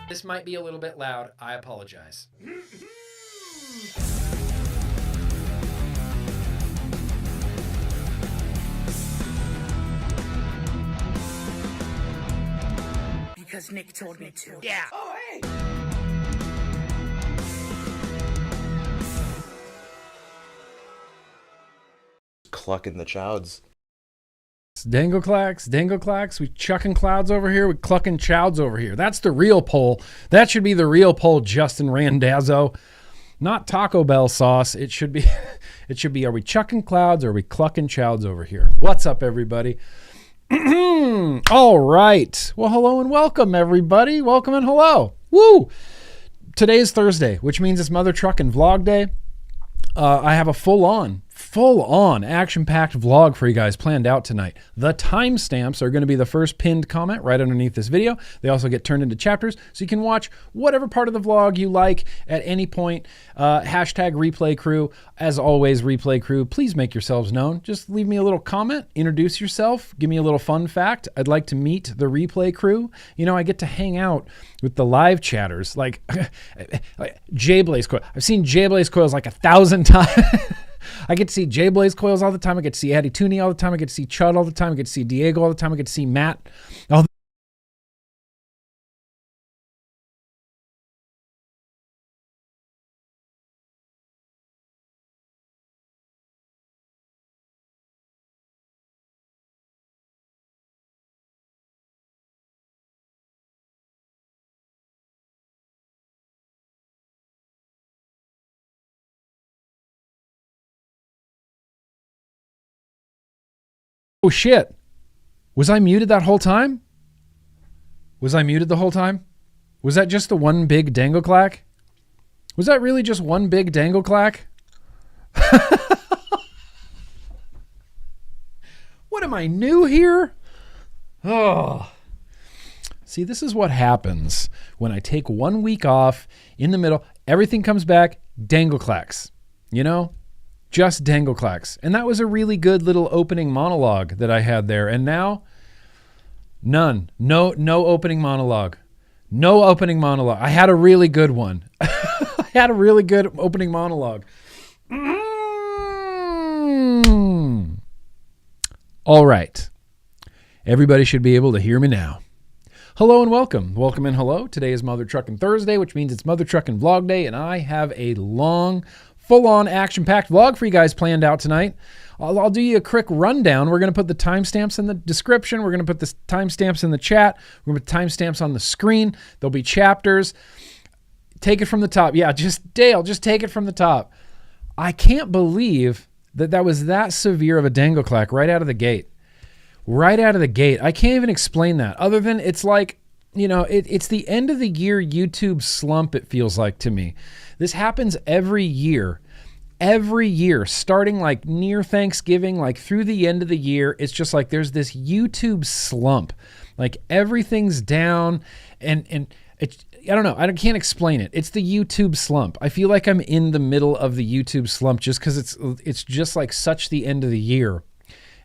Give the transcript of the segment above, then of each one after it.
This might be a little bit loud. I apologize. Because Nick told me to. Yeah. Oh, hey! Clucking the chowds. Dangle clacks. We chucking clouds over here. We clucking chowds over here. That's the real poll. That should be the real poll, Justin Randazzo. Not Taco Bell sauce. It should be, are we chucking clouds or are we clucking chowds over here? What's up, everybody? All right. Well, hello and welcome, everybody. Welcome and hello. Woo! Today's Thursday, which means it's Mother Truckin' Vlog Day. I have a full-on, action-packed vlog for you guys planned out tonight. The timestamps are going to be the first pinned comment right underneath this video. They also get turned into chapters, so you can watch whatever part of the vlog you like at any point. Hashtag replay crew. As always, replay crew, please make yourselves known. Just leave me a little comment, introduce yourself, give me a little fun fact. I'd like to meet the replay crew. You know, I get to hang out with the live chatters, like J-Blaze Coils. I've seen J-Blaze Coils like 1,000 times. I get to see J-Blaze Coils all the time. I get to see Addy Tooney all the time. I get to see Chud all the time. I get to see Diego all the time. I get to see Matt. Oh shit. Was I muted that whole time? Was I muted the whole time? Was that just the one big dangle clack? Was that really just one big dangle clack? What am I, new here? Oh. See, this is what happens when I take 1 week off in the middle. Everything comes back, dangle clacks. You know? Just dangle clacks. And that was a really good little opening monologue that I had there. And now, none. No opening monologue. No opening monologue. I had a really good one. I had a really good opening monologue. All right. Everybody should be able to hear me now. Hello and welcome. Welcome and hello. Today is Mother Truckin' Thursday, which means it's Mother Truckin' Vlog Day, and I have a long, full-on action-packed vlog for you guys planned out tonight. I'll do you a quick rundown. We're going to put the timestamps in the description. We're going to put the timestamps in the chat. We're going to put timestamps on the screen. There'll be chapters. Take it from the top. Yeah, Dale, just take it from the top. I can't believe that was that severe of a dangle clack right out of the gate. Right out of the gate. I can't even explain that other than it's like, you know, it's the end of the year YouTube slump, it feels like to me. This happens every year, starting like near Thanksgiving, like through the end of the year. It's just like there's this YouTube slump, like everything's down and it's, I don't know. I can't explain it. It's the YouTube slump. I feel like I'm in the middle of the YouTube slump just because it's just like such the end of the year.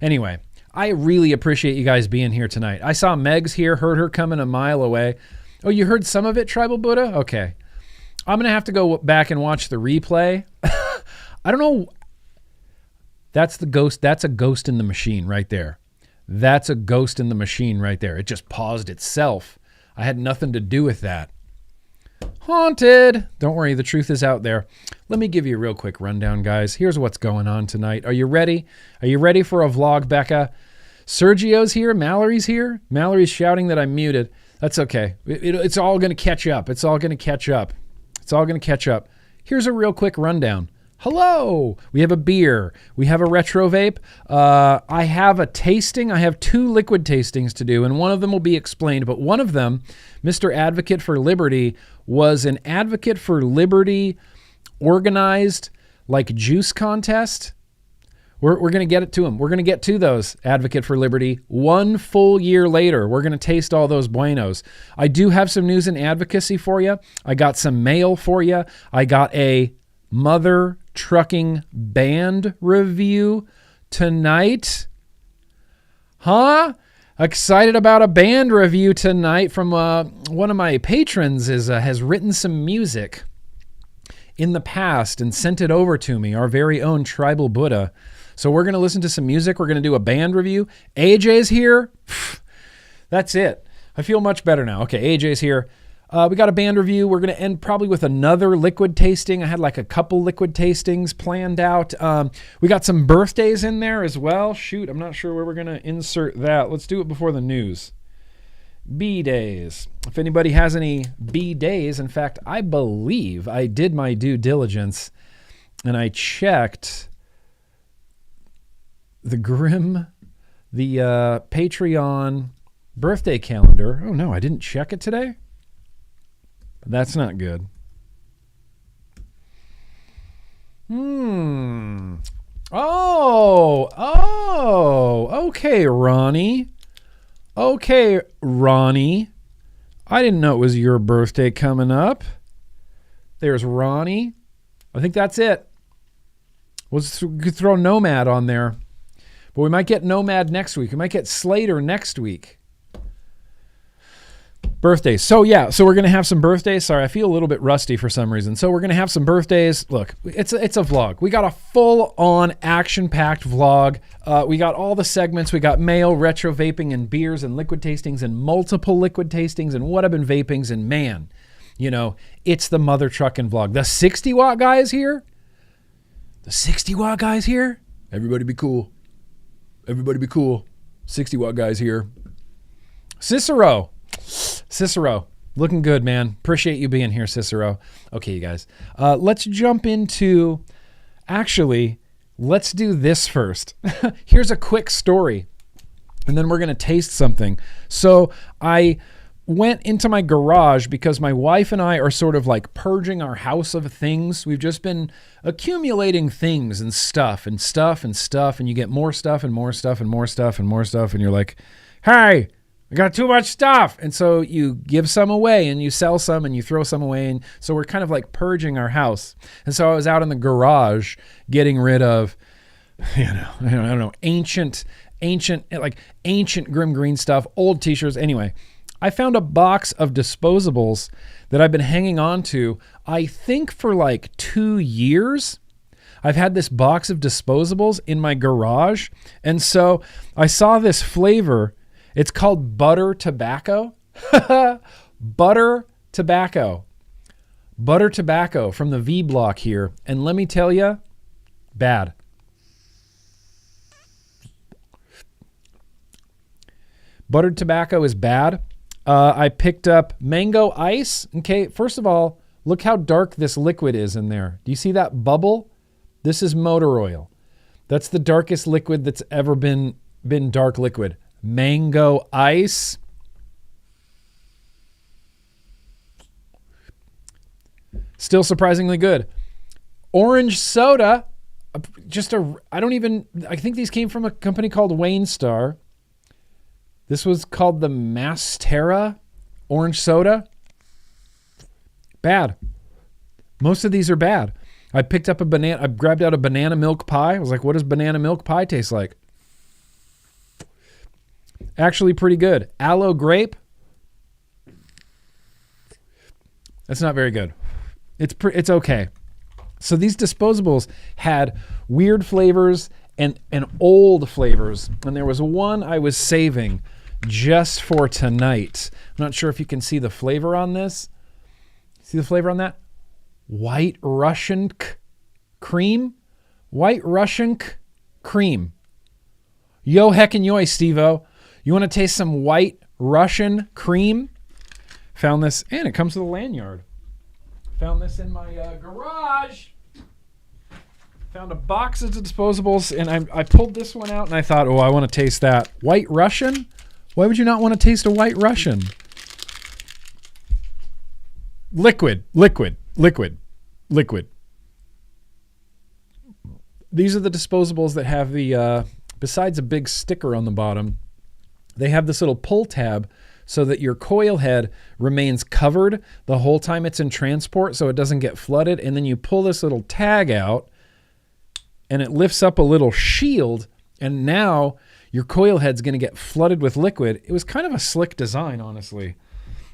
Anyway, I really appreciate you guys being here tonight. I saw Megs here, heard her coming a mile away. Oh, you heard some of it, Tribal Buddha? Okay. I'm going to have to go back and watch the replay. I don't know. That's the ghost. That's a ghost in the machine right there. That's a ghost in the machine right there. It just paused itself. I had nothing to do with that. Haunted. Don't worry. The truth is out there. Let me give you a real quick rundown, guys. Here's what's going on tonight. Are you ready? Are you ready for a vlog, Becca? Sergio's here. Mallory's here. Mallory's shouting that I'm muted. That's okay. It's all going to catch up. It's all going to catch up. It's all going to catch up. Here's a real quick rundown. Hello. We have a beer. We have a retro vape. I have a tasting. I have 2 liquid tastings to do, and one of them will be explained. But one of them, Mr. Advocate for Liberty, was an Advocate for Liberty organized like juice contest. We're going to get it to him. We're going to get to those Advocate for Liberty 1 full year later. We're going to taste all those Buenos. I do have some news and advocacy for you. I got some mail for you. I got a Mother Trucking band review tonight. Huh? Excited about a band review tonight from one of my patrons has written some music in the past and sent it over to me, our very own Tribal Buddha. So we're going to listen to some music. We're going to do a band review. AJ's here. That's it. I feel much better now. Okay, AJ's here. We got a band review. We're going to end probably with another liquid tasting. I had like a couple liquid tastings planned out. We got some birthdays in there as well. Shoot, I'm not sure where we're going to insert that. Let's do it before the news. B-days. If anybody has any B-days, in fact, I believe I did my due diligence and I checked the Grimm, the Patreon birthday calendar. Oh no, I didn't check it today. That's not good. Okay, Ronnie. Okay, Ronnie. I didn't know it was your birthday coming up. There's Ronnie. I think that's it. We could throw Nomad on there. But we might get Nomad next week. We might get Slater next week. Birthdays. So we're going to have some birthdays. Sorry, I feel a little bit rusty for some reason. So we're going to have some birthdays. Look, it's a vlog. We got a full-on action-packed vlog. We got all the segments. We got mail, retro vaping, and beers, and liquid tastings, and multiple liquid tastings, and what I've been vapings, and man, it's the mother trucking vlog. The 60-watt guy is here. The 60-watt guy's here. Everybody be cool. Everybody be cool. 60-watt guy's here. Cicero, looking good, man. Appreciate you being here, Cicero. Okay, you guys. Let's jump into... Actually, let's do this first. Here's a quick story, and then we're going to taste something. So I went into my garage because my wife and I are sort of like purging our house of things. We've just been accumulating things and stuff, and you get more stuff and more stuff and more stuff and more stuff, and you're like, hey, I got too much stuff. And so you give some away and you sell some and you throw some away. And so we're kind of like purging our house. And so I was out in the garage getting rid of, I don't know, ancient GrimmGreen stuff, old t-shirts. Anyway, I found a box of disposables that I've been hanging on to, I think for like 2 years. I've had this box of disposables in my garage. And so I saw this flavor. It's called butter tobacco. Butter tobacco from the V block here. And let me tell you, bad. Buttered tobacco is bad. I picked up mango ice. Okay, first of all, look how dark this liquid is in there. Do you see that bubble? This is motor oil. That's the darkest liquid that's ever been dark liquid. Mango ice. Still surprisingly good. Orange soda. I think these came from a company called Wayne Star. This was called the Mastera orange soda. Bad. Most of these are bad. I picked up a banana. I grabbed out a banana milk pie. I was like, what does banana milk pie taste like? Actually pretty good. Aloe grape. That's not very good. It's okay. So these disposables had weird flavors and old flavors. And there was one I was saving just for tonight. I'm not sure if you can see the flavor on this. See the flavor on that? White Russian cream. White Russian cream. Yo heckin' yoy, Steve-O. You want to taste some White Russian cream? Found this, and it comes with a lanyard. Found this in my garage. Found a box of disposables, and I pulled this one out, and I thought, I want to taste that. White Russian? Why would you not want to taste a White Russian? Liquid. These are the disposables that have the, besides a big sticker on the bottom, they have this little pull tab so that your coil head remains covered the whole time it's in transport so it doesn't get flooded. And then you pull this little tag out and it lifts up a little shield. And now your coil head's going to get flooded with liquid. It was kind of a slick design, honestly.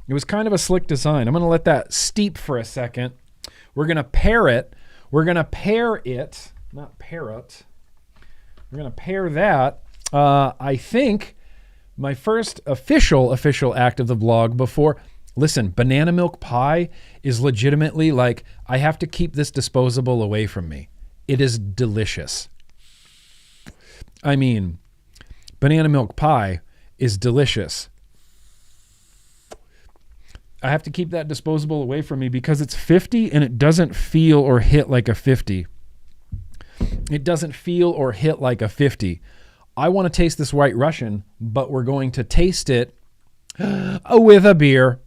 It was kind of a slick design. I'm going to let that steep for a second. We're going to pair it. We're going to pair it, not parrot. We're going to pair that. I think my first official act of the vlog before. Listen, banana milk pie is legitimately like, I have to keep this disposable away from me. It is delicious. I mean, banana milk pie is delicious. I have to keep that disposable away from me because it's 50 and it doesn't feel or hit like a 50. It doesn't feel or hit like a 50. I want to taste this White Russian, but we're going to taste it with a beer.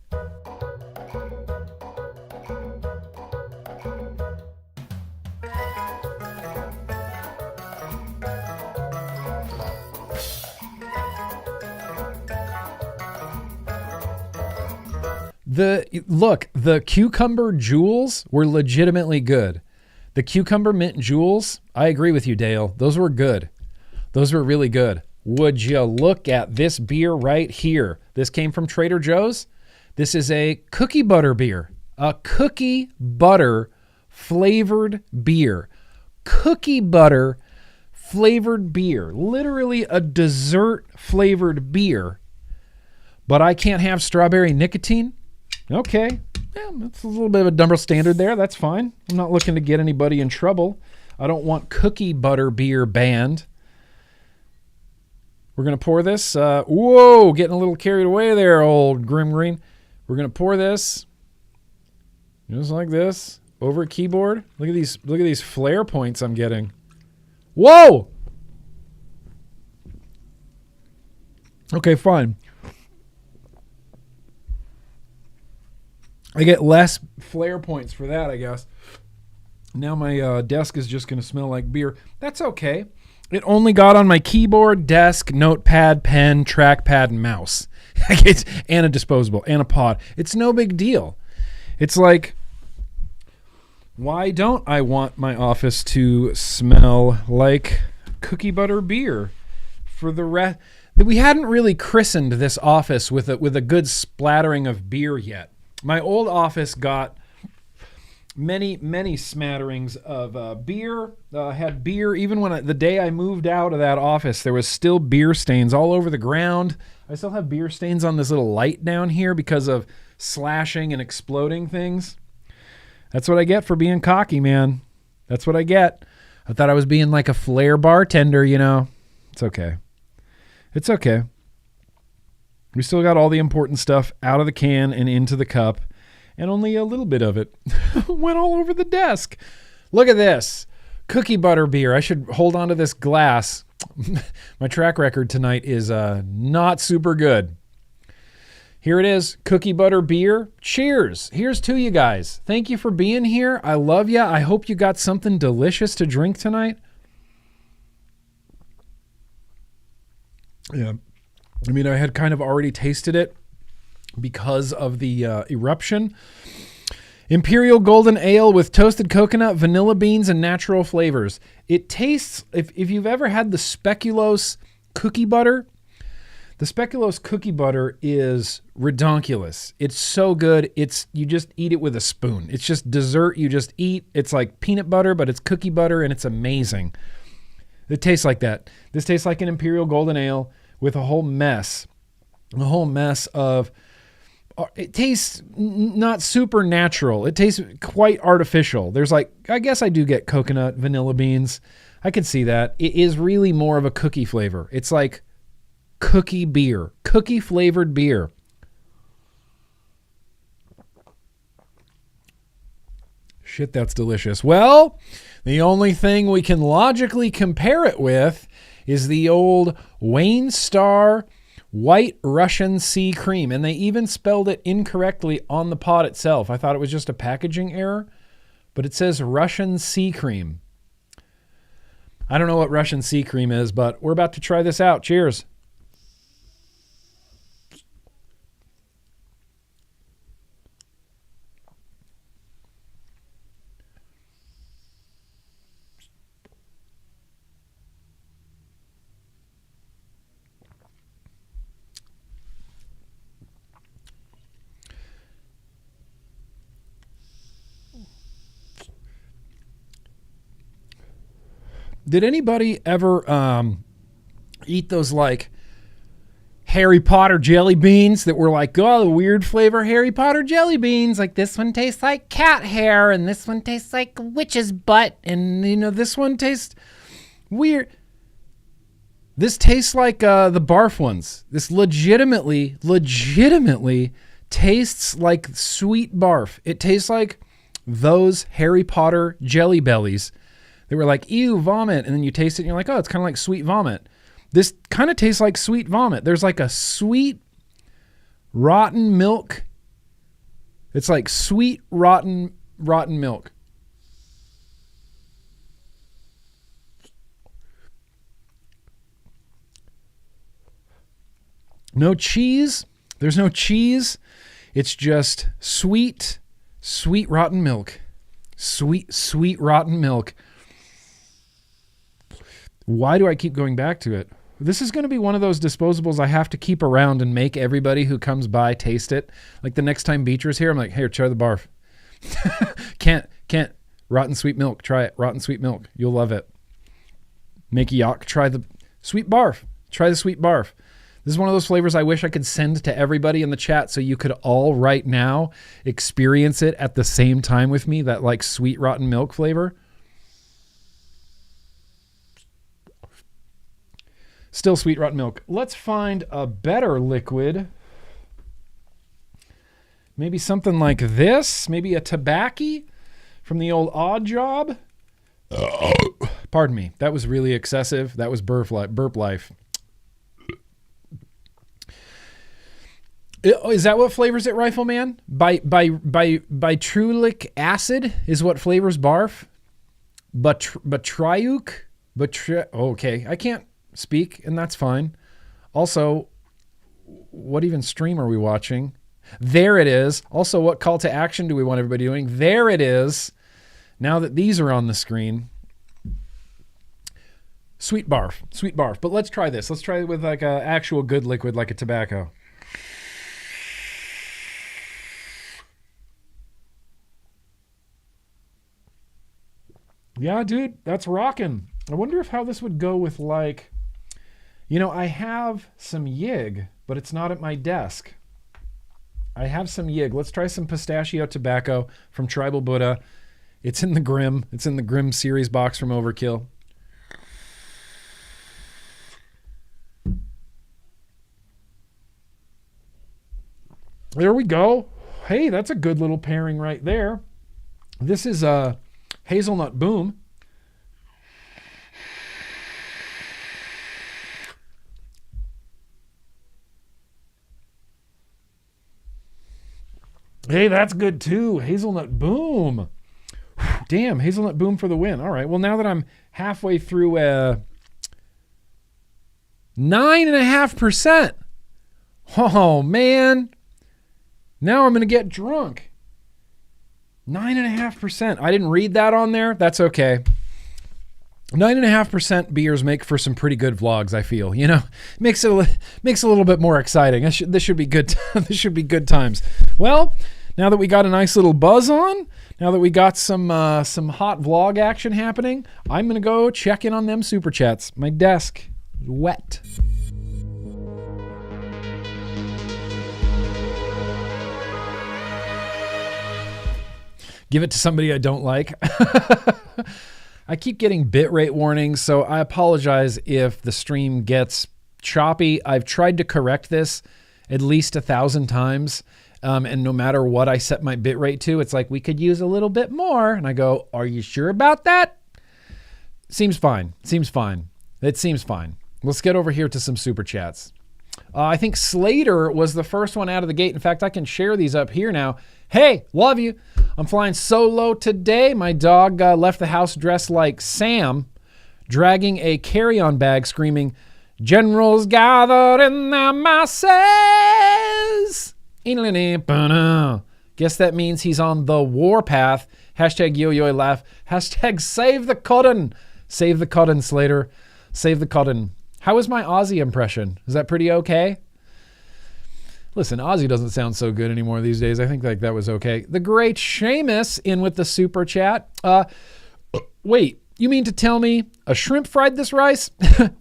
The cucumber jewels were legitimately good. The cucumber mint jewels, I agree with you, Dale. Those were good. Those were really good. Would you look at this beer right here? This came from Trader Joe's. This is a cookie butter beer. A cookie butter flavored beer. Cookie butter flavored beer. Literally a dessert flavored beer. But I can't have strawberry nicotine? Okay. Yeah, that's a little bit of a double standard there. That's fine. I'm not looking to get anybody in trouble. I don't want cookie butter beer banned. We're going to pour this. Whoa, getting a little carried away there, old GrimmGreen. We're going to pour this just like this over a keyboard. Look at these flare points I'm getting. Whoa! Okay, fine. I get less flare points for that, I guess. Now my desk is just going to smell like beer. That's okay. It only got on my keyboard, desk, notepad, pen, trackpad, and mouse. And a disposable, and a pod. It's no big deal. It's like, why don't I want my office to smell like cookie butter beer for the rest? We hadn't really christened this office with a good splattering of beer yet. My old office got many smatterings of beer. Had beer even when the day I moved out of that office, there was still beer stains all over the ground. I still have beer stains on this little light down here because of slashing and exploding things. That's what I get for being cocky, man. That's what I get. I thought I was being like a flair bartender, you know. It's okay. It's okay. We still got all the important stuff out of the can and into the cup, and only a little bit of it went all over the desk. Look at this. Cookie butter beer. I should hold on to this glass. My track record tonight is not super good. Here it is. Cookie butter beer. Cheers. Here's to you guys. Thank you for being here. I love you. I hope you got something delicious to drink tonight. Yeah. I mean, I had kind of already tasted it because of the eruption. Imperial Golden Ale with toasted coconut, vanilla beans, and natural flavors. It tastes, if you've ever had the speculoos cookie butter, the speculoos cookie butter is redonkulous. It's so good. You just eat it with a spoon. It's just dessert you just eat. It's like peanut butter, but it's cookie butter, and it's amazing. It tastes like that. This tastes like an Imperial Golden Ale with a whole mess of, it tastes not super natural. It tastes quite artificial. There's like, I guess I do get coconut, vanilla beans. I can see that. It is really more of a cookie flavor. It's like cookie beer, cookie flavored beer. Shit, that's delicious. Well, the only thing we can logically compare it with is the old Wayne Star White Russian Sea Cream. And they even spelled it incorrectly on the pod itself. I thought it was just a packaging error, but it says Russian Sea Cream. I don't know what Russian Sea Cream is, but we're about to try this out. Cheers. Did anybody ever eat those like Harry Potter jelly beans that were like, oh, the weird flavor Harry Potter jelly beans? Like this one tastes like cat hair and this one tastes like witch's butt and, you know, this one tastes weird. This tastes like the barf ones. This legitimately tastes like sweet barf. It tastes like those Harry Potter jelly bellies. They were like, ew, vomit. And then you taste it and you're like, oh, it's kind of like sweet vomit. This kind of tastes like sweet vomit. There's like a sweet, rotten milk. It's like sweet, rotten milk. No cheese. There's no cheese. It's just sweet, rotten milk. Sweet, rotten milk. Why do I keep going back to it? This is going to be one of those disposables I have to keep around and make everybody who comes by taste it. Like the next time Beecher's here, I'm like, here, try the barf. Can't. Rotten sweet milk. Try it. Rotten sweet milk. You'll love it. Make a yak. Try the sweet barf. Try the sweet barf. This is one of those flavors I wish I could send to everybody in the chat so you could all right now experience it at the same time with me, that like sweet rotten milk flavor. Still sweet rotten milk. Let's find a better liquid. Maybe something like this. Maybe a tobacco from the old Odd Job. Pardon me. That was really excessive. That was burp life. Is that what flavors it, Rifleman? Bitrulic acid is what flavors barf. Batriuk. Okay, I can't speak, and that's fine. Also, what even stream are we watching? There it is. Also, what call to action do we want everybody doing? There it is. Now that these are on the screen. Sweet barf. But let's try this. Let's try it with like an actual good liquid, like a tobacco. Yeah, dude, that's rocking. I wonder how this would go with like, you know, I have some yig, but it's not at my desk. I have some yig. Let's try some pistachio tobacco from Tribal Buddha. It's in the Grimm. It's in the Grimm series box from Overkill. There we go. Hey, that's a good little pairing right there. This is a hazelnut boom. Hey, that's good too. Hazelnut boom. Damn, hazelnut boom for the win. All right. Well, now that I'm halfway through 9.5%. Oh, man. Now I'm going to get drunk. 9.5%. I didn't read that on there. That's okay. 9.5% beers make for some pretty good vlogs, I feel. You know, makes it a little bit more exciting. This should be good. This should be good times. Well, now that we got a nice little buzz on, now that we got some hot vlog action happening, I'm gonna go check in on them super chats. My desk is wet. Give it to somebody I don't like. I keep getting bitrate warnings, so I apologize if the stream gets choppy. I've tried to correct this at least 1,000 times, and no matter what I set my bitrate to, it's like, we could use a little bit more. And I go, are you sure about that? Seems fine. It seems fine. Let's get over here to some super chats. I think Slater was the first one out of the gate. In fact, I can share these up here now. Hey, love you. I'm flying solo today. My dog left the house dressed like Sam, dragging a carry-on bag, screaming, "Generals gather in their masses." Guess that means he's on the warpath. Hashtag yo-yo laugh. Hashtag save the cotton. Save the cotton, Slater. Save the cotton. How is my Aussie impression? Is that pretty okay? Listen, Aussie doesn't sound so good anymore these days. I think like that was okay. The great Seamus in with the super chat. Wait, You mean to tell me a shrimp fried this rice?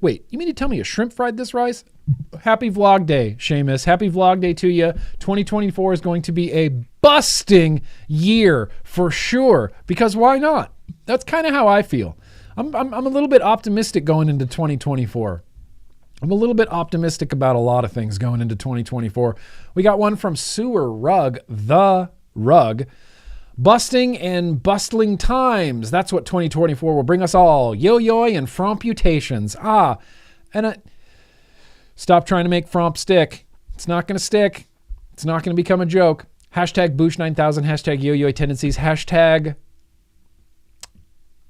Wait, you mean to tell me a shrimp fried this rice? Happy vlog day, Seamus. Happy vlog day to you. 2024 is going to be a busting year for sure, because why not? That's kind of how I feel. I'm a little bit optimistic going into 2024. I'm a little bit optimistic about a lot of things going into 2024. We got one from Sewer Rug, the Rug. Busting and bustling times. That's what 2024 will bring us all. Yo-yoy and fromputations. Stop trying to make fromp stick. It's not going to stick. It's not going to become a joke. Hashtag boosh 9000. Hashtag yo-yoy tendencies. Hashtag,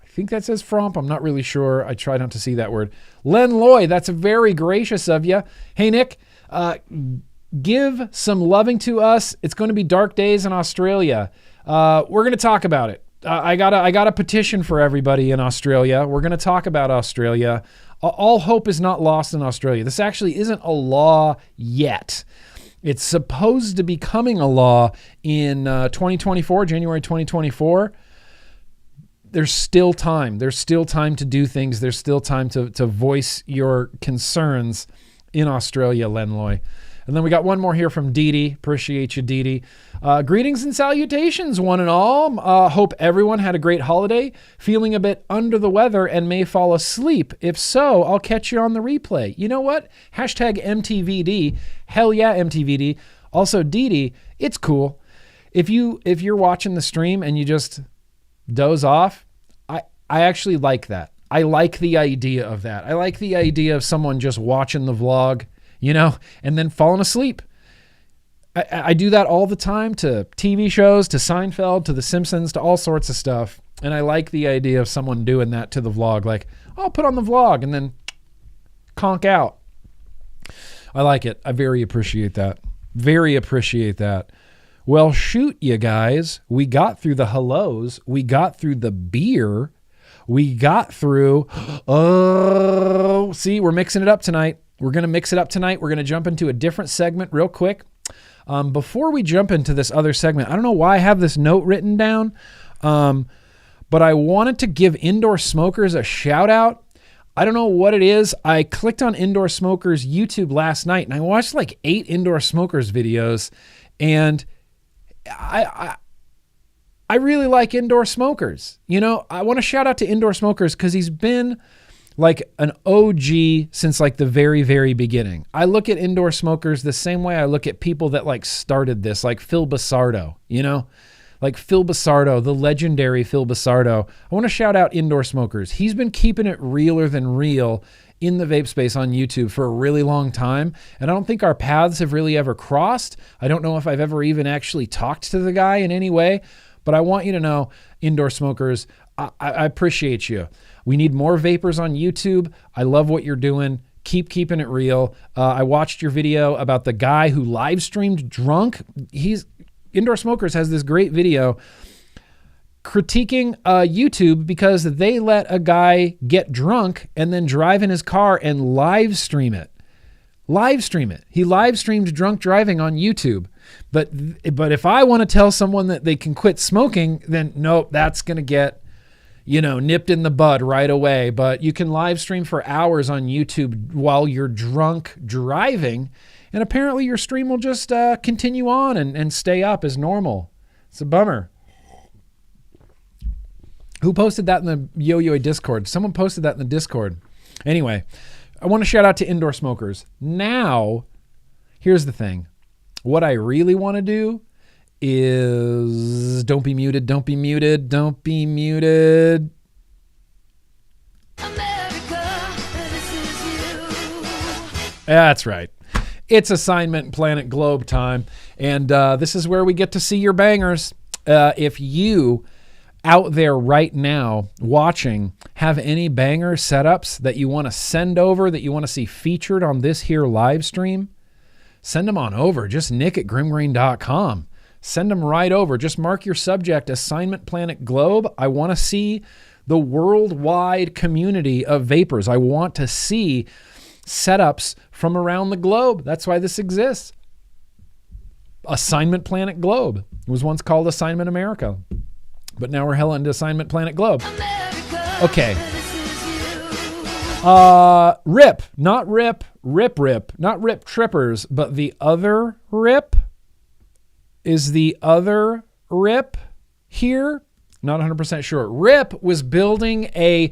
I think that says fromp. I'm not really sure. I try not to see that word. Len Loy, that's very gracious of you. Hey, Nick, give some loving to us. It's going to be dark days in Australia. We're going to talk about it. I got a petition for everybody in Australia. We're going to talk about Australia. All hope is not lost in Australia. This actually isn't a law yet. It's supposed to be becoming a law in 2024, January 2024. There's still time. There's still time to do things. There's still time to voice your concerns in Australia, Lenloy. And then we got one more here from Dee Dee. Appreciate you, Dee Dee. Greetings and salutations, one and all. Hope everyone had a great holiday. Feeling a bit under the weather and may fall asleep. If so, I'll catch you on the replay. You know what? Hashtag MTVD. Hell yeah, MTVD. Also, Dee Dee, it's cool. If you're watching the stream and you just doze off, I actually like that. I like the idea of that. I like the idea of someone just watching the vlog, and then falling asleep. I do that all the time to TV shows, to Seinfeld, to The Simpsons, to all sorts of stuff. And I like the idea of someone doing that to the vlog. Like, I'll put on the vlog and then conk out. I like it. I very appreciate that. Very appreciate that. Well, shoot, you guys. We got through the hellos. We got through the beer. We got through... Oh, see, we're mixing it up tonight. We're going to mix it up tonight. We're going to jump into a different segment real quick. Before we jump into this other segment, I don't know why I have this note written down, but I wanted to give Indoor Smokers a shout out. I don't know what it is. I clicked on Indoor Smokers YouTube last night and I watched like 8 Indoor Smokers videos, and I really like Indoor Smokers. I want to shout out to Indoor Smokers because he's been like an OG since like the very, very beginning. I look at Indoor Smokers the same way I look at people that like started this, like Phil Basardo, like Phil Basardo, the legendary Phil Basardo. I want to shout out Indoor Smokers. He's been keeping it realer than real in the vape space on YouTube for a really long time. And I don't think our paths have really ever crossed. I don't know if I've ever even actually talked to the guy in any way, but I want you to know, Indoor Smokers, I appreciate you. We need more vapors on YouTube. I love what you're doing. Keep keeping it real. I watched your video about the guy who live streamed drunk. Indoor Smokers has this great video critiquing YouTube because they let a guy get drunk and then drive in his car and live stream it. He live streamed drunk driving on YouTube. But if I want to tell someone that they can quit smoking, then nope, that's going to get nipped in the bud right away. But you can live stream for hours on YouTube while you're drunk driving, and apparently your stream will just continue on and stay up as normal. It's a bummer. Who posted that in the Yo-Yo Discord? Someone posted that in the Discord. Anyway, I want to shout out to Indoor Smokers. Now, here's the thing. What I really want to do is don't be muted, don't be muted, don't be muted. America, this is you. That's right. It's Assignment Planet Globe time, and this is where we get to see your bangers. If you out there right now watching have any banger setups that you want to send over, that you want to see featured on this here live stream, send them on over. Just nick@grimmgreen.com. Send them right over. Just mark your subject, Assignment Planet Globe. I want to see the worldwide community of vapors. I want to see setups from around the globe. That's why this exists. Assignment Planet Globe. It was once called Assignment America, but now we're hella into Assignment Planet Globe. America, Okay. Rip. Not Rip. Rip. Not Rip Trippers, but the other Rip. Is the other Rip here? Not 100% sure. Rip was building a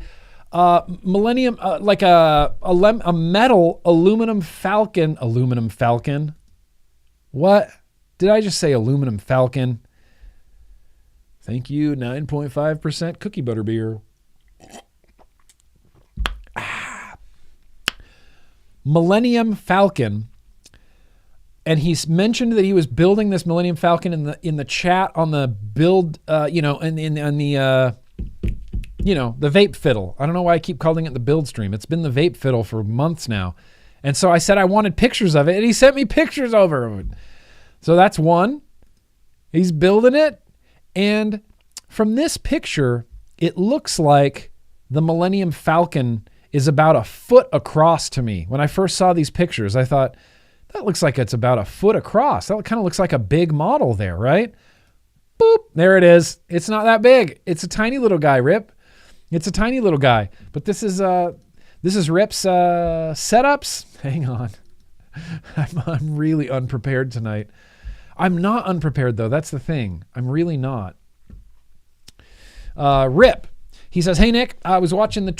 Millennium, like a metal aluminum Falcon. Aluminum Falcon? What? Did I just say aluminum Falcon? Thank you, 9.5% cookie butter beer. Millennium Falcon. And he's mentioned that he was building this Millennium Falcon in the chat on the build, on the Vape Fiddle. I don't know why I keep calling it the build stream. It's been the Vape Fiddle for months now. And so I said I wanted pictures of it, and he sent me pictures over of it. So that's one. He's building it. And from this picture, it looks like the Millennium Falcon is about a foot across to me. When I first saw these pictures, I thought, that looks like it's about a foot across. That kind of looks like a big model there, right? Boop. There it is. It's not that big. It's a tiny little guy, Rip. It's a tiny little guy. But this is Rip's setups. Hang on. I'm really unprepared tonight. I'm not unprepared, though. That's the thing. I'm really not. Rip. He says, hey, Nick, I was watching the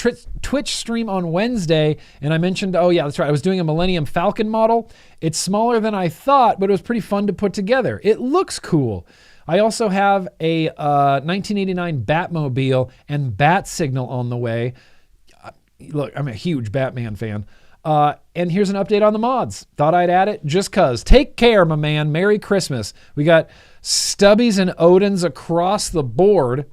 Twitch stream on Wednesday, and I mentioned, oh, yeah, that's right. I was doing a Millennium Falcon model. It's smaller than I thought, but it was pretty fun to put together. It looks cool. I also have a 1989 Batmobile and Bat Signal on the way. Look, I'm a huge Batman fan. And here's an update on the mods. Thought I'd add it just cuz. Take care, my man. Merry Christmas. We got Stubbies and Odins across the board.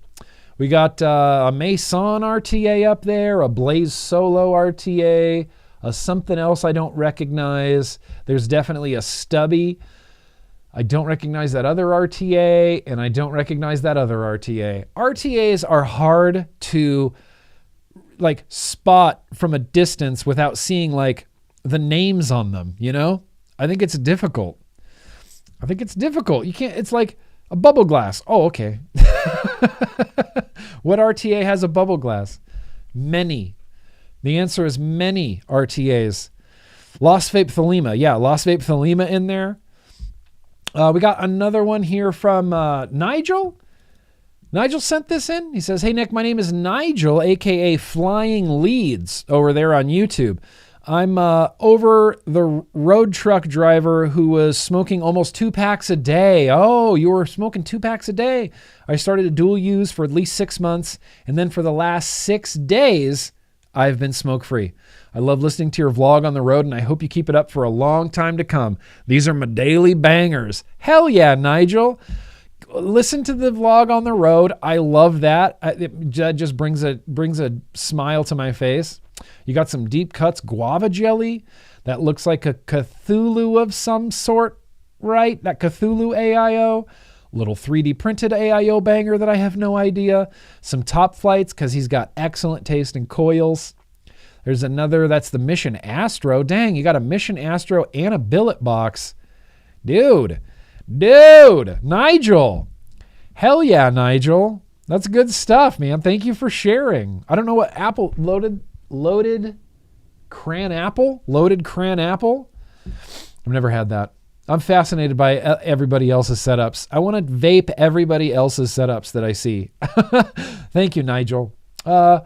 We got a Mason RTA up there, a Blaze Solo RTA, a something else I don't recognize. There's definitely a Stubby. I don't recognize that other RTA, and I don't recognize that other RTA. RTAs are hard to spot from a distance without seeing the names on them, you know? I think it's difficult. You can't, it's like a bubble glass. Oh, okay. What RTA has a bubble glass? Many. The answer is many RTAs. Lost Vape Thelema. Yeah, Lost Vape Thelema in there. We got another one here from Nigel. Nigel sent this in. He says, hey, Nick, my name is Nigel, a.k.a. Flying Leads over there on YouTube. I'm over the road truck driver who was smoking almost 2 packs a day. Oh, you were smoking 2 packs a day. I started a dual use for at least 6 months, and then for the last 6 days, I've been smoke-free. I love listening to your vlog on the road, and I hope you keep it up for a long time to come. These are my daily bangers. Hell yeah, Nigel. Listen to the vlog on the road. I love that. It just brings a smile to my face. You got some deep cuts guava jelly that looks like a Cthulhu of some sort, right? That Cthulhu AIO. Little 3D printed AIO banger that I have no idea. Some top flights because he's got excellent taste in coils. There's another, that's the Mission Astro. Dang, you got a Mission Astro and a billet box. Dude, Nigel. Hell yeah, Nigel. That's good stuff, man. Thank you for sharing. I don't know what apple, loaded cran apple? Loaded cran apple? I've never had that. I'm fascinated by everybody else's setups. I want to vape everybody else's setups that I see. Thank you, Nigel. Look,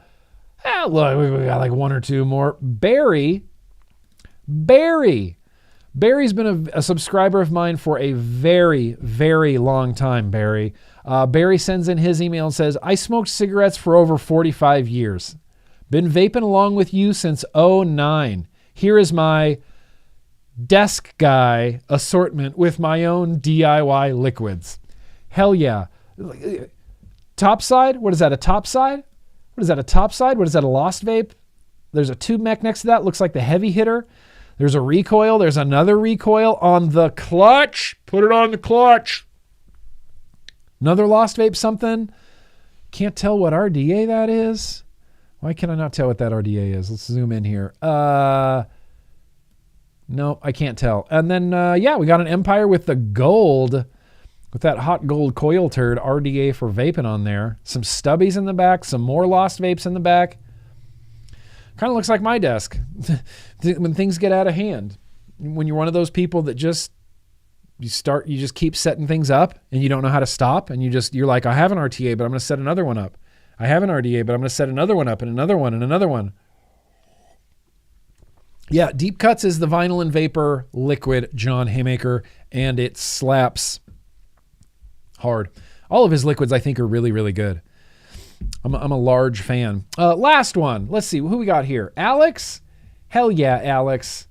we got like one or two more. Barry's been a subscriber of mine for a very, very long time, Barry. Barry sends in his email and says, I smoked cigarettes for over 45 years. Been vaping along with you since 2009. Here is my desk guy assortment with my own DIY liquids. Hell yeah. Topside? What is that, a topside? What is that, a topside? What is that, a Lost Vape? There's a tube mech next to that. Looks like the heavy hitter. There's a recoil. There's another recoil on the clutch. Put it on the clutch. Another Lost Vape something. Can't tell what RDA that is. Why can I not tell what that RDA is? Let's zoom in here. No, I can't tell. And then, we got an Empire with the gold with that hot gold coil turd RDA for vaping on there. Some stubbies in the back, some more lost vapes in the back. Kind of looks like my desk when things get out of hand. When you're one of those people that you just keep setting things up and you don't know how to stop, and you're like, I have an RTA, but I'm going to set another one up. I have an RDA, but I'm going to set another one up and another one and another one. Yeah, Deep Cuts is the vinyl and vapor liquid John Haymaker, and it slaps hard. All of his liquids, I think, are really, really good. I'm a large fan. Last one. Let's see who we got here. Alex. Hell yeah, Alex.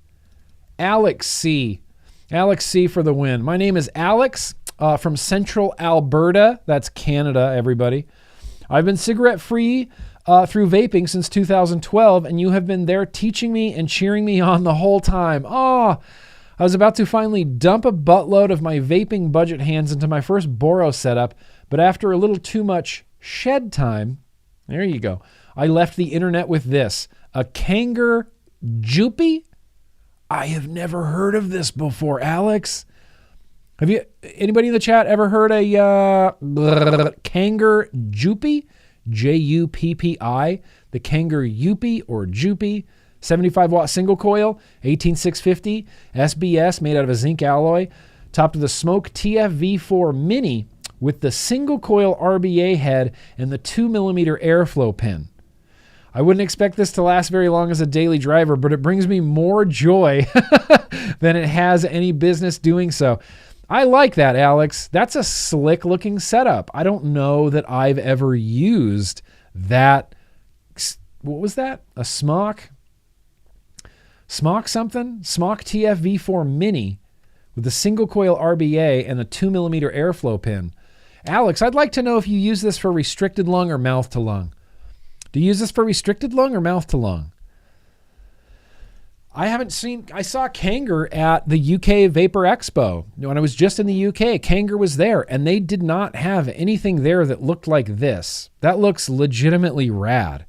Alex C. Alex C for the win. My name is Alex from Central Alberta. That's Canada, everybody. I've been cigarette-free through vaping since 2012, and you have been there teaching me and cheering me on the whole time. Oh, I was about to finally dump a buttload of my vaping budget hands into my first Boro setup, but after a little too much shed time, there you go, I left the internet with this, a Kinder Joopy. I have never heard of this before, Alex. Have you, anybody in the chat ever heard a Kinder Joopy? J-U-P-P-I, the Kinder Joopy or Joopy, 75 watt single coil, 18650, SBS made out of a zinc alloy, topped with a Smoke TFV4 Mini with the single coil RBA head and the 2mm airflow pin. I wouldn't expect this to last very long as a daily driver, but it brings me more joy than it has any business doing so. I like that, Alex. That's a slick looking setup. I don't know that I've ever used that. What was that? A Smock something? Smock TFV4 Mini with the single coil RBA and the 2mm airflow pin. Alex, I'd like to know if you use this for restricted lung or mouth to lung. Do you use this for restricted lung or mouth to lung? I saw Kinder at the UK Vapor Expo. When I was just in the UK, Kinder was there, and they did not have anything there that looked like this. That looks legitimately rad.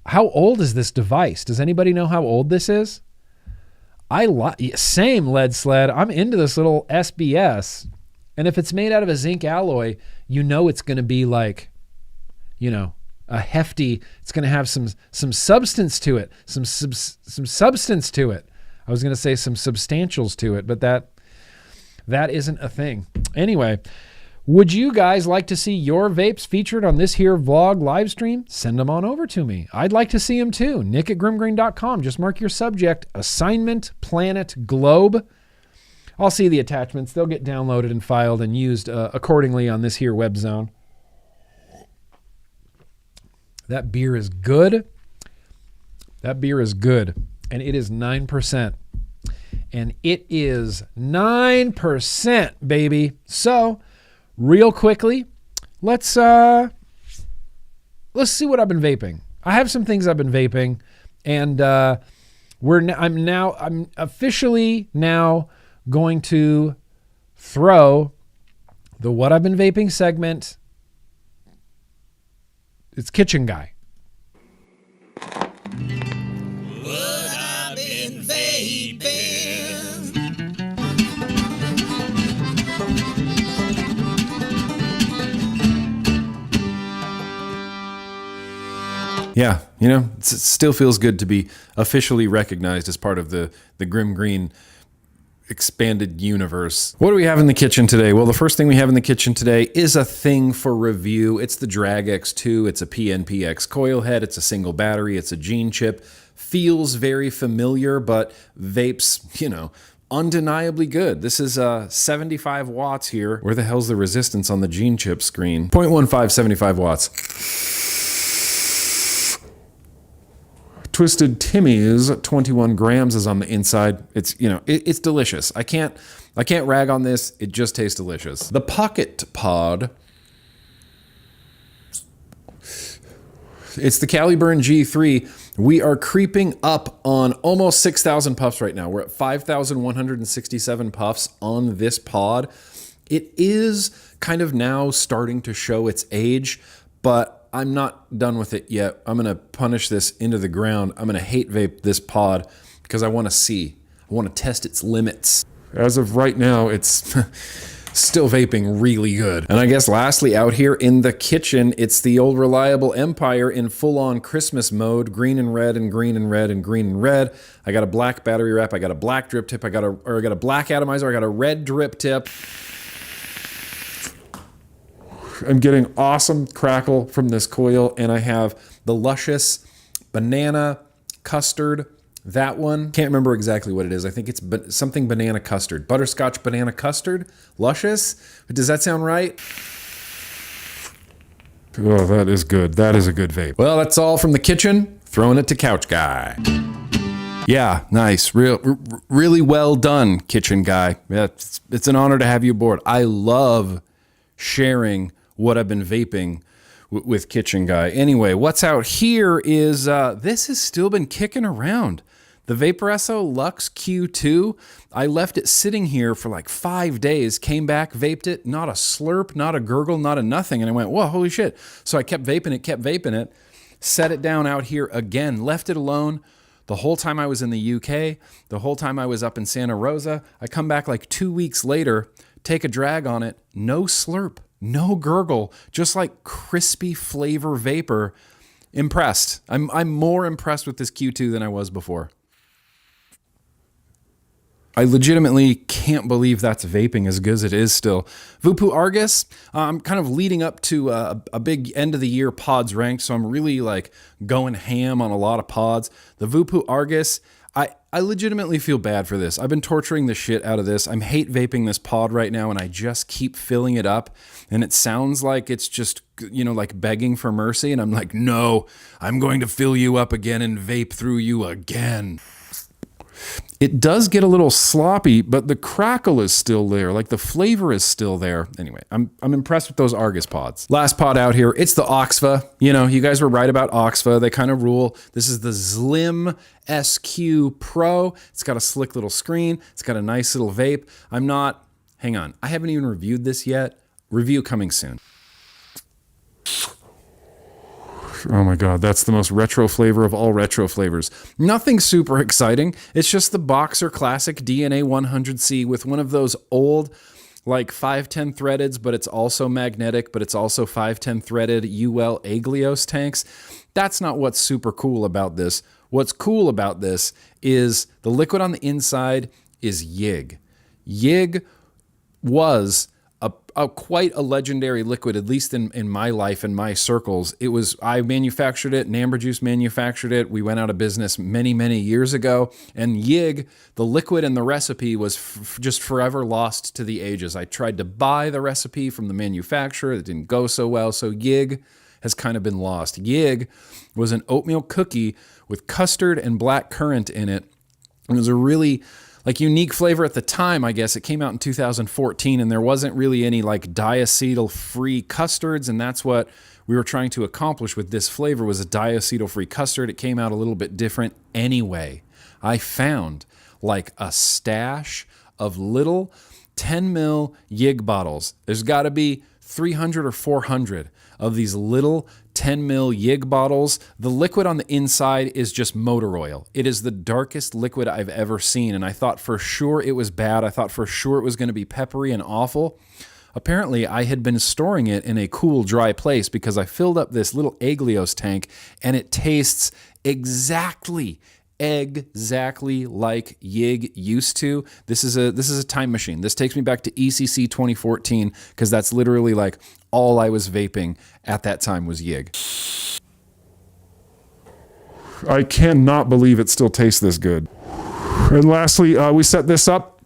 How old is this device? Does anybody know how old this is? Same, Lead Sled. I'm into this little SBS. And if it's made out of a zinc alloy, you know it's going to be like, a hefty, it's going to have some substance to it, some substance to it. I was going to say some substantials to it, but that isn't a thing. Anyway, would you guys like to see your vapes featured on this here vlog live stream? Send them on over to me. I'd like to see them too. Nick@GrimmGreen.com. Just mark your subject, assignment, planet, globe. I'll see the attachments. They'll get downloaded and filed and used accordingly on this here web zone. That beer is good. That beer is good. And it is 9%. And it is 9%, baby. So, real quickly, let's see what I've been vaping. I have some things I've been vaping, and I'm officially now going to throw the What I've Been Vaping segment. It's Kitchen Guy. What I've been vaping. Yeah, it still feels good to be officially recognized as part of the GrimmGreen expanded universe. What do we have in the kitchen today? Well, the first thing we have in the kitchen today is a thing for review. It's the Drag X2. It's a PNPX coil head. It's a single battery. It's a gene chip. Feels very familiar, but vapes, undeniably good. This is 75 watts here. Where the hell's the resistance on the gene chip screen? 0.15, 75 watts. Twisted Timmy's 21 grams is on the inside. It's it's delicious. I can't rag on this. It just tastes delicious. The Pocket Pod. It's the Caliburn G3. We are creeping up on almost 6,000 puffs right now. We're at 5,167 puffs on this pod. It is kind of now starting to show its age, but I'm not done with it yet. I'm going to punish this into the ground. I'm going to hate vape this pod because I want to see. I want to test its limits. As of right now, it's Still vaping really good. And I guess lastly, out here in the kitchen, it's the old reliable Empire in full-on Christmas mode, green and red and green and red and green and red. I got a black battery wrap, I got a black drip tip, I got a black atomizer, I got a red drip tip. I'm getting awesome crackle from this coil, and I have the luscious banana custard. That one, can't remember exactly what it is. I think it's something banana custard. Butterscotch banana custard? Luscious? Does that sound right? Oh, that is good. That is a good vape. Well, that's all from the kitchen. Throwing it to Couch Guy. Yeah, nice. Really well done, kitchen guy. Yeah, it's an honor to have you aboard. I love sharing what I've been vaping with kitchen guy. Anyway, what's out here is, this has still been kicking around. The Vaporesso Luxe Q2, I left it sitting here for like 5 days, came back, vaped it, not a slurp, not a gurgle, not a nothing. And I went, whoa, holy shit. So I kept vaping it, set it down out here again, left it alone the whole time I was in the UK, the whole time I was up in Santa Rosa. I come back like 2 weeks later, take a drag on it, no slurp, no gurgle, just like crispy flavor vapor. Impressed. I'm more impressed with this Q2 than I was before. I legitimately can't believe that's vaping as good as it is still. Voopoo Argus, I'm kind of leading up to a big end of the year pods ranked, so I'm really like going ham on a lot of pods. The Voopoo Argus, I legitimately feel bad for this. I've been torturing the shit out of this. I'm hate vaping this pod right now, and I just keep filling it up, and it sounds like it's just, you know, like begging for mercy, and I'm like, no, I'm going to fill you up again and vape through you again. It does get a little sloppy, but the crackle is still there. Like the flavor is still there. Anyway, I'm impressed with those Argus pods. Last pod out here, it's the Oxfa. You know, you guys were right about Oxfa. They kind of rule. This is the Slim SQ Pro. It's got a slick little screen. It's got a nice little vape. Hang on. I haven't even reviewed this yet. Review coming soon. Oh my God, that's the most retro flavor of all retro flavors. Nothing super exciting. It's just the Boxer Classic DNA 100C with one of those old, like 510 threadeds, but it's also magnetic, but it's also 510 threaded UL Aglios tanks. That's not what's super cool about this. What's cool about this is the liquid on the inside is Yig. Yig was quite a legendary liquid, at least in my life and my circles. I manufactured it, Namber Juice manufactured it. We went out of business many, many years ago. And Yig, the liquid and the recipe was just forever lost to the ages. I tried to buy the recipe from the manufacturer. It didn't go so well. So Yig has kind of been lost. Yig was an oatmeal cookie with custard and black currant in it. It was a really unique flavor at the time, I guess. It came out in 2014, and there wasn't really any like diacetyl-free custards, and that's what we were trying to accomplish with this flavor, was a diacetyl-free custard. It came out a little bit different anyway. I found like a stash of little 10 ml Yig bottles. There's got to be 300 or 400 of these little 10 ml Yig bottles. The liquid on the inside is just motor oil. It is the darkest liquid I've ever seen, and I thought for sure it was bad. I thought for sure it was going to be peppery and awful. Apparently, I had been storing it in a cool, dry place because I filled up this little Aglios tank, and it tastes exactly like Yig used to. This is a time machine. This takes me back to ECC 2014 because that's literally like all I was vaping at that time was Yig. I cannot believe it still tastes this good. And lastly, we set this up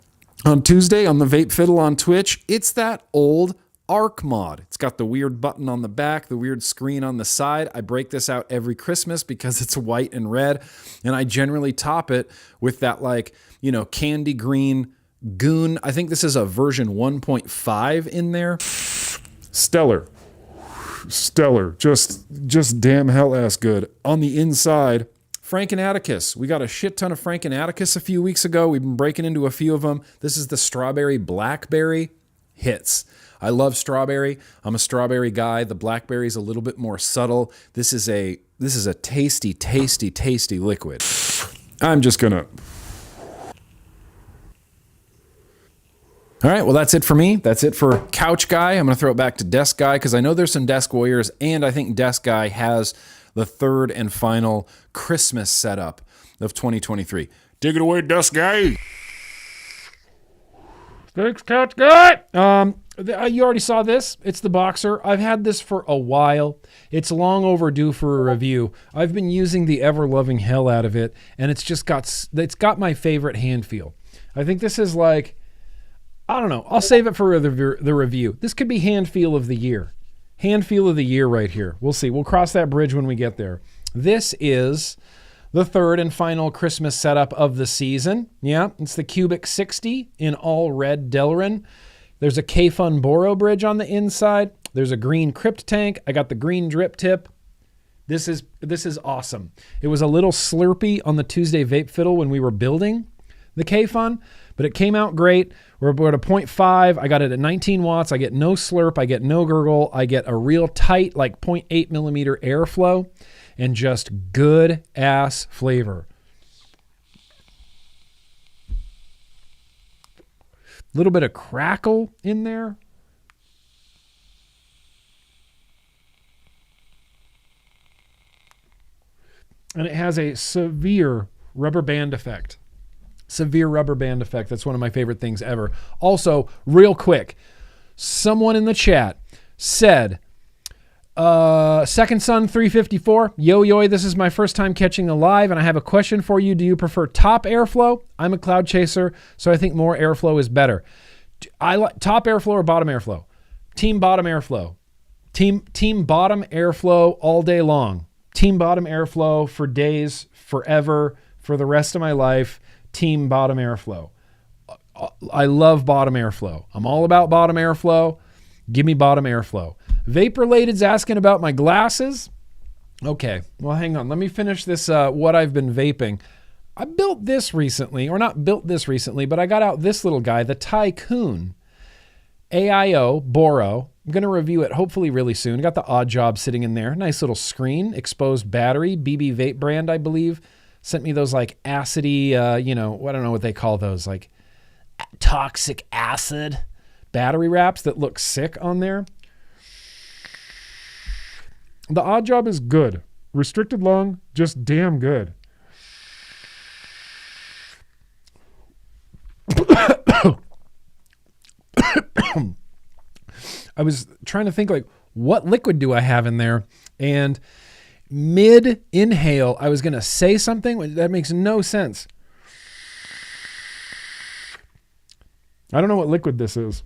on Tuesday on the Vape Fiddle on Twitch. It's that old Arc mod. It's got the weird button on the back, the weird screen on the side. I break this out every Christmas because it's white and red, and I generally top it with that candy green goon. I think this is a version 1.5 in there. Stellar, just damn hell ass good. On the inside, Frank and Atticus. We got a shit ton of Frank and Atticus a few weeks ago. We've been breaking into a few of them. This is the strawberry blackberry. Hits. I love strawberry. I'm a strawberry guy. The blackberry is a little bit more subtle. This is a tasty, tasty, tasty liquid. I'm just gonna. All right, well, that's it for me. That's it for Couch Guy. I'm going to throw it back to Desk Guy because I know there's some Desk Warriors, and I think Desk Guy has the third and final Christmas setup of 2023. Take it away, Desk Guy. Thanks, Couch Guy. You already saw this. It's the Boxer. I've had this for a while. It's long overdue for a review. I've been using the ever-loving hell out of it, and it's got my favorite hand feel. I think this is like, I don't know. I'll save it for the review. This could be hand feel of the year. Hand feel of the year right here. We'll see. We'll cross that bridge when we get there. This is the third and final Christmas setup of the season. Yeah, it's the Cubic 60 in all red Delrin. There's a K-Fun Boro bridge on the inside. There's a green crypt tank. I got the green drip tip. This is awesome. It was a little slurpy on the Tuesday Vape Fiddle when we were building the K-Fun, but it came out great. We're at a 0.5. I got it at 19 watts. I get no slurp. I get no gurgle. I get a real tight, like 0.8 millimeter airflow and just good ass flavor. A little bit of crackle in there. And it has a severe rubber band effect. Severe rubber band effect. That's one of my favorite things ever. Also, real quick, someone in the chat said, Second Son 354, yo, this is my first time catching the live, and I have a question for you. Do you prefer top airflow? I'm a cloud chaser, so I think more airflow is better. I like top airflow or bottom airflow? Team bottom airflow. Team bottom airflow all day long. Team bottom airflow for days, forever, for the rest of my life. Team bottom airflow. I love bottom airflow. I'm all about bottom airflow. Give me bottom airflow. Vape Related's asking about my glasses. Okay, well, hang on. Let me finish this, what I've been vaping. I built this recently, or not built this recently, but I got out this little guy, the Tycoon AIO Boro. I'm going to review it hopefully really soon. Got the Odd Job sitting in there. Nice little screen, exposed battery, BB Vape brand, I believe. Sent me those like acidy, I don't know what they call those, like toxic acid battery wraps that look sick on there. The Odd Job is good. Restricted lung, just damn good. I was trying to think like, what liquid do I have in there? And mid inhale, I was going to say something that makes no sense. I don't know what liquid this is.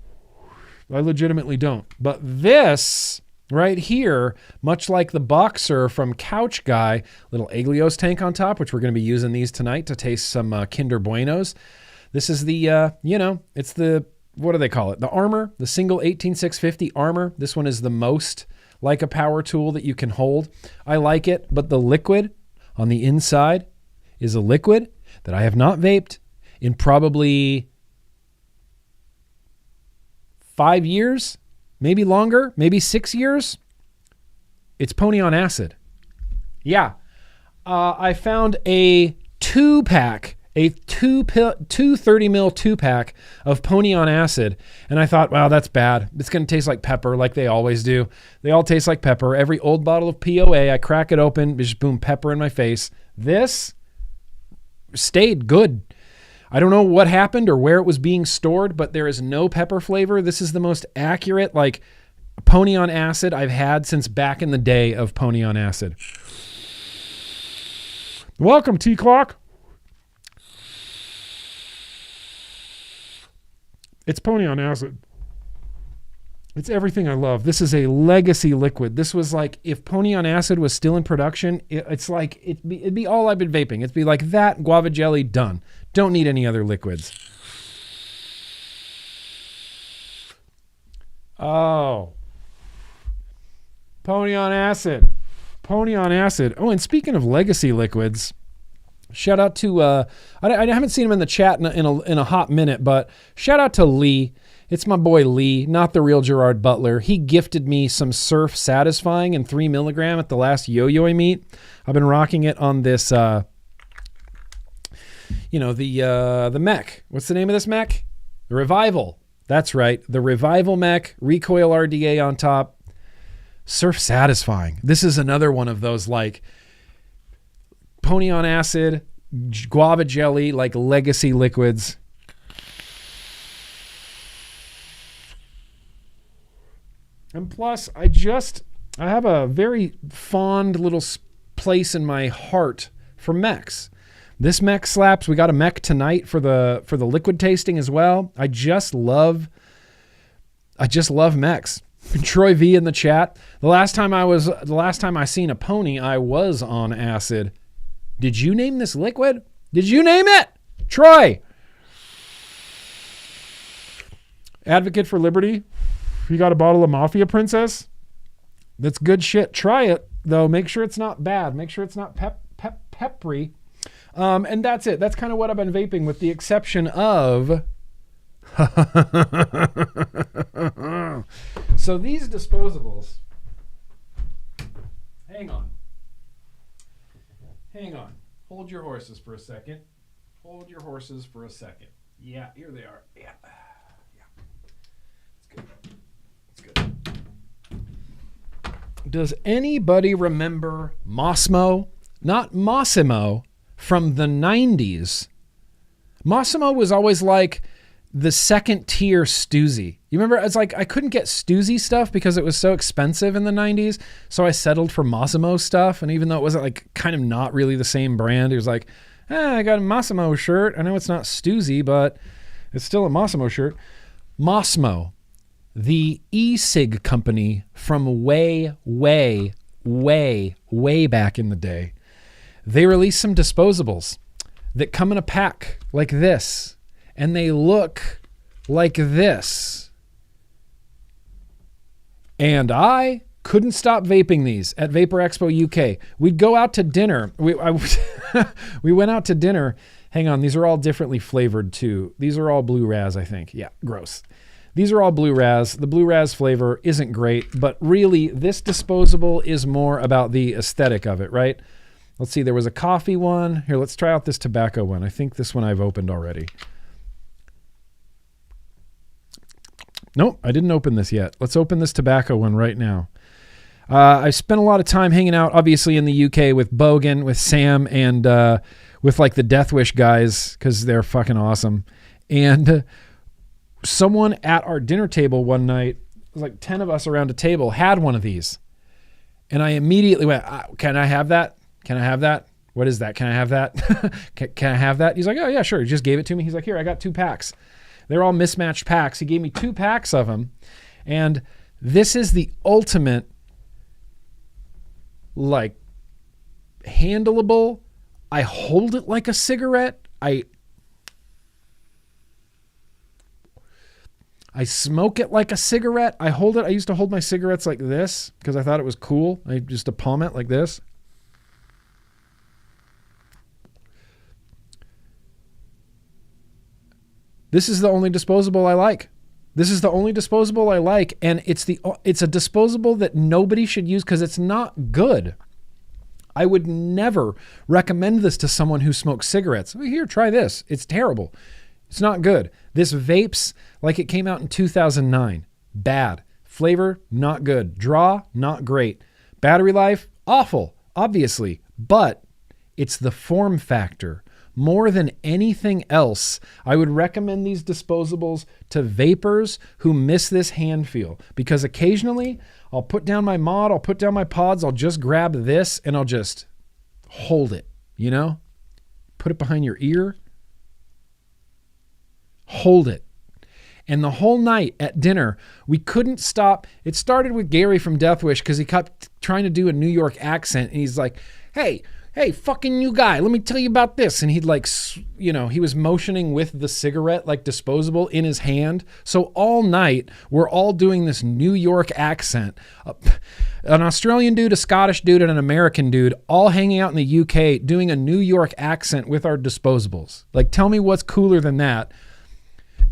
I legitimately don't. But this right here, much like the Boxer from Couch Guy, little Aglios tank on top, which we're going to be using these tonight to taste some Kinder Buenos. This is the, it's the, what do they call it? The Armor, the single 18650 Armor. This one is the most like a power tool that you can hold. I like it, but the liquid on the inside is a liquid that I have not vaped in probably 5 years, maybe longer, maybe 6 years. It's Pony on Acid. Yeah. I found a 2-pack, a 230 mil 2-pack of Pony on Acid. And I thought, wow, that's bad. It's going to taste like pepper like they always do. They all taste like pepper. Every old bottle of POA, I crack it open, just boom, pepper in my face. This stayed good. I don't know what happened or where it was being stored, but there is no pepper flavor. This is the most accurate, like, Pony on Acid I've had since back in the day of Pony on Acid. Welcome, T-Clock. It's Pony on Acid. It's everything I love. This is a legacy liquid. This was like, if Pony on Acid was still in production, it's like, it'd be all I've been vaping. It'd be like that, guava jelly, done. Don't need any other liquids. Oh. Pony on Acid. Pony on Acid. Oh, and speaking of legacy liquids, shout out to, I haven't seen him in the chat in a hot minute, but shout out to Lee. It's my boy Lee, not the real Gerard Butler. He gifted me some Surf Satisfying in 3 milligram at the last Yo-Yo I meet. I've been rocking it on this, the mech. What's the name of this mech? The Revival. That's right. The Revival Mech, recoil RDA on top. Surf satisfying. This is another one of those like pony on acid, guava jelly, like legacy liquids. And plus, I have a very fond little place in my heart for mechs. This mech slaps. We got a mech tonight for the liquid tasting as well. I just love mechs. Troy V in the chat. The last time I seen a pony, I was on acid. Did you name this liquid? Did you name it? Troy. Advocate for Liberty. You got a bottle of Mafia Princess? That's good shit. Try it, though. Make sure it's not bad. Make sure it's not peppery. And that's it. That's kind of what I've been vaping, with the exception of... So these disposables... Hang on. Hold your horses for a second. Yeah, here they are. Yeah. It's good. Does anybody remember Mossimo? Not Mossimo, from the 90s. Mossimo was always like the second tier Stussy. You remember? It's like I couldn't get Stussy stuff because it was so expensive in the 90s. So I settled for Mossimo stuff. And even though it wasn't like kind of not really the same brand, it was like, I got a Mossimo shirt. I know it's not Stussy, but it's still a Mossimo shirt. Mossimo, the e-cig company from way back in the day. They released some disposables that come in a pack like this, and they look like this. And I couldn't stop vaping these at Vapor Expo UK. We'd go out to dinner. We went out to dinner. Hang on, these are all differently flavored too. These are all Blue Raz, I think. Yeah, gross. These are all Blue Raz. The Blue Raz flavor isn't great, but really this disposable is more about the aesthetic of it, right? Let's see, there was a coffee one. Here, let's try out this tobacco one. I think this one I've opened already. Nope, I didn't open this yet. Let's open this tobacco one right now. I spent a lot of time hanging out, obviously, in the UK with Bogan, with Sam, and with like the Death Wish guys, because they're fucking awesome. And someone at our dinner table one night, it was like 10 of us around a table, had one of these. And I immediately went, can I have that? Can I have that? What is that? Can I have that? Can I have that? He's like, oh yeah, sure. He just gave it to me. He's like, here, I got 2 packs. They're all mismatched packs. He gave me 2 packs of them. And this is the ultimate, like, handleable. I hold it like a cigarette. I smoke it like a cigarette. I hold it. I used to hold my cigarettes like this because I thought it was cool. I used to palm it like this. This is the only disposable I like. This is the only disposable I like, and it's a disposable that nobody should use because it's not good. I would never recommend this to someone who smokes cigarettes. Here, try this. It's terrible. It's not good. This vapes like it came out in 2009. Bad. Flavor, not good. Draw, not great. Battery life, awful, obviously. But it's the form factor. More than anything else, I would recommend these disposables to vapers who miss this hand feel. Because occasionally, I'll put down my mod, I'll put down my pods, I'll just grab this and I'll just hold it, you know? Put it behind your ear. Hold it. And the whole night at dinner, we couldn't stop. It started with Gary from Death Wish because he kept trying to do a New York accent. And he's like, hey, fucking you guy, let me tell you about this. And he'd like, you know, he was motioning with the cigarette, like disposable in his hand. So all night, we're all doing this New York accent. An Australian dude, a Scottish dude, and an American dude, all hanging out in the UK doing a New York accent with our disposables. Like, tell me what's cooler than that.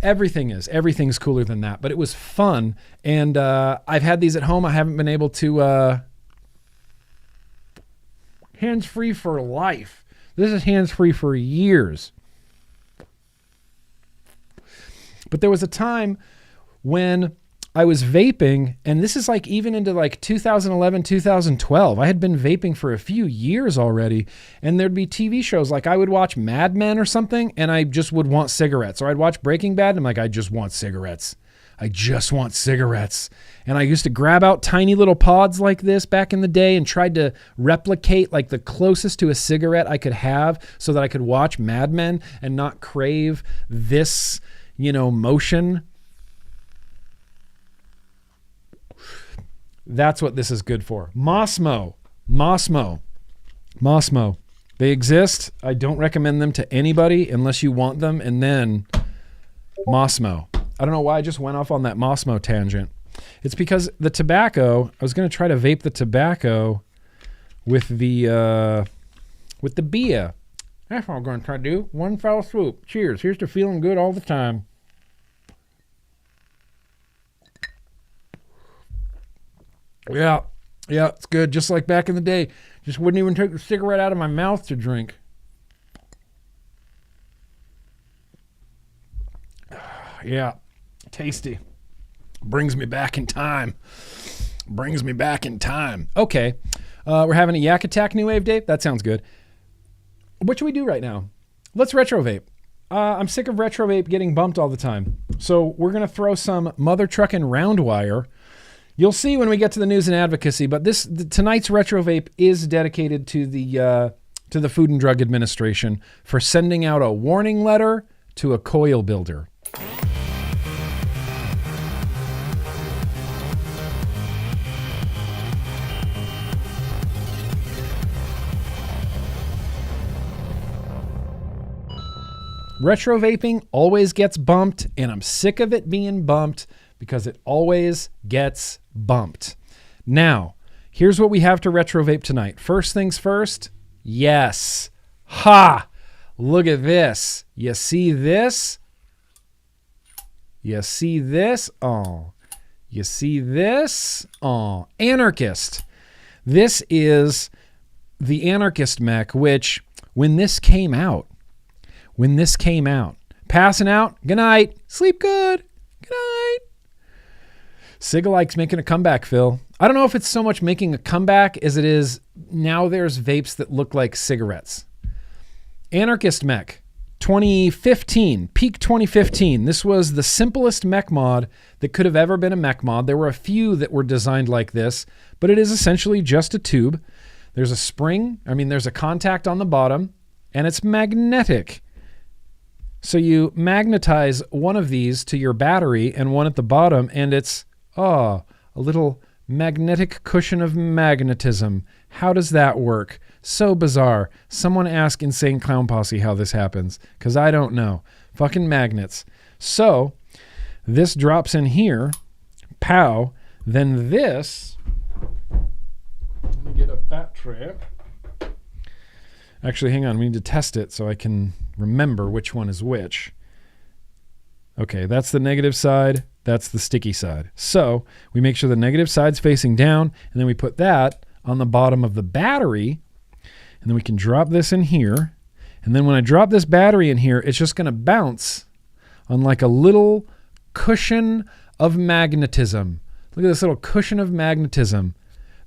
Everything's cooler than that, but it was fun. And I've had these at home. I haven't been able to, hands-free for life. This is hands-free for years. But there was a time when I was vaping, and this is like even into like 2011, 2012. I had been vaping for a few years already, and there'd be TV shows like I would watch Mad Men or something, and I just would want cigarettes. Or I'd watch Breaking Bad, and I'm like, I just want cigarettes. I just want cigarettes. And I used to grab out tiny little pods like this back in the day and tried to replicate like the closest to a cigarette I could have so that I could watch Mad Men and not crave this, motion. That's what this is good for. Mosmo. They exist. I don't recommend them to anybody unless you want them. And then Mosmo. I don't know why I just went off on that Mosmo tangent. It's because the tobacco, I was going to try to vape the tobacco with the beer. That's what I'm going to try to do. One foul swoop. Cheers. Here's to feeling good all the time. Yeah, it's good. Just like back in the day. Just wouldn't even take the cigarette out of my mouth to drink. Yeah, tasty. Brings me back in time. Okay, we're having a yak attack, New Wave Dave? That sounds good. What should we do right now? Let's retro vape. I'm sick of retro vape getting bumped all the time. So we're going to throw some mother trucking round wire. You'll see when we get to the news and advocacy, but tonight's retro vape is dedicated to the Food and Drug Administration for sending out a warning letter to a coil builder. Retro vaping always gets bumped, and I'm sick of it being bumped because it always gets bumped. Now, here's what we have to retro vape tonight. First things first, yes. Ha! Look at this. You see this? You see this? Oh. You see this? Oh. Anarchist. This is the Anarchist mech, which when this came out, passing out, good night, sleep good, good night. Cigalike's making a comeback, Phil. I don't know if it's so much making a comeback as it is now there's vapes that look like cigarettes. Anarchist mech, 2015, peak 2015. This was the simplest mech mod that could have ever been a mech mod. There were a few that were designed like this, but it is essentially just a tube. There's a spring, there's a contact on the bottom, and it's magnetic. So you magnetize one of these to your battery and one at the bottom, and it's, a little magnetic cushion of magnetism. How does that work? So bizarre. Someone ask Insane Clown Posse how this happens, because I don't know. Fucking magnets. So this drops in here. Pow. Then this. Let me get a battery. Actually, hang on. We need to test it so I can remember which one is which. Okay, that's the negative side. That's the sticky side. So we make sure the negative side's facing down, and then we put that on the bottom of the battery, and then we can drop this in here. And then when I drop this battery in here, it's just going to bounce on like a little cushion of magnetism. Look at this little cushion of magnetism.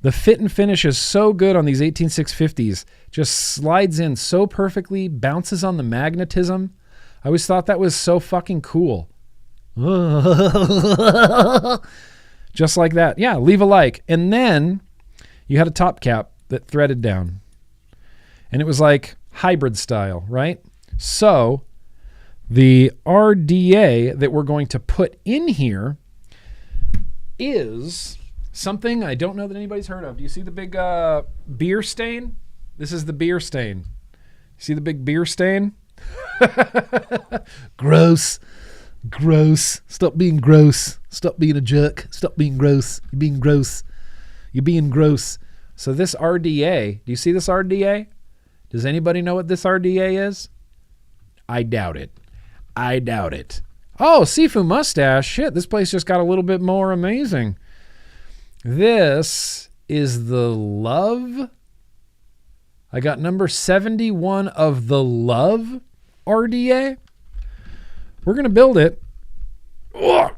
The fit and finish is so good on these 18650s. Just slides in so perfectly, bounces on the magnetism. I always thought that was so fucking cool. Just like that. Yeah, leave a like. And then you had a top cap that threaded down. And it was like hybrid style, right? So the RDA that we're going to put in here is something I don't know that anybody's heard of. Do you see the big beer stain? This is the beer stain. See the big beer stain? Gross. Stop being gross. Stop being a jerk. Stop being gross. You're being gross. You're being gross. So this RDA, do you see this RDA? Does anybody know what this RDA is? I doubt it. Oh, Sifu Mustache. Shit, this place just got a little bit more amazing. This is the Love. I got number 71 of the Love RDA. We're going to build it.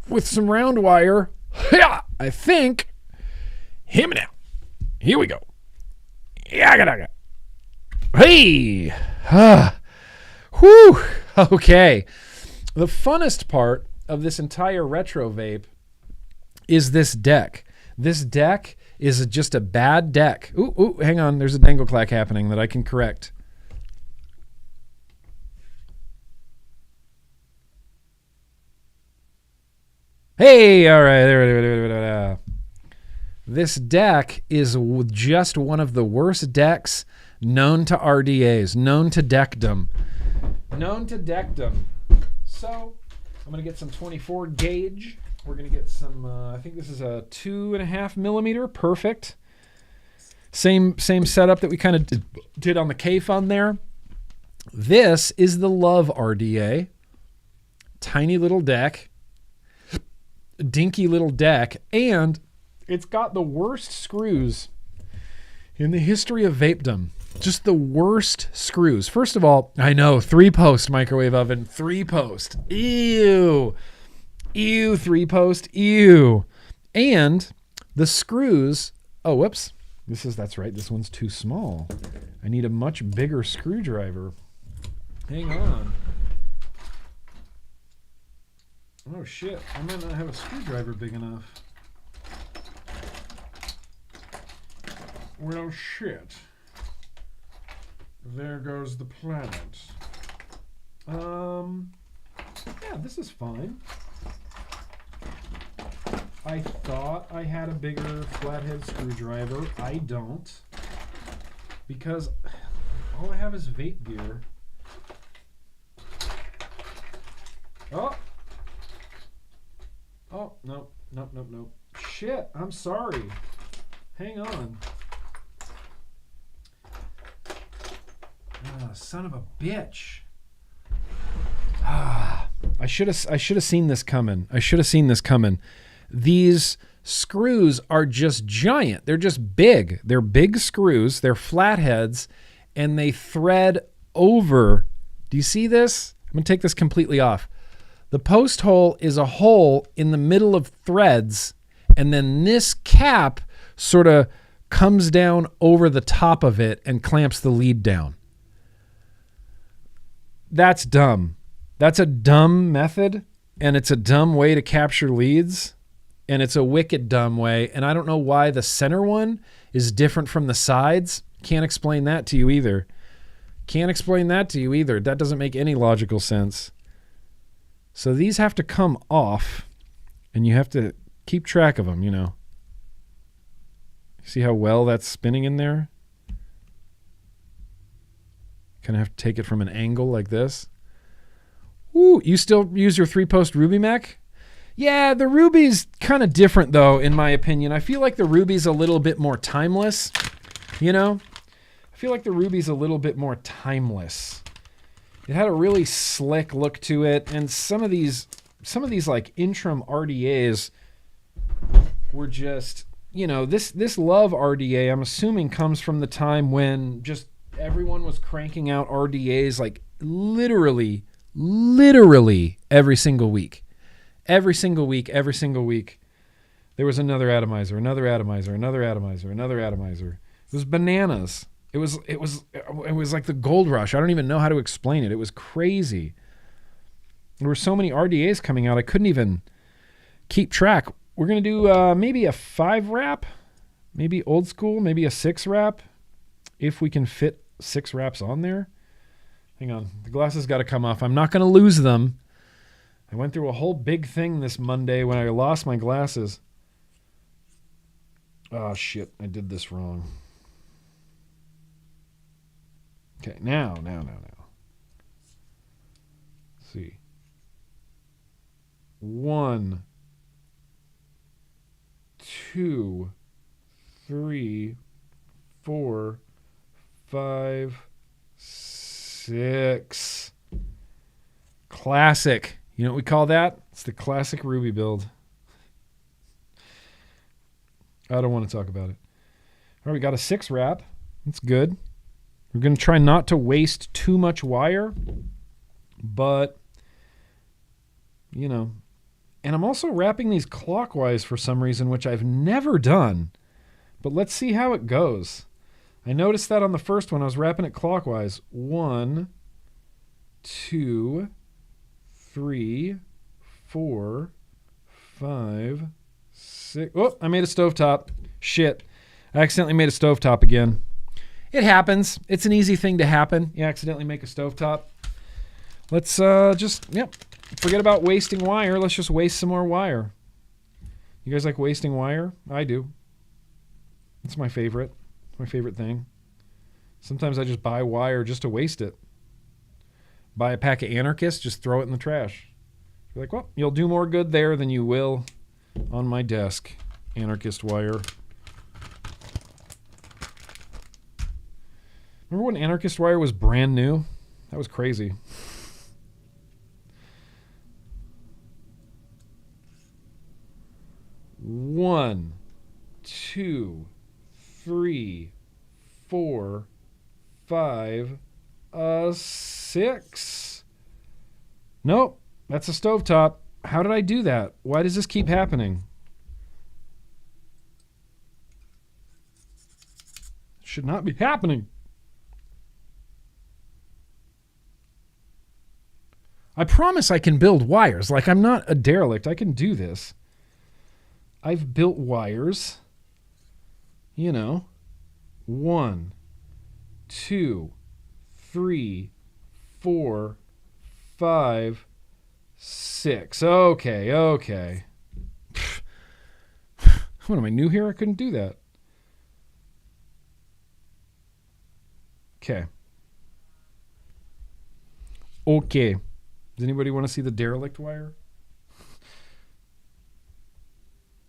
with some round wire. Yeah, I think. Hear me now. Here we go. Yaga. Hey. Whew. Okay. The funnest part of this entire retro vape is this deck. This deck is just a bad deck. Ooh, hang on. There's a dangle clack happening that I can correct. Hey, all right. There. This deck is just one of the worst decks known to RDAs, known to deckdom. So I'm going to get some 24 gauge. We're going to get some, I think this is a 2.5 millimeter. Perfect. Same setup that we kind of did on the K-Fun there. This is the Love RDA. Tiny little deck. Dinky little deck. And it's got the worst screws in the history of vapedom. Just the worst screws. First of all, I know, 3-post microwave oven. 3-post. Ew. 3-post. Ew. And the screws, oh, whoops. That's right. This one's too small. I need a much bigger screwdriver. Hang on. Oh, shit. I might not have a screwdriver big enough. Well, shit. There goes the planet. Yeah, this is fine. I thought I had a bigger flathead screwdriver. I don't. Because all I have is vape gear. Oh, nope. Shit, I'm sorry. Hang on. Son of a bitch. I should have seen this coming. These screws are just giant. They're just big. They're big screws. They're flatheads, and they thread over. Do you see this? I'm going to take this completely off. The post hole is a hole in the middle of threads, and then this cap sort of comes down over the top of it and clamps the lead down. That's dumb. That's a dumb method, and it's a dumb way to capture leads, and it's a wicked dumb way, and I don't know why the center one is different from the sides. Can't explain that to you either. That doesn't make any logical sense. So these have to come off, and you have to keep track of them, you know. See how well that's spinning in there? Kind of have to take it from an angle like this. Ooh, you still use your 3-post Ruby Mech? Yeah, the Ruby's kind of different, though, in my opinion. I feel like the Ruby's a little bit more timeless, you know? I feel like the Ruby's a little bit more timeless. It had a really slick look to it, and some of these like Intrum RDAs were just, you know, this Love RDA, I'm assuming, comes from the time when just everyone was cranking out RDAs like literally every single week. Every single week. There was another atomizer. It was bananas. It was like the gold rush. I don't even know how to explain it. It was crazy. There were so many RDAs coming out, I couldn't even keep track. We're going to do maybe a 5 wrap, maybe old school, maybe a 6 wrap, if we can fit 6 wraps on there. Hang on. The glasses got to come off. I'm not going to lose them. I went through a whole big thing this Monday when I lost my glasses. Oh, shit. I did this wrong. Okay, now. Let's see. 1, 2, 3, 4, 5, 6. Classic. You know what we call that? It's the classic Ruby build. I don't want to talk about it. All right, we got a 6 wrap. That's good. We're going to try not to waste too much wire, but, you know, And I'm also wrapping these clockwise for some reason, which I've never done. But let's see how it goes. I noticed that on the first one, I was wrapping it clockwise. 1, 2, 3, 4, 5, 6. Oh, I made a stovetop. Shit. I accidentally made a stovetop again. It happens. It's an easy thing to happen. You accidentally make a stovetop. Let's forget about wasting wire. Let's just waste some more wire. You guys like wasting wire? I do. It's my favorite. It's my favorite thing. Sometimes I just buy wire just to waste it. Buy a pack of Anarchist, just throw it in the trash. You're like, well, you'll do more good there than you will on my desk. Anarchist wire. Remember when Anarchist wire was brand new? That was crazy. One, 2, 3, 4, 5, 6. Nope, that's a stovetop. How did I do that? Why does this keep happening? It should not be happening. I promise I can build wires. Like, I'm not a derelict. I can do this. I've built wires. You know. 1, 2, 3, 4, 5, 6. Okay. What, am I new here? I couldn't do that. Okay. Does anybody want to see the derelict wire?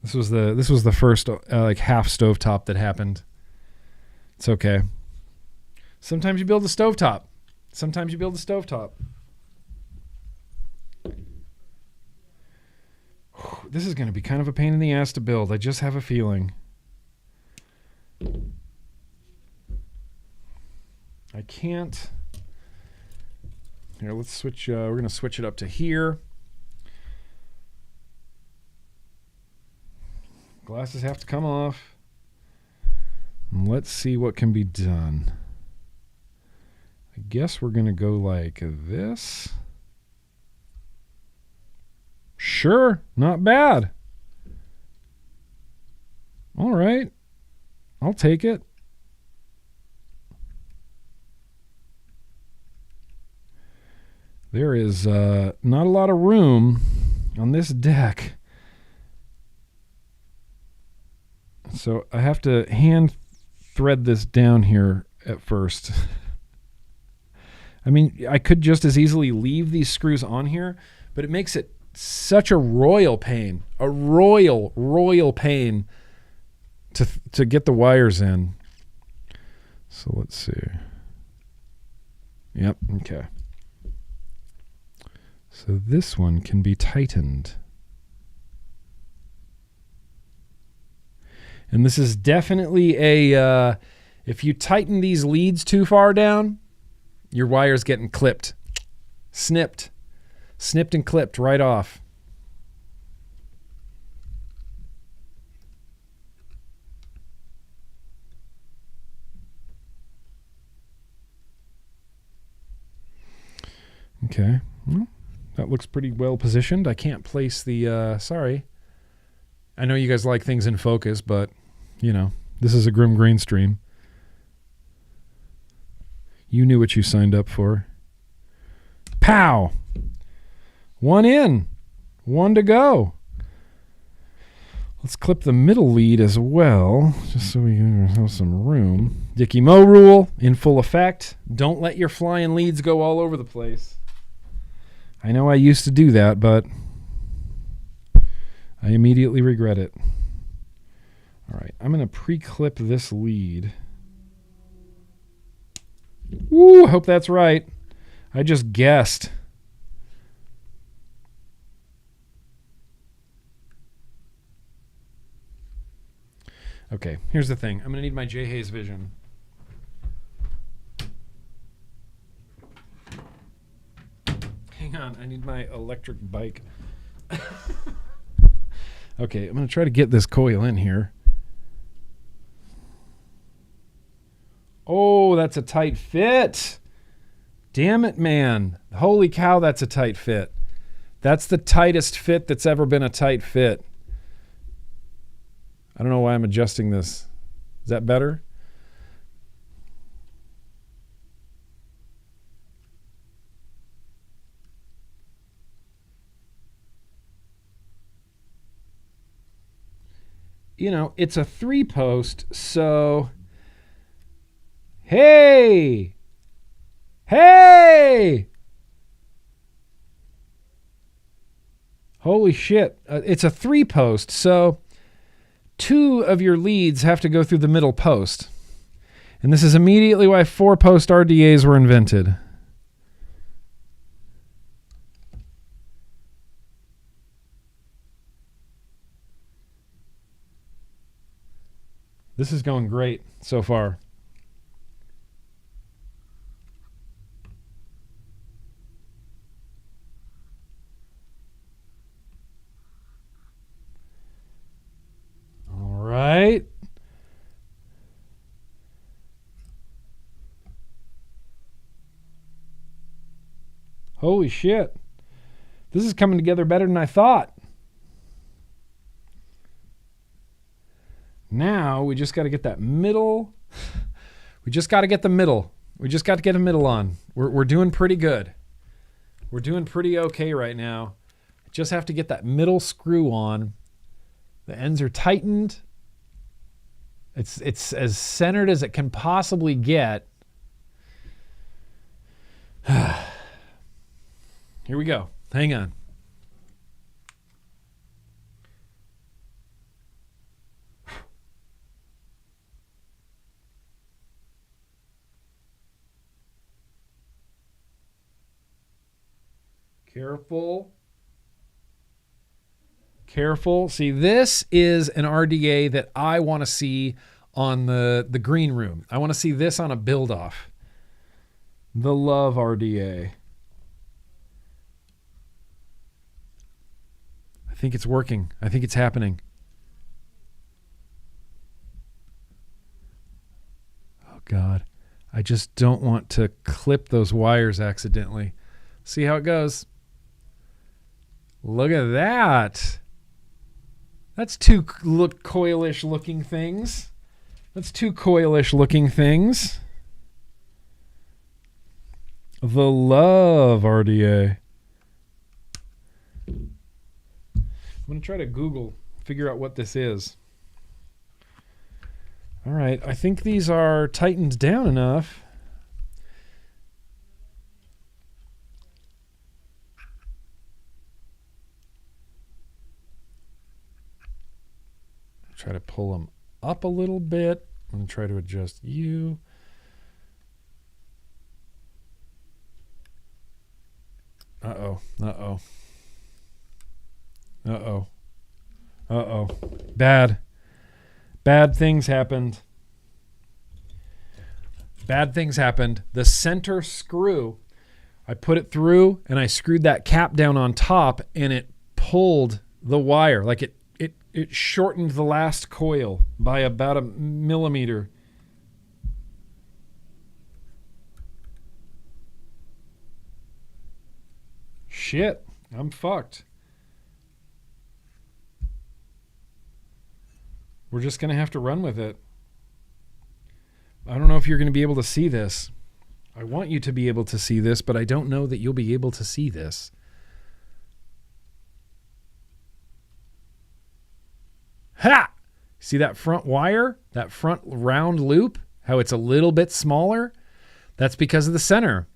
This was the first like half stovetop that happened. It's okay. Sometimes you build a stovetop. Sometimes you build a stovetop. This is going to be kind of a pain in the ass to build. I just have a feeling. I can't. Here, let's switch. We're going to switch it up to here. Glasses have to come off. And let's see what can be done. I guess we're going to go like this. Sure, not bad. All right. I'll take it. There is not a lot of room on this deck. So I have to hand thread this down here at first. I mean, I could just as easily leave these screws on here, but it makes it such a royal pain. A royal pain to get the wires in. So let's see. Yep, okay. So this one can be tightened. And this is definitely a, if you tighten these leads too far down, your wire's getting clipped. Snipped and clipped right off. Okay, well, that looks pretty well positioned. I can't place the, sorry. I know you guys like things in focus, but, you know, this is a GrimmGreen stream. You knew what you signed up for. Pow! One in. One to go. Let's clip the middle lead as well, just so we have some room. Dickie Mo rule in full effect. Don't let your flying leads go all over the place. I know I used to do that, but I immediately regret it. All right, I'm going to pre-clip this lead. Woo, hope that's right. I just guessed. Okay, here's the thing. I'm going to need my J. Hayes vision. Hang on, I need my electric bike. Okay, I'm going to try to get this coil in here. Oh, that's a tight fit. Damn it, man. Holy cow, that's a tight fit. That's the tightest fit that's ever been a tight fit. I don't know why I'm adjusting this. Is that better? You know, it's a 3-post, so... Hey! Hey! Holy shit. It's a 3-post, so 2 of your leads have to go through the middle post. And this is immediately why 4-post RDAs were invented. This is going great so far. All right. Holy shit. This is coming together better than I thought. Now we just got to get that middle. We just got to get the middle. We just got to get a middle on. We're doing pretty good. We're doing pretty okay right now. Just have to get that middle screw on. The ends are tightened. It's as centered as it can possibly get. Here we go. Hang on. Careful. Careful. See, this is an RDA that I want to see on the green room. I want to see this on a build-off. The Love RDA. I think it's working. I think it's happening. Oh, God. I just don't want to clip those wires accidentally. See how it goes. Look at that. That's 2 coilish looking things. That's 2 coilish looking things. The Love RDA. I'm going to try to figure out what this is. All right, I think these are tightened down enough. Try to pull them up a little bit. I'm going to try to adjust you. Uh-oh. Uh-oh. Uh-oh. Uh-oh. Bad. Bad things happened. Bad things happened. The center screw, I put it through and I screwed that cap down on top and it pulled the wire. Like it shortened the last coil by about 1 millimeter. Shit, I'm fucked. We're just going to have to run with it. I don't know if you're going to be able to see this. I want you to be able to see this, but I don't know that you'll be able to see this. Ha! See that front wire? That front round loop? How it's a little bit smaller? That's because of the center.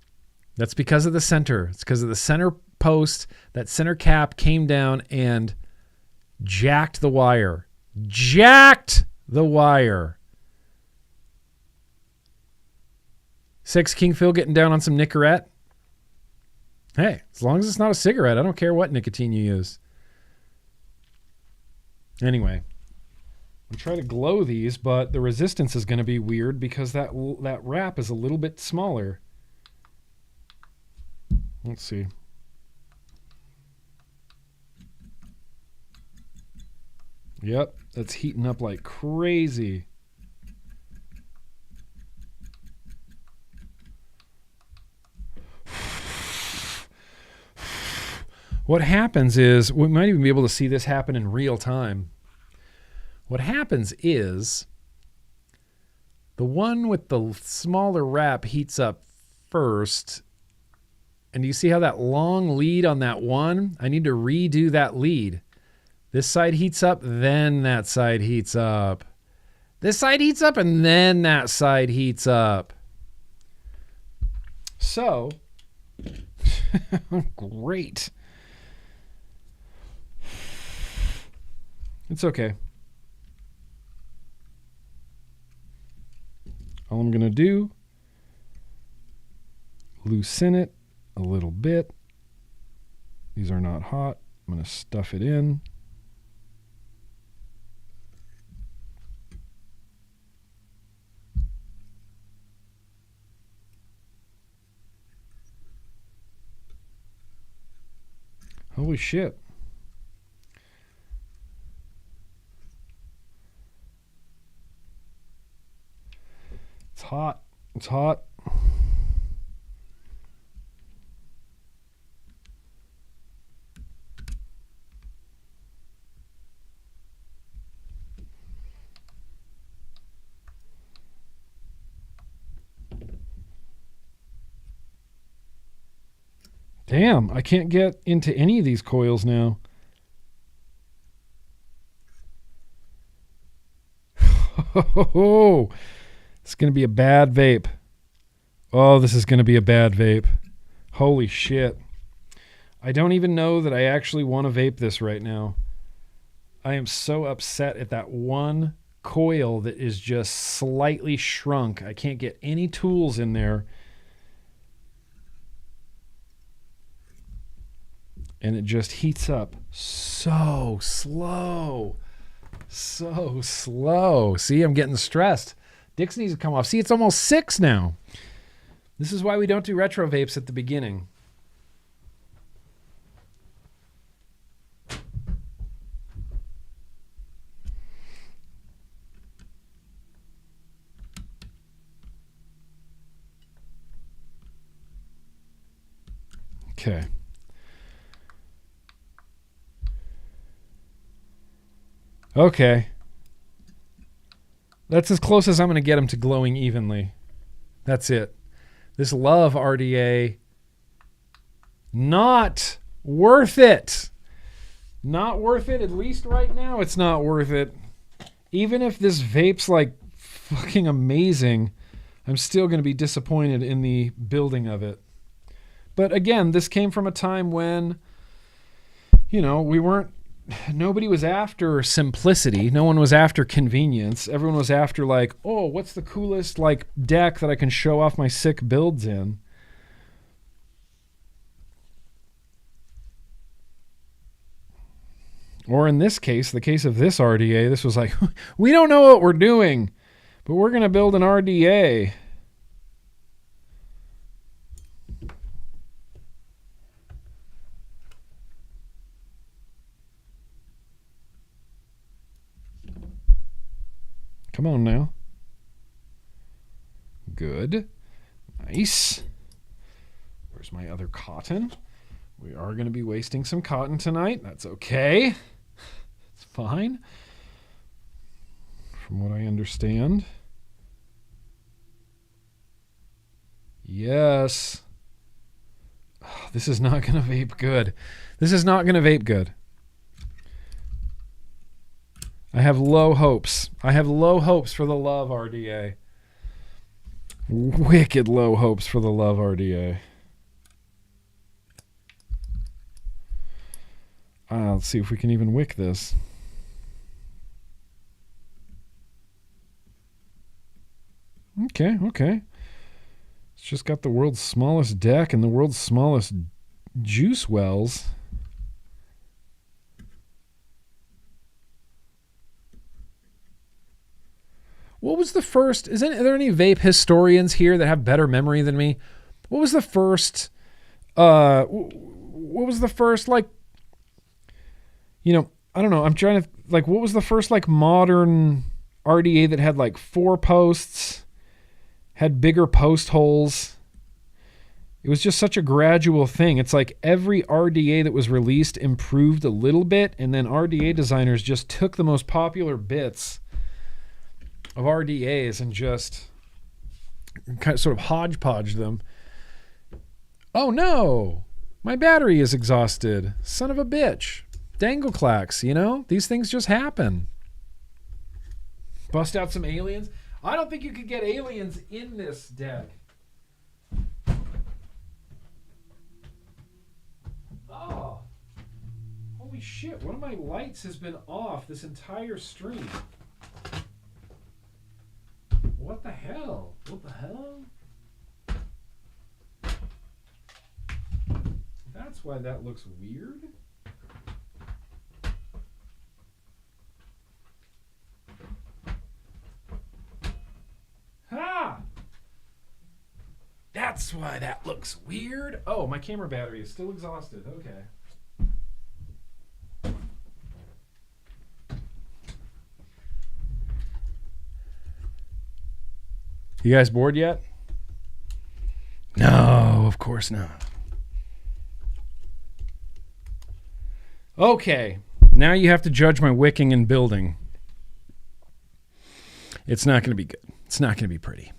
That's because of the center. It's because of the center post. That center cap came down and jacked the wire. Jacked the wire. 6 King Phil getting down on some Nicorette. Hey, as long as it's not a cigarette, I don't care what nicotine you use. Anyway, I'm trying to glow these, but the resistance is going to be weird because that wrap is a little bit smaller. Let's see. Yep, that's heating up like crazy. What happens is, we might even be able to see this happen in real time. What happens is, the one with the smaller wrap heats up first. And you see how that long lead on that one? I need to redo that lead. This side heats up, then that side heats up. This side heats up, and then that side heats up. So, great. It's okay. All I'm going to do, loosen it a little bit. These are not hot. I'm going to stuff it in. Holy shit. It's hot. It's hot. Damn, I can't get into any of these coils now. Oh, it's going to be a bad vape. Oh, this is going to be a bad vape. Holy shit. I don't even know that I actually want to vape this right now. I am so upset at that one coil that is just slightly shrunk. I can't get any tools in there. And it just heats up so slow. So slow. See, I'm getting stressed. Dixxon needs to come off. See, it's almost 6 now. This is why we don't do retro vapes at the beginning. Okay. Okay. That's as close as I'm going to get them to glowing evenly. That's it. This Love RDA, not worth it. Not worth it. At least right now, it's not worth it. Even if this vape's like fucking amazing, I'm still going to be disappointed in the building of it. But again, this came from a time when, you know, nobody was after simplicity. No one was after convenience. Everyone was after like, oh, what's the coolest like deck that I can show off my sick builds in? Or in this case, the case of this RDA, this was like, we don't know what we're doing, but we're going to build an RDA. Come on now. Good. Nice. Where's my other cotton? We are going to be wasting some cotton tonight. That's okay. It's fine. From what I understand. Yes. Oh, this is not going to vape good. This is not going to vape good. I have low hopes. I have low hopes for the Love RDA. Wicked low hopes for the Love RDA. Let's see if we can even wick this. Okay, okay. It's just got the world's smallest deck and the world's smallest juice wells. What was the first? Are there any vape historians here that have better memory than me? What was the first? What was the first? Like, you know, I don't know. I'm trying to like, what was the first like modern RDA that had like 4 posts, had bigger post holes? It was just such a gradual thing. It's like every RDA that was released improved a little bit, and then RDA designers just took the most popular bits of RDAs and just kind of sort of hodgepodge them. Oh no, my battery is exhausted. Son of a bitch. Dangleclacks, you know? These things just happen. Bust out some aliens. I don't think you could get aliens in this deck. Oh. Holy shit, one of my lights has been off this entire stream. What the hell? What the hell? That's why that looks weird. Ha! That's why that looks weird. Oh, my camera battery is still exhausted. Okay. You guys bored yet? No, of course not. Okay, now you have to judge my wicking and building. It's not going to be good. It's not going to be pretty.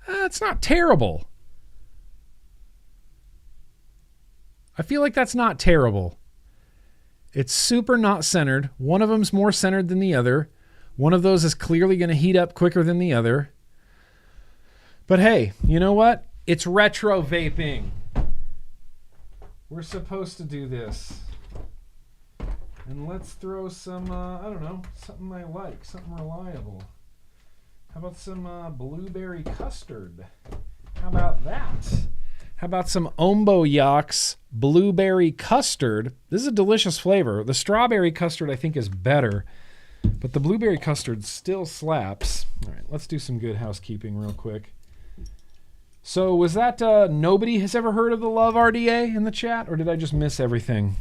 It's not terrible. I feel like that's not terrible. It's super not centered. One of them's more centered than the other. One of those is clearly going to heat up quicker than the other. But hey, you know what? It's retro vaping. We're supposed to do this. And let's throw some, I don't know, something I like, something reliable. How about some blueberry custard? How about that? How about some Ombo Yaks blueberry custard? This is a delicious flavor. The strawberry custard I think is better, but the blueberry custard still slaps. All right, let's do some good housekeeping real quick. So was that nobody has ever heard of the Love RDA in the chat, or did I just miss everything?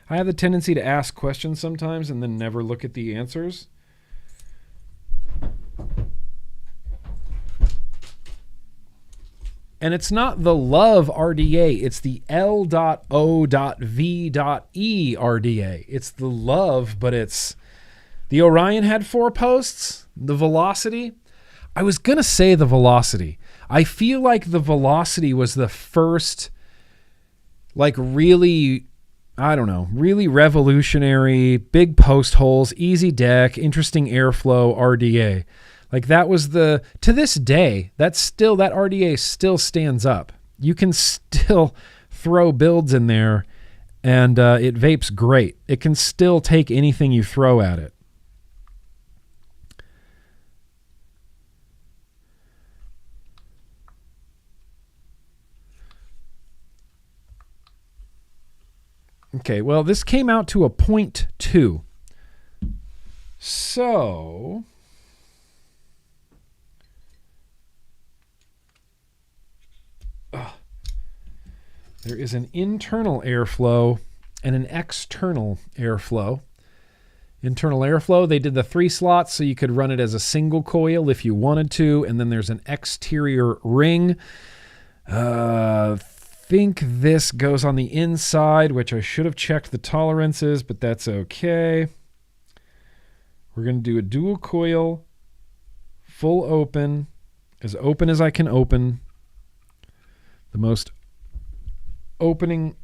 I have the tendency to ask questions sometimes and then never look at the answers. And it's not the Love RDA, it's the L.O.V.E RDA. It's the Love, but it's... The Orion had 4 posts. The Velocity. I was going to say the Velocity. I feel like the Velocity was the first, like, really... I don't know, really revolutionary, big post holes, easy deck, interesting airflow RDA. Like that was the, to this day, that RDA still stands up. You can still throw builds in there and it vapes great. It can still take anything you throw at it. Okay, well, this came out to a 0.2. So... there is an internal airflow and an external airflow. Internal airflow, they did the 3 slots so you could run it as a single coil if you wanted to, and then there's an exterior ring. Think this goes on the inside, which I should have checked the tolerances, but that's okay. We're going to do a dual coil, full open as I can open. The most opener.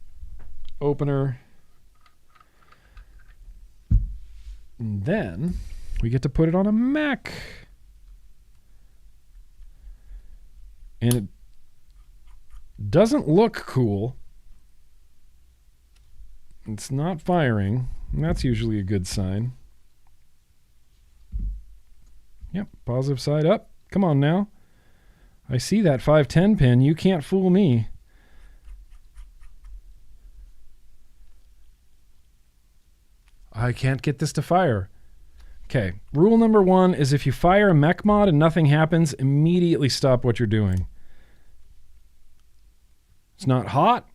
And then we get to put it on a Mac. And it doesn't look cool. It's not firing. And that's usually a good sign. Yep, positive side up. Come on now. I see that 510 pin. You can't fool me. I can't get this to fire. Okay, rule number 1 is if you fire a mech mod and nothing happens, immediately stop what you're doing. It's not hot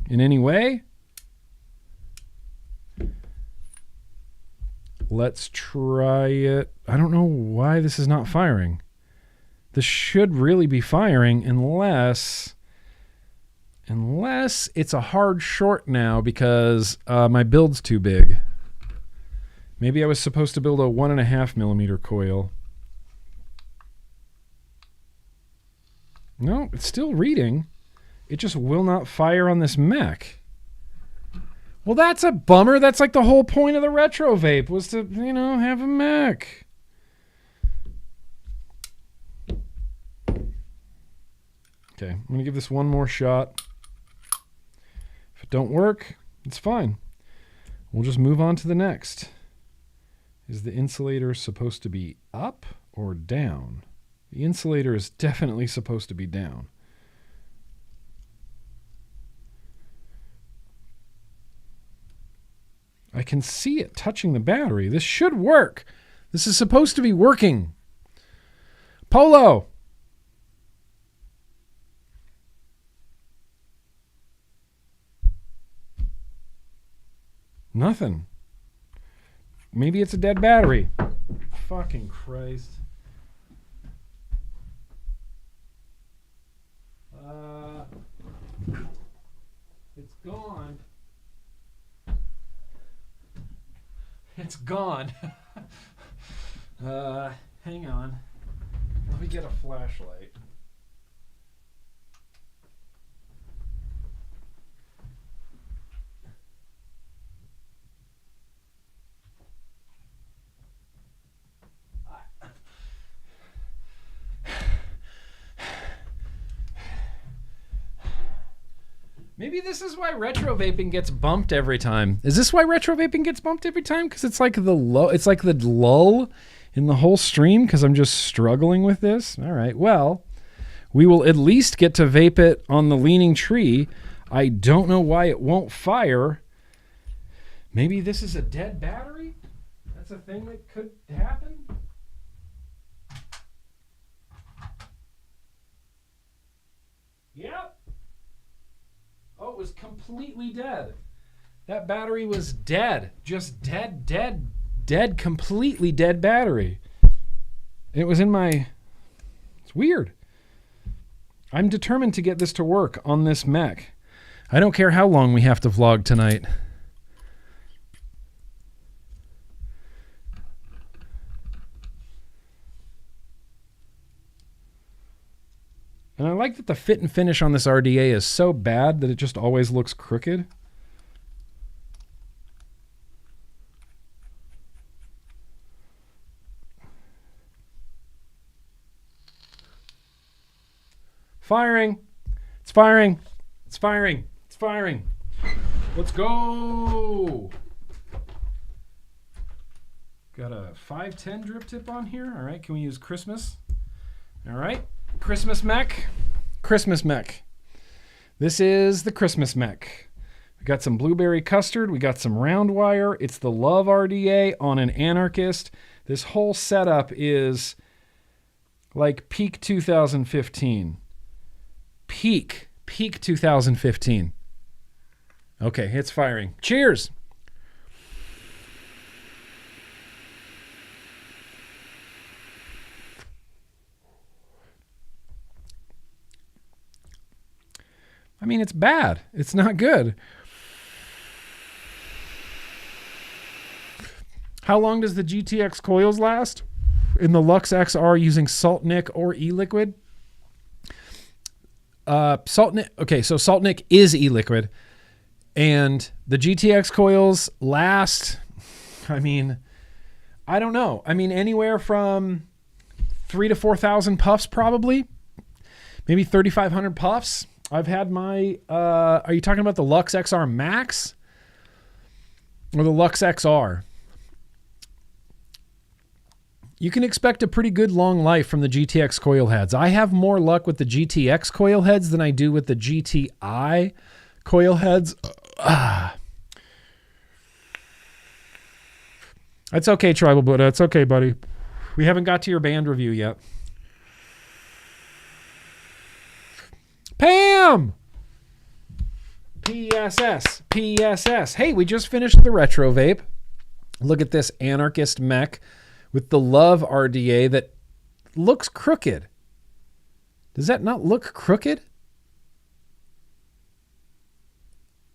in any way. Let's try it. I don't know why this is not firing. This should really be firing unless it's a hard short now because my build's too big. Maybe I was supposed to build a 1.5 millimeter coil. No, it's still reading. It just will not fire on this mech. Well, that's a bummer. That's like the whole point of the retro vape was to, have a mech. Okay, I'm going to give this one more shot. If it don't work, it's fine. We'll just move on to the next. Is the insulator supposed to be up or down? The insulator is definitely supposed to be down. I can see it touching the battery. This should work. This is supposed to be working. Polo. Nothing. Maybe it's a dead battery. Fucking Christ. It's gone. It's gone. Hang on. Let me get a flashlight. Maybe this is why retro vaping gets bumped every time. Is this why retro vaping gets bumped every time? Because it's like the lull in the whole stream because I'm just struggling with this. All right, well, we will at least get to vape it on the leaning tree. I don't know why it won't fire. Maybe this is a dead battery? That's a thing that could happen? Yep. Oh, it was completely dead. That battery was dead. Just dead, completely dead battery. It was in my... It's weird. I'm determined to get this to work on this mech. I don't care how long we have to vlog tonight. And I like that the fit and finish on this RDA is so bad that it just always looks crooked. Firing. It's firing. It's firing. It's firing. Let's go. Got a 510 drip tip on here. All right, can we use Christmas? All right. Christmas mech. Christmas mech. This is the Christmas mech. We got some blueberry custard. We got some round wire. It's the Love RDA on an Anarchist. This whole setup is like peak 2015. Peak 2015. Okay, it's firing. Cheers. I mean, it's bad. It's not good. How long does the GTX coils last? In the Lux XR using Salt Nic or e-liquid? Salt Nic, okay, so Salt Nic is e-liquid. And the GTX coils last, I mean, I don't know. I mean, anywhere from 3,000 to 4,000 puffs probably. Maybe 3,500 puffs. I've had my, are you talking about the Lux XR Max or the Lux XR? You can expect a pretty good long life from the GTX coil heads. I have more luck with the GTX coil heads than I do with the GTI coil heads. That's okay, Tribal Buddha. It's okay, buddy. We haven't got to your band review yet. Pam! PSS. Hey, we just finished the retro vape. Look at this anarchist mech with the Love RDA that looks crooked. Does that not look crooked?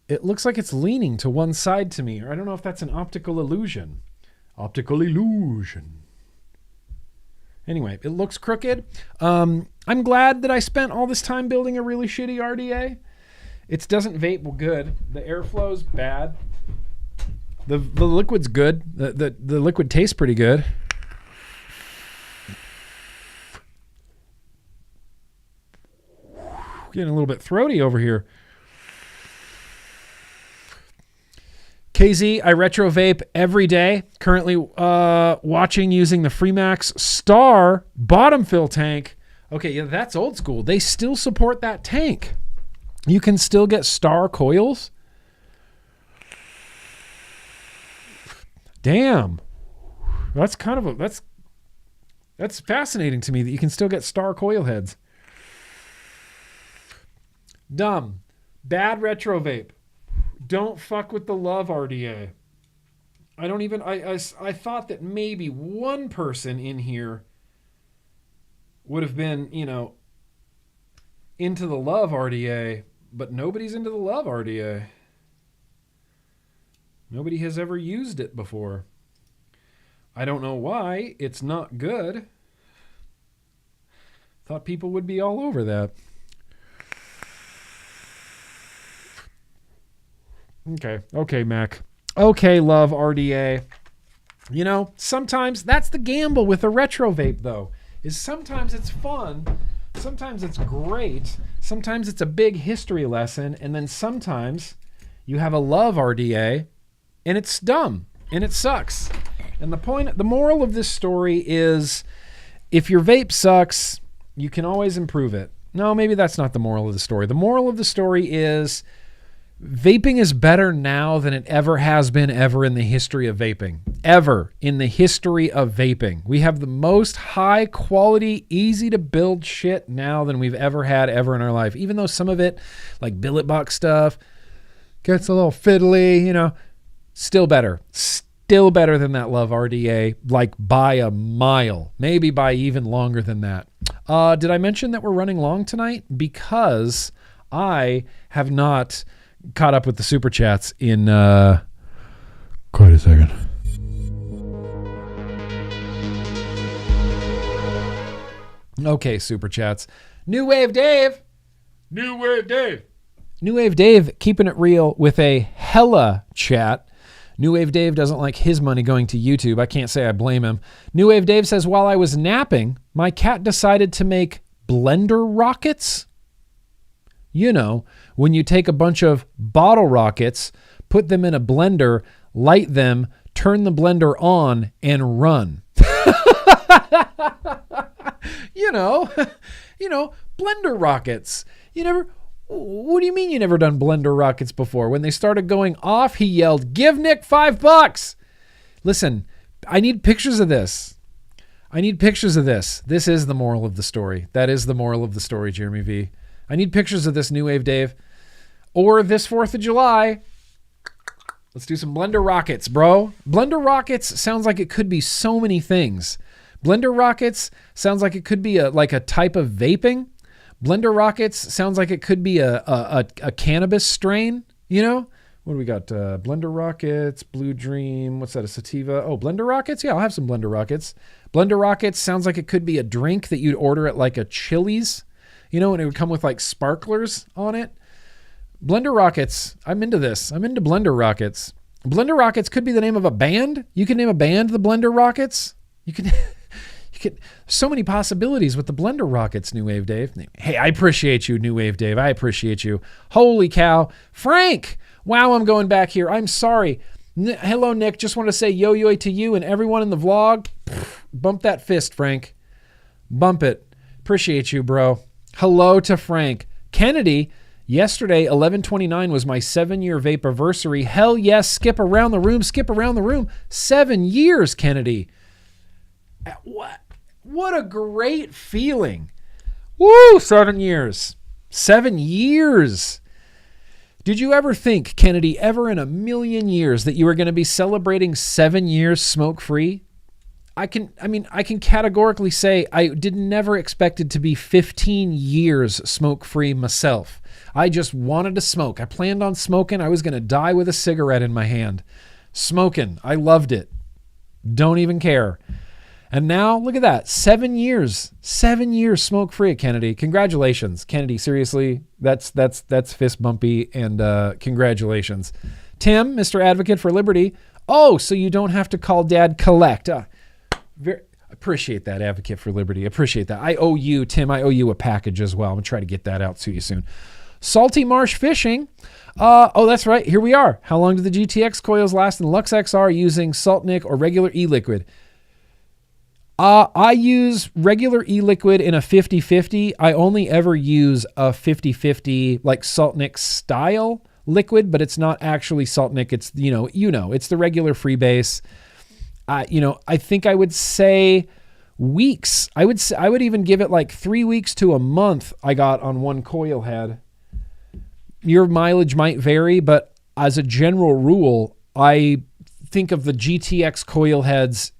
It looks like it's leaning to one side to me, or I don't know if that's an optical illusion. Optical illusion. Anyway, it looks crooked. I'm glad that I spent all this time building a really shitty RDA. It doesn't vape good. The airflow's bad. The liquid's good. The liquid tastes pretty good. Getting a little bit throaty over here. KZ, I retro vape every day. Currently watching using the Freemax Star bottom fill tank. Okay, yeah, that's old school. They still support that tank. You can still get Star coils. Damn. That's kind of that's fascinating to me that you can still get Star coil heads. Dumb. Bad retro vape. Don't fuck with the Love RDA. I thought that maybe one person in here would have been, into the Love RDA, but nobody's into the Love RDA. Nobody has ever used it before. I don't know why. It's not good. Thought people would be all over that. Okay, Mac. Okay, Love RDA. Sometimes that's the gamble with a retro vape, though, is sometimes it's fun, sometimes it's great, sometimes it's a big history lesson, and then sometimes you have a Love RDA, and it's dumb, and it sucks. And the moral of this story is, if your vape sucks, you can always improve it. No, maybe that's not the moral of the story. The moral of the story is, vaping is better now than it ever has been ever in the history of vaping. Ever in the history of vaping. We have the most high quality, easy to build shit now than we've ever had ever in our life. Even though some of it, like billet box stuff, gets a little fiddly, still better. Still better than that Love RDA, like by a mile. Maybe by even longer than that. Did I mention that we're running long tonight? Because I have not caught up with the super chats in quite a second. Okay, super chats. New Wave Dave keeping it real with a hella chat. New Wave Dave doesn't like his money going to YouTube. I can't say I blame him. New Wave Dave says, while I was napping, my cat decided to make blender rockets. When you take a bunch of bottle rockets, put them in a blender, light them, turn the blender on, and run. Blender rockets. What do you mean you never done blender rockets before? When they started going off, he yelled, "Give Nick $5." Listen, I need pictures of this. This is the moral of the story. That is the moral of the story, Jeremy V. I need pictures of this, New Wave Dave. Or this 4th of July. Let's do some blender rockets, bro. Blender rockets sounds like it could be so many things. Blender rockets sounds like it could be a type of vaping. Blender rockets sounds like it could be a cannabis strain, What do we got? Blender rockets, Blue Dream. What's that, a sativa? Oh, blender rockets? Yeah, I'll have some blender rockets. Blender rockets sounds like it could be a drink that you'd order at like a Chili's. And it would come with like sparklers on it. Blender rockets. I'm into this. I'm into blender rockets. Blender rockets could be the name of a band. You can name a band the Blender Rockets. You could so many possibilities with the blender rockets, New Wave Dave. Hey, I appreciate you, New Wave Dave. I appreciate you. Holy cow. Frank. Wow, I'm going back here. I'm sorry. Hello, Nick. Just want to say yo-yo to you and everyone in the vlog. Bump that fist, Frank. Bump it. Appreciate you, bro. Hello to Frank. Kennedy, yesterday, 11/29 was my 7-year vape-iversary. Hell yes, skip around the room. 7 years, Kennedy. What a great feeling. Woo, 7 years. 7 years. Did you ever think, Kennedy, ever in a million years that you were going to be celebrating 7 years smoke-free? I can categorically say I never expected to be 15 years smoke-free myself. I just wanted to smoke. I planned on smoking. I was going to die with a cigarette in my hand. Smoking. I loved it. Don't even care. And now, look at that. 7 years. 7 years smoke-free at Kennedy. Congratulations. Kennedy, seriously, that's fist bumpy, and congratulations. Tim, Mr. Advocate for Liberty. Oh, so you don't have to call Dad collect. Appreciate that, Advocate for Liberty. Appreciate that. I owe you, Tim, I owe you a package as well. I'm going to try to get that out to you soon. Salty Marsh Fishing. Oh, that's right. Here we are. How long do the GTX coils last in Lux XR using salt nic or regular e-liquid? I use regular e-liquid in a 50-50. I only ever use a 50-50 like salt nic style liquid, but it's not actually salt nic. It's, it's the regular freebase. I think I would say weeks. I would even give it like 3 weeks to a month I got on one coil head. Your mileage might vary, but as a general rule, I think of the GTX coil heads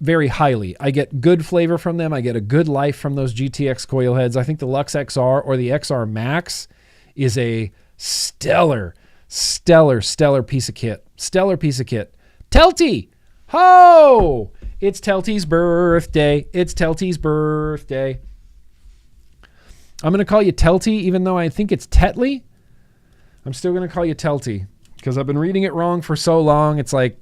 very highly. I get good flavor from them. I get a good life from those GTX coil heads. I think the Lux XR or the XR Max is a stellar piece of kit. Stellar piece of kit. Telty! Ho! It's Telty's birthday. It's Telty's birthday. I'm going to call you Telty, even though I think it's Tetley. I'm still going to call you Telty because I've been reading it wrong for so long. It's like,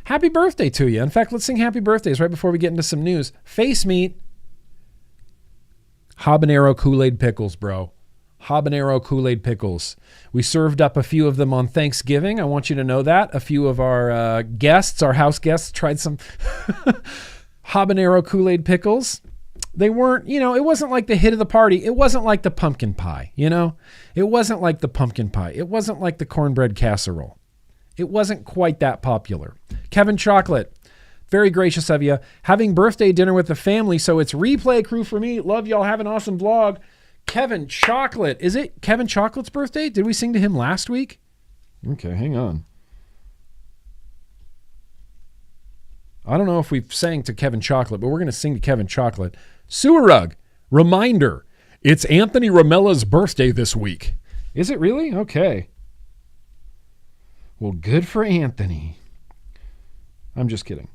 happy birthday to you. In fact, let's sing happy birthdays right before we get into some news. Face meat. Habanero Kool-Aid pickles, bro. Habanero Kool-Aid pickles. We served up a few of them on Thanksgiving. I want you to know that. A few of our guests, our house guests, tried some habanero Kool-Aid pickles. They weren't, it wasn't like the hit of the party. It wasn't like the pumpkin pie, It wasn't like the pumpkin pie. It wasn't like the cornbread casserole. It wasn't quite that popular. Kevin Chocolate, very gracious of you. Having birthday dinner with the family, so it's replay crew for me. Love y'all. Have an awesome vlog. Kevin Chocolate. Is it Kevin Chocolate's birthday? Did we sing to him last week? Okay, hang on. I don't know if we've sang to Kevin Chocolate, but we're going to sing to Kevin Chocolate. Sewer Rug. Reminder. It's Anthony Ramella's birthday this week. Is it really? Okay. Well, good for Anthony. I'm just kidding.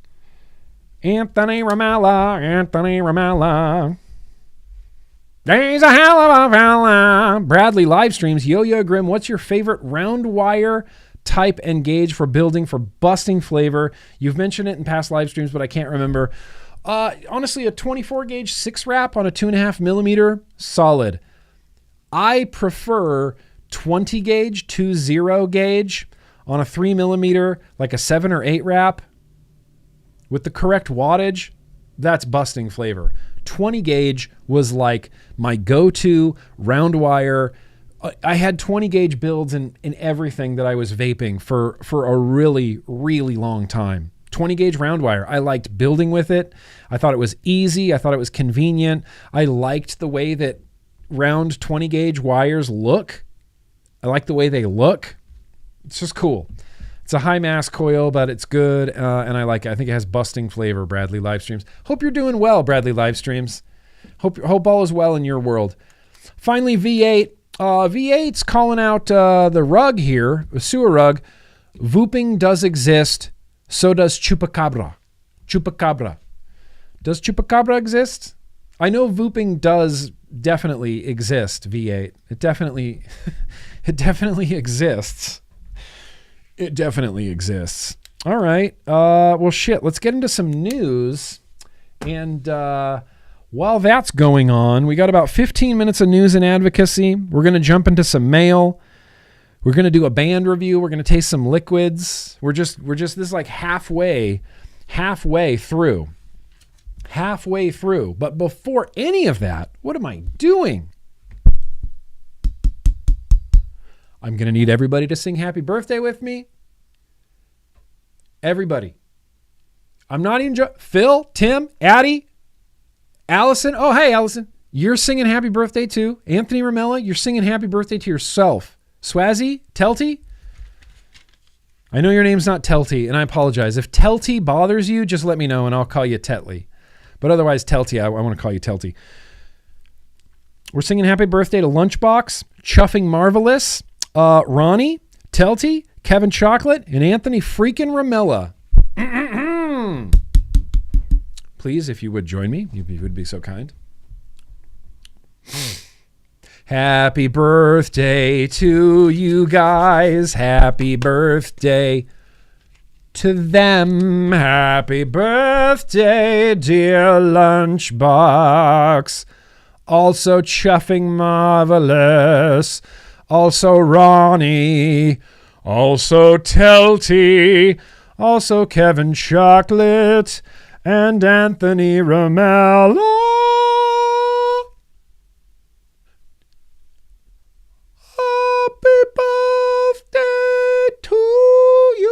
Anthony Ramella. Anthony Ramella. He's a hell of a fella. Bradley live streams. Yo-Yo Grimm, what's your favorite round wire type and gauge for building for busting flavor? You've mentioned it in past live streams, but I can't remember. Honestly, a 24 gauge 6 wrap on a 2.5 millimeter, solid. I prefer 20 gauge 2.0 gauge on a 3 millimeter, like a 7 or 8 wrap with the correct wattage. That's busting flavor. 20 gauge was like my go-to round wire. I had 20 gauge builds in everything that I was vaping for a really, really long time. 20 gauge round wire. I liked building with it. I thought it was easy. I thought it was convenient. I liked the way that round 20 gauge wires look. I like the way they look. It's just cool. It's a high mass coil, but it's good, and I like it. I think it has busting flavor, Bradley Livestreams. Hope you're doing well, Bradley Livestreams. Hope all is well in your world. Finally, V8. V8's calling out the rug here, the sewer rug. Vaping does exist. So does Chupacabra. Chupacabra. Does Chupacabra exist? I know vaping does definitely exist, V8. It definitely exists. It definitely exists. All right. Well, shit. Let's get into some news. And while that's going on, we got about 15 minutes of news and advocacy. We're going to jump into some mail. We're going to do a band review. We're going to taste some liquids. We're just this is like halfway through. Halfway through. But before any of that, what am I doing? I'm going to need everybody to sing happy birthday with me. Everybody. I'm not even Phil, Tim, Addie, Allison. Oh, hey, Allison. you're singing happy birthday too. Anthony Ramella, you're singing happy birthday to yourself. Swazzy, Telty, I know your name's not Telty, and I apologize. If Telty bothers you, just let me know, and I'll call you Tetley. But otherwise, Telty, I want to call you Telty. We're singing happy birthday to Lunchbox, Chuffing Marvelous, Ronnie, Telty, Kevin Chocolate, and Anthony freaking Ramella. Please, if you would join me, you would be so kind. Happy birthday to you guys. Happy birthday to them. Happy birthday, dear Lunchbox. Also Chuffing Marvelous. Also Ronnie. Also Telty. Also Kevin Chocolate. And Anthony Ramella. Happy birthday to you.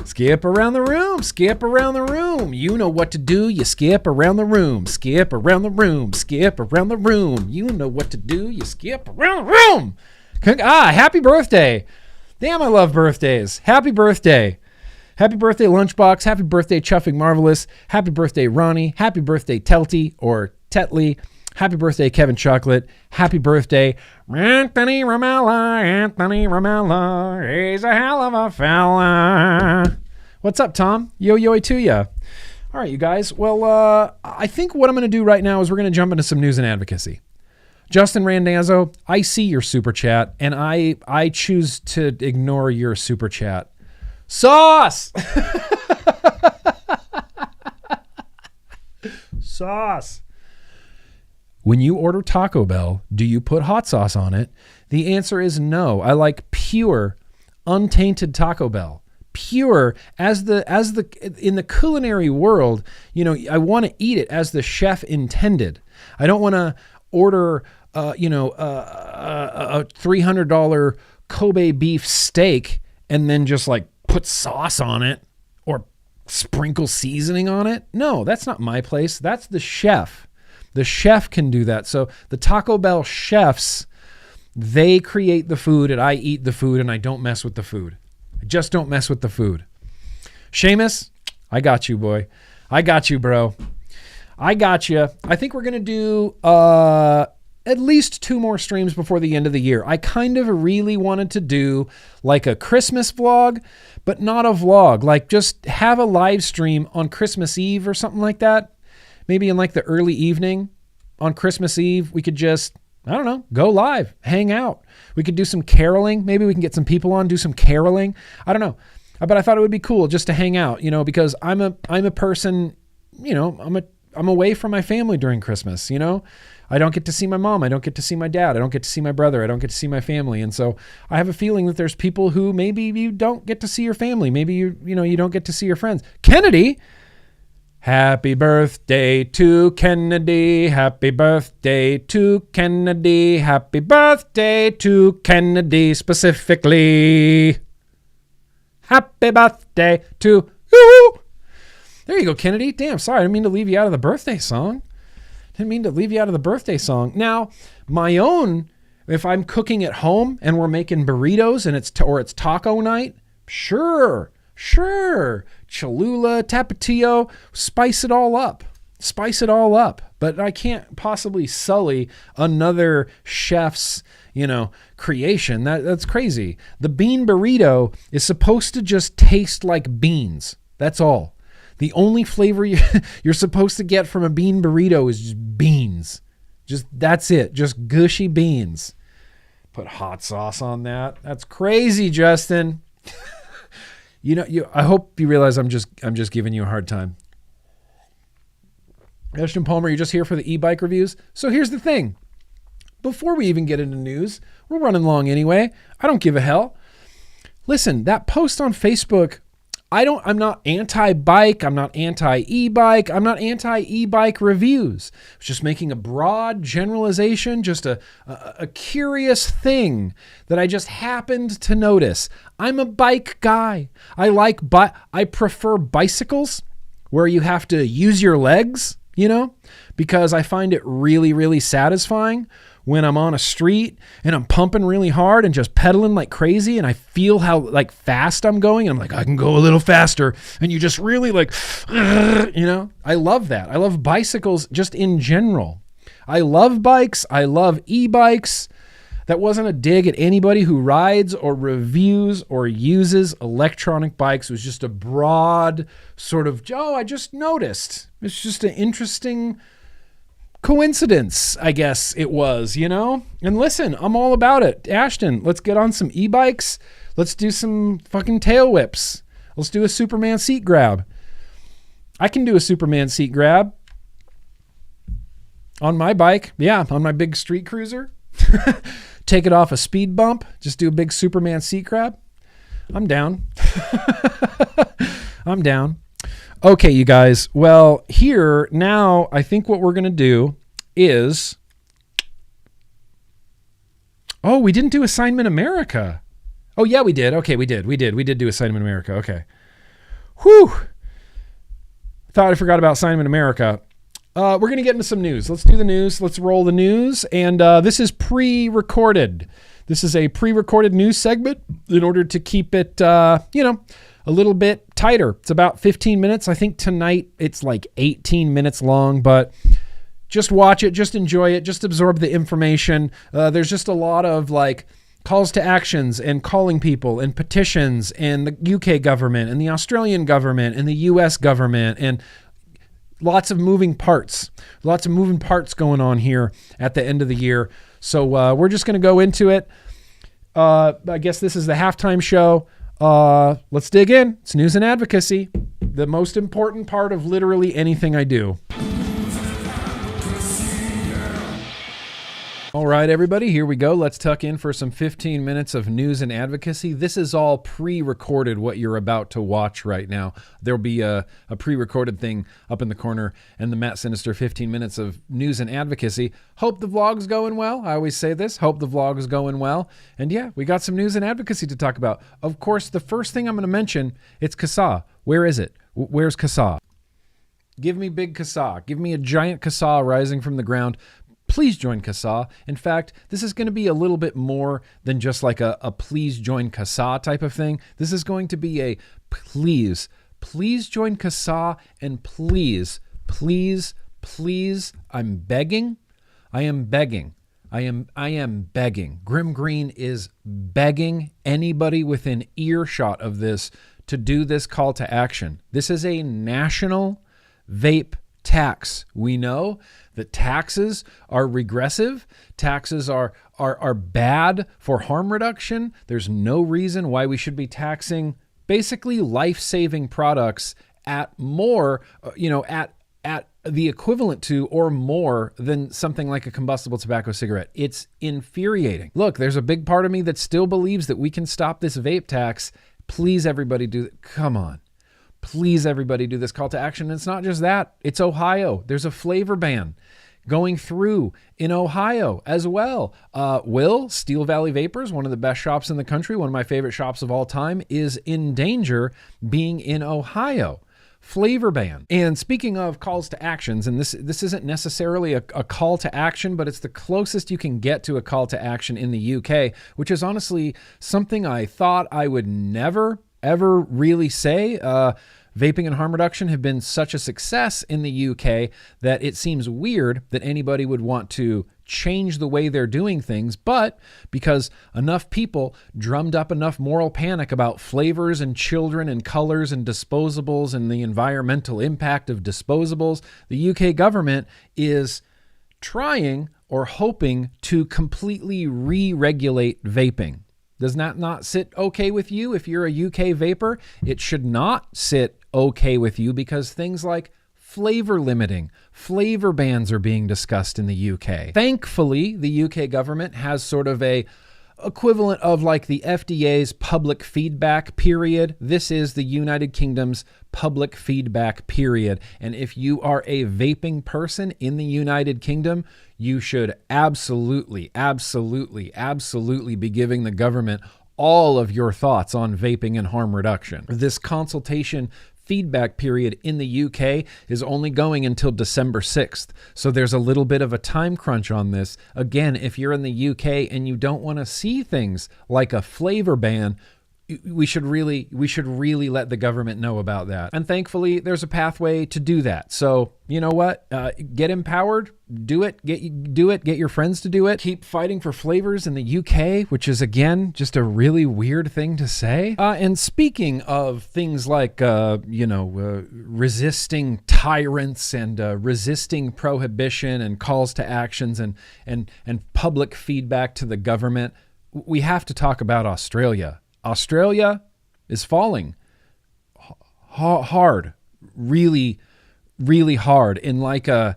Skip around the room. Skip around the room. You know what to do. You skip around the room. Skip around the room. Skip around the room. You know what to do. You skip around the room. Happy birthday. Damn, I love birthdays. Happy birthday. Happy birthday, Lunchbox. Happy birthday, Chuffing Marvelous. Happy birthday, Ronnie. Happy birthday, Telty or Tetley. Happy birthday, Kevin Chocolate. Happy birthday, Anthony Ramella. Anthony Ramella. He's a hell of a fella. What's up, Tom? Yo to ya. All right, you guys. Well, I think what I'm going to do right now is we're going to jump into some news and advocacy. Justin Randazzo, I see your super chat, and I choose to ignore your super chat. Sauce! Sauce. When you order Taco Bell, do you put hot sauce on it? The answer is no. I like pure, untainted Taco Bell. Pure as the in the culinary world, you know, I want to eat it as the chef intended. I don't want to order a $300 Kobe beef steak and then just like put sauce on it or sprinkle seasoning on it. No, that's not my place. That's the chef. The chef can do that. So the Taco Bell chefs, they create the food and I eat the food and I don't mess with the food. I just don't mess with the food. Seamus, I got you, boy. I got you, bro. I got you. I think we're going to do at least 2 more streams before the end of the year. I kind of really wanted to do like a Christmas vlog, but not a vlog. Like just have a live stream on Christmas Eve or something like that. Maybe in like the early evening on Christmas Eve, we could just, I don't know, go live, hang out. We could do some caroling. Maybe we can get some people on, do some caroling. I don't know. But I thought it would be cool just to hang out, you know, because I'm a person, you know, I'm away from my family during Christmas, you know. I don't get to see my mom. I don't get to see my dad. I don't get to see my brother. I don't get to see my family. And so I have a feeling that there's people who maybe you don't get to see your family. Maybe you don't get to see your friends. Kennedy, happy birthday to Kennedy. Happy birthday to Kennedy. Happy birthday to Kennedy specifically. Happy birthday to you. There you go, Kennedy. Damn, sorry. I didn't mean to leave you out of the birthday song. Now, my own, if I'm cooking at home and we're making burritos and it's taco night, sure. Cholula, Tapatio, spice it all up. But I can't possibly sully another chef's, you know, creation. That's crazy. The bean burrito is supposed to just taste like beans. That's all. The only flavor you're supposed to get from a bean burrito is just beans. That's it. Just gushy beans. Put hot sauce on that. That's crazy, Justin. I hope you realize I'm just giving you a hard time. Ashton Palmer, you're just here for the e-bike reviews. So here's the thing. Before we even get into news, we're running long anyway. I don't give a hell. Listen, that post on Facebook, I'm not anti-bike. I'm not anti-e-bike. I'm not anti-e-bike reviews. I was just making a broad generalization, just a curious thing that I just happened to notice. I'm a bike guy. I prefer bicycles where you have to use your legs, you know, because I find it really, really satisfying when I'm on a street and I'm pumping really hard and just pedaling like crazy, and I feel how like fast I'm going, and I'm like, I can go a little faster, and you just really like, you know, I love that. I love bicycles just in general. I love bikes. I love e-bikes. That wasn't a dig at anybody who rides or reviews or uses electronic bikes. It was just a broad sort of, oh, I just noticed. It's just an interesting coincidence, I guess it was, you know? And listen, I'm all about it. Ashton, let's get on some e-bikes. Let's do some fucking tail whips. Let's do a Superman seat grab. I can do a Superman seat grab on my bike. Yeah, on my big street cruiser. Take it off a speed bump. Just do a big Superman seat grab. I'm down. I'm down. Okay, you guys. Well, here now, I think what we're going to do is... Oh, we didn't do Assignment America. Oh, yeah, we did. Okay, we did. We did do Assignment America. Okay. Whew. Thought I forgot about Assignment America. We're going to get into some news. Let's do the news. Let's roll the news. And this is pre-recorded. This is a pre-recorded news segment in order to keep it, you know, a little bit tighter. It's about 15 minutes. I think tonight it's like 18 minutes long, but just watch it, just enjoy it, just absorb the information. There's just a lot of like calls to actions and calling people and petitions and the UK government and the Australian government and the US government and lots of moving parts going on here at the end of the year. So we're just going to go into it. I guess this is the halftime show. Let's dig in. It's news and advocacy, the most important part of literally anything I do. All right, everybody, here we go. Let's tuck in for some 15 minutes of news and advocacy. This is all pre-recorded, what you're about to watch right now. There'll be a pre-recorded thing up in the corner and the Matt Sinister 15 minutes of news and advocacy. Hope the vlog's going well. I always say this. Hope the vlog is going well. And yeah, we got some news and advocacy to talk about. Of course, the first thing I'm going to mention, it's CASAA. Where is it? Where's CASAA? Give me big CASAA. Give me a giant CASAA rising from the ground. Please join CASAA. In fact, this is going to be a little bit more than just like a please join CASAA type of thing. This is going to be a please join CASAA, and please, I'm begging. I am begging. GrimmGreen is begging anybody within earshot of this to do this call to action. This is a national vape tax. We know that taxes are regressive. Taxes are bad for harm reduction. There's no reason why we should be taxing basically life-saving products at more, at the equivalent to or more than something like a combustible tobacco cigarette. It's infuriating. Look, there's a big part of me that still believes that we can stop this vape tax. Please, everybody, do it. Come on. Please, everybody, do this call to action. And it's not just that. It's Ohio. There's a flavor ban going through in Ohio as well. Steel Valley Vapers, one of the best shops in the country, one of my favorite shops of all time, is in danger being in Ohio. Flavor ban. And speaking of calls to actions, and this isn't necessarily a call to action, but it's the closest you can get to a call to action in the UK, which is honestly something I thought I would never ever really say. Vaping and harm reduction have been such a success in the UK that it seems weird that anybody would want to change the way they're doing things. But because enough people drummed up enough moral panic about flavors and children and colors and disposables and the environmental impact of disposables, the UK government is trying or hoping to completely re-regulate vaping. Does that not sit okay with you if you're a UK vapor? It should not sit okay with you because things like flavor limiting, flavor bans are being discussed in the UK. Thankfully, the UK government has sort of a equivalent of like the FDA's public feedback period. This is the United Kingdom's public feedback period. And if you are a vaping person in the United Kingdom, you should absolutely be giving the government all of your thoughts on vaping and harm reduction. This consultation feedback period in the UK is only going until December 6th. So there's a little bit of a time crunch on this. Again, if you're in the UK and you don't want to see things like a flavor ban, we should really let the government know about that. And thankfully, there's a pathway to do that. So you know what? Get empowered. Do it. Get your friends to do it. Keep fighting for flavors in the UK, which is, again, just a really weird thing to say. And speaking of things like, resisting tyrants and resisting prohibition and calls to actions and public feedback to the government, we have to talk about Australia. Australia is falling hard, really, really hard. Their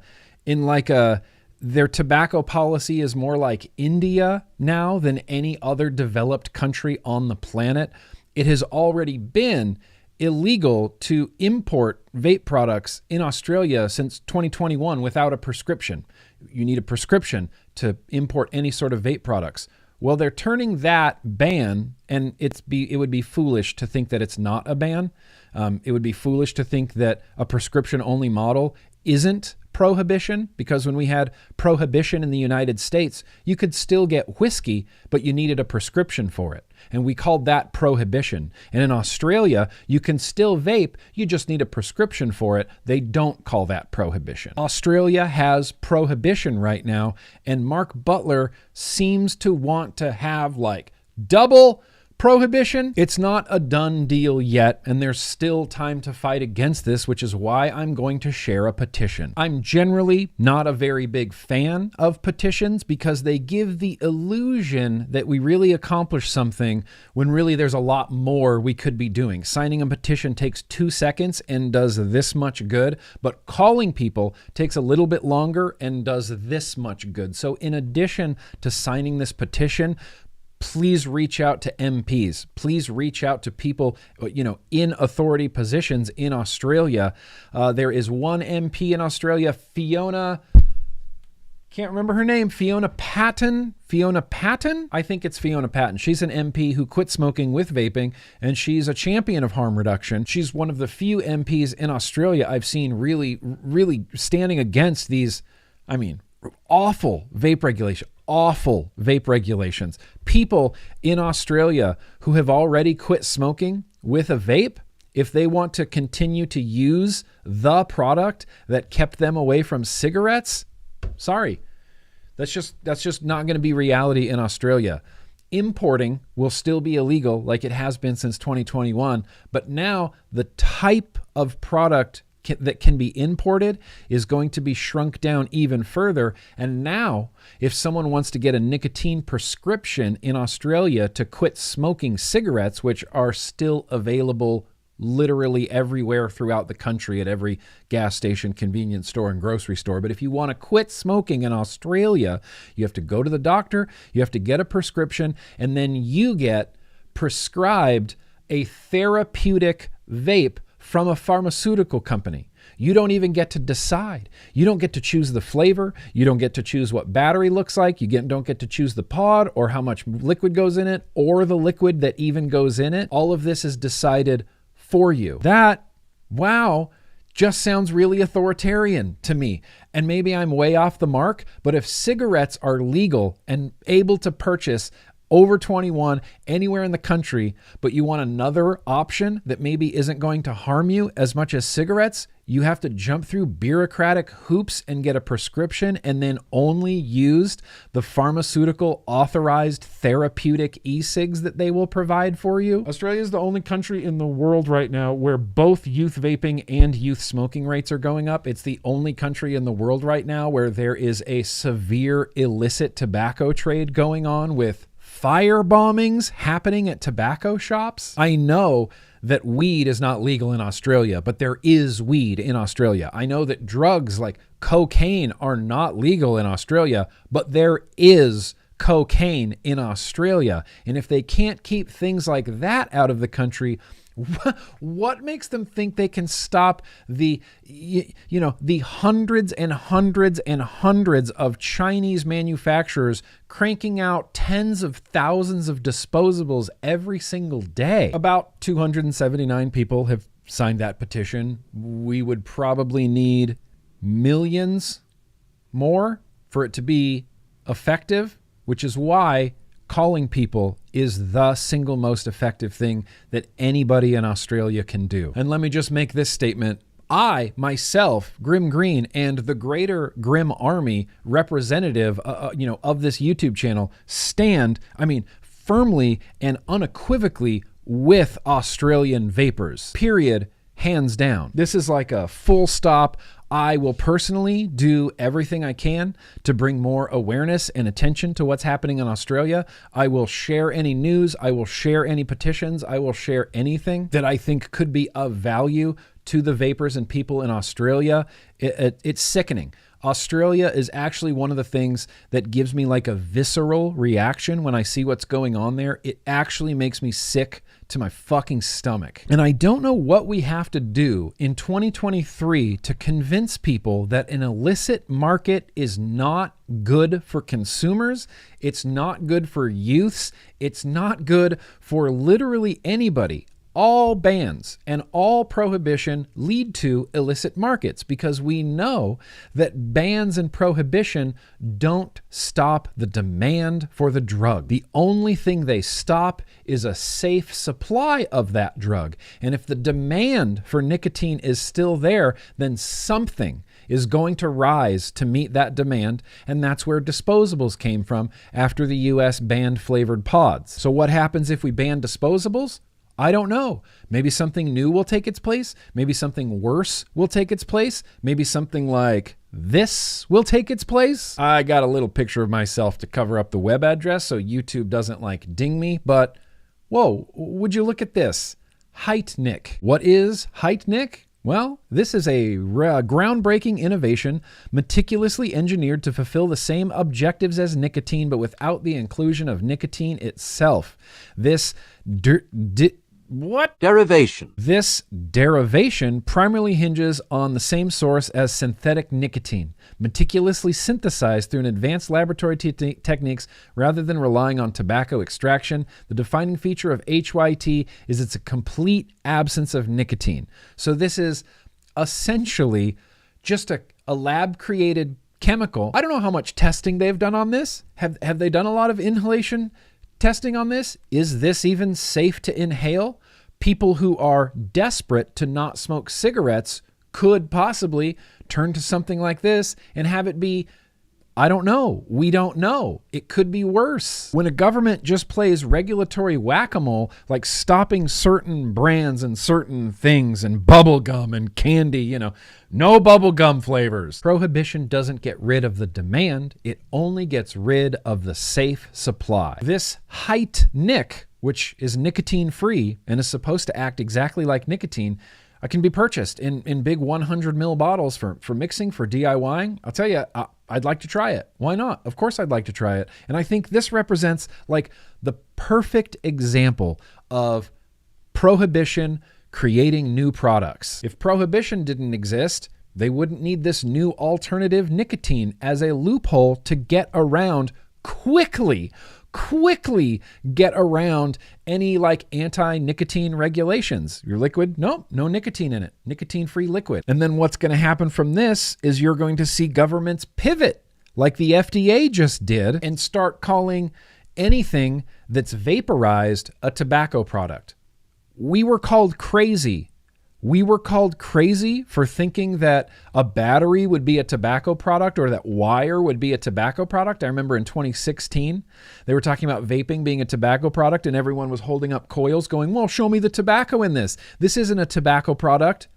tobacco policy is more like India now than any other developed country on the planet. It has already been illegal to import vape products in Australia since 2021 without a prescription. You need a prescription to import any sort of vape products. Well, they're turning that ban, and it would be foolish to think that it's not a ban. It would be foolish to think that a prescription-only model isn't prohibition, because when we had prohibition in the United States, you could still get whiskey, but you needed a prescription for it. And we called that prohibition. And in Australia, you can still vape, you just need a prescription for it. They don't call that prohibition. Australia has prohibition right now, and Mark Butler seems to want to have like double prohibition. It's not a done deal yet, and there's still time to fight against this, which is why I'm going to share a petition. I'm generally not a very big fan of petitions because they give the illusion that we really accomplished something when really there's a lot more we could be doing. Signing a petition takes 2 seconds and does this much good, but calling people takes a little bit longer and does this much good. So in addition to signing this petition, please reach out to MPs. Please reach out to people, in authority positions in Australia. There is one MP in Australia, Fiona, can't remember her name, Fiona Patten? I think it's Fiona Patten. She's an MP who quit smoking with vaping, and she's a champion of harm reduction. She's one of the few MPs in Australia I've seen really, really standing against these, awful vape regulations. People in Australia who have already quit smoking with a vape, if they want to continue to use the product that kept them away from cigarettes, sorry, that's just not going to be reality in Australia. Importing will still be illegal like it has been since 2021, but now the type of product that can be imported is going to be shrunk down even further. And now, if someone wants to get a nicotine prescription in Australia to quit smoking cigarettes, which are still available literally everywhere throughout the country at every gas station, convenience store, and grocery store. But if you want to quit smoking in Australia, you have to go to the doctor, you have to get a prescription, and then you get prescribed a therapeutic vape from a pharmaceutical company. You don't even get to decide. You don't get to choose the flavor. You don't get to choose what battery looks like. You don't get to choose the pod or how much liquid goes in it or the liquid that even goes in it. All of this is decided for you. That, wow, just sounds really authoritarian to me. And maybe I'm way off the mark, but if cigarettes are legal and able to purchase over 21 anywhere in the country, but you want another option that maybe isn't going to harm you as much as cigarettes, you have to jump through bureaucratic hoops and get a prescription and then only use the pharmaceutical authorized therapeutic e-cigs that they will provide for you. Australia is the only country in the world right now where both youth vaping and youth smoking rates are going up. It's the only country in the world right now where there is a severe illicit tobacco trade going on with fire bombings happening at tobacco shops. I know that weed is not legal in Australia, but there is weed in Australia. I know that drugs like cocaine are not legal in Australia, but there is cocaine in Australia. And if they can't keep things like that out of the country, What makes them think they can stop the hundreds and hundreds and hundreds of Chinese manufacturers cranking out tens of thousands of disposables every single day? About 279 people have signed that petition. We would probably need millions more for it to be effective, which is why calling people is the single most effective thing that anybody in Australia can do. And let me just make this statement. I, myself, GrimmGreen, and the greater GrimmArmy representative, of this YouTube channel stand, firmly and unequivocally with Australian vapers. Period. Hands down. This is like a full stop. I will personally do everything I can to bring more awareness and attention to what's happening in Australia. I will share any news. I will share any petitions. I will share anything that I think could be of value to the vapers and people in Australia. It's sickening. Australia is actually one of the things that gives me like a visceral reaction when I see what's going on there. It actually makes me sick to my fucking stomach. And I don't know what we have to do in 2023 to convince people that an illicit market is not good for consumers. It's not good for youths. It's not good for literally anybody. All bans and all prohibition lead to illicit markets because we know that bans and prohibition don't stop the demand for the drug. The only thing they stop is a safe supply of that drug. And if the demand for nicotine is still there, then something is going to rise to meet that demand, and that's where disposables came from after the US banned flavored pods. So what happens if we ban disposables? I don't know. Maybe something new will take its place. Maybe something worse will take its place. Maybe something like this will take its place. I got a little picture of myself to cover up the web address so YouTube doesn't ding me, but whoa, would you look at this? Heitnik. What is Heitnik? Well, this is a groundbreaking innovation meticulously engineered to fulfill the same objectives as nicotine, but without the inclusion of nicotine itself. This derivation primarily hinges on the same source as synthetic nicotine, meticulously synthesized through an advanced laboratory techniques rather than relying on tobacco extraction. The defining feature of HYT is its complete absence of nicotine. So this is essentially just a lab-created chemical. I don't know how much testing they've done on this. Have they done a lot of inhalation testing on this? Is this even safe to inhale? People who are desperate to not smoke cigarettes could possibly turn to something like this and have it be, I don't know. We don't know. It could be worse. When a government just plays regulatory whack-a-mole, like stopping certain brands and certain things and bubble gum and candy, no bubble gum flavors. Prohibition doesn't get rid of the demand. It only gets rid of the safe supply. This Heitnik, which is nicotine-free and is supposed to act exactly like nicotine, can be purchased in big 100 ml bottles for mixing, for DIYing. I'll tell you, I'd like to try it. Why not? Of course I'd like to try it. And I think this represents the perfect example of prohibition creating new products. If prohibition didn't exist, they wouldn't need this new alternative nicotine as a loophole to get around quickly get around any anti-nicotine regulations. Your liquid, no nicotine in it. Nicotine-free liquid. And then what's going to happen from this is you're going to see governments pivot like the FDA just did and start calling anything that's vaporized a tobacco product. We were called crazy. We were called crazy for thinking that a battery would be a tobacco product or that wire would be a tobacco product. I remember in 2016, they were talking about vaping being a tobacco product and everyone was holding up coils going, well, show me the tobacco in this. This isn't a tobacco product.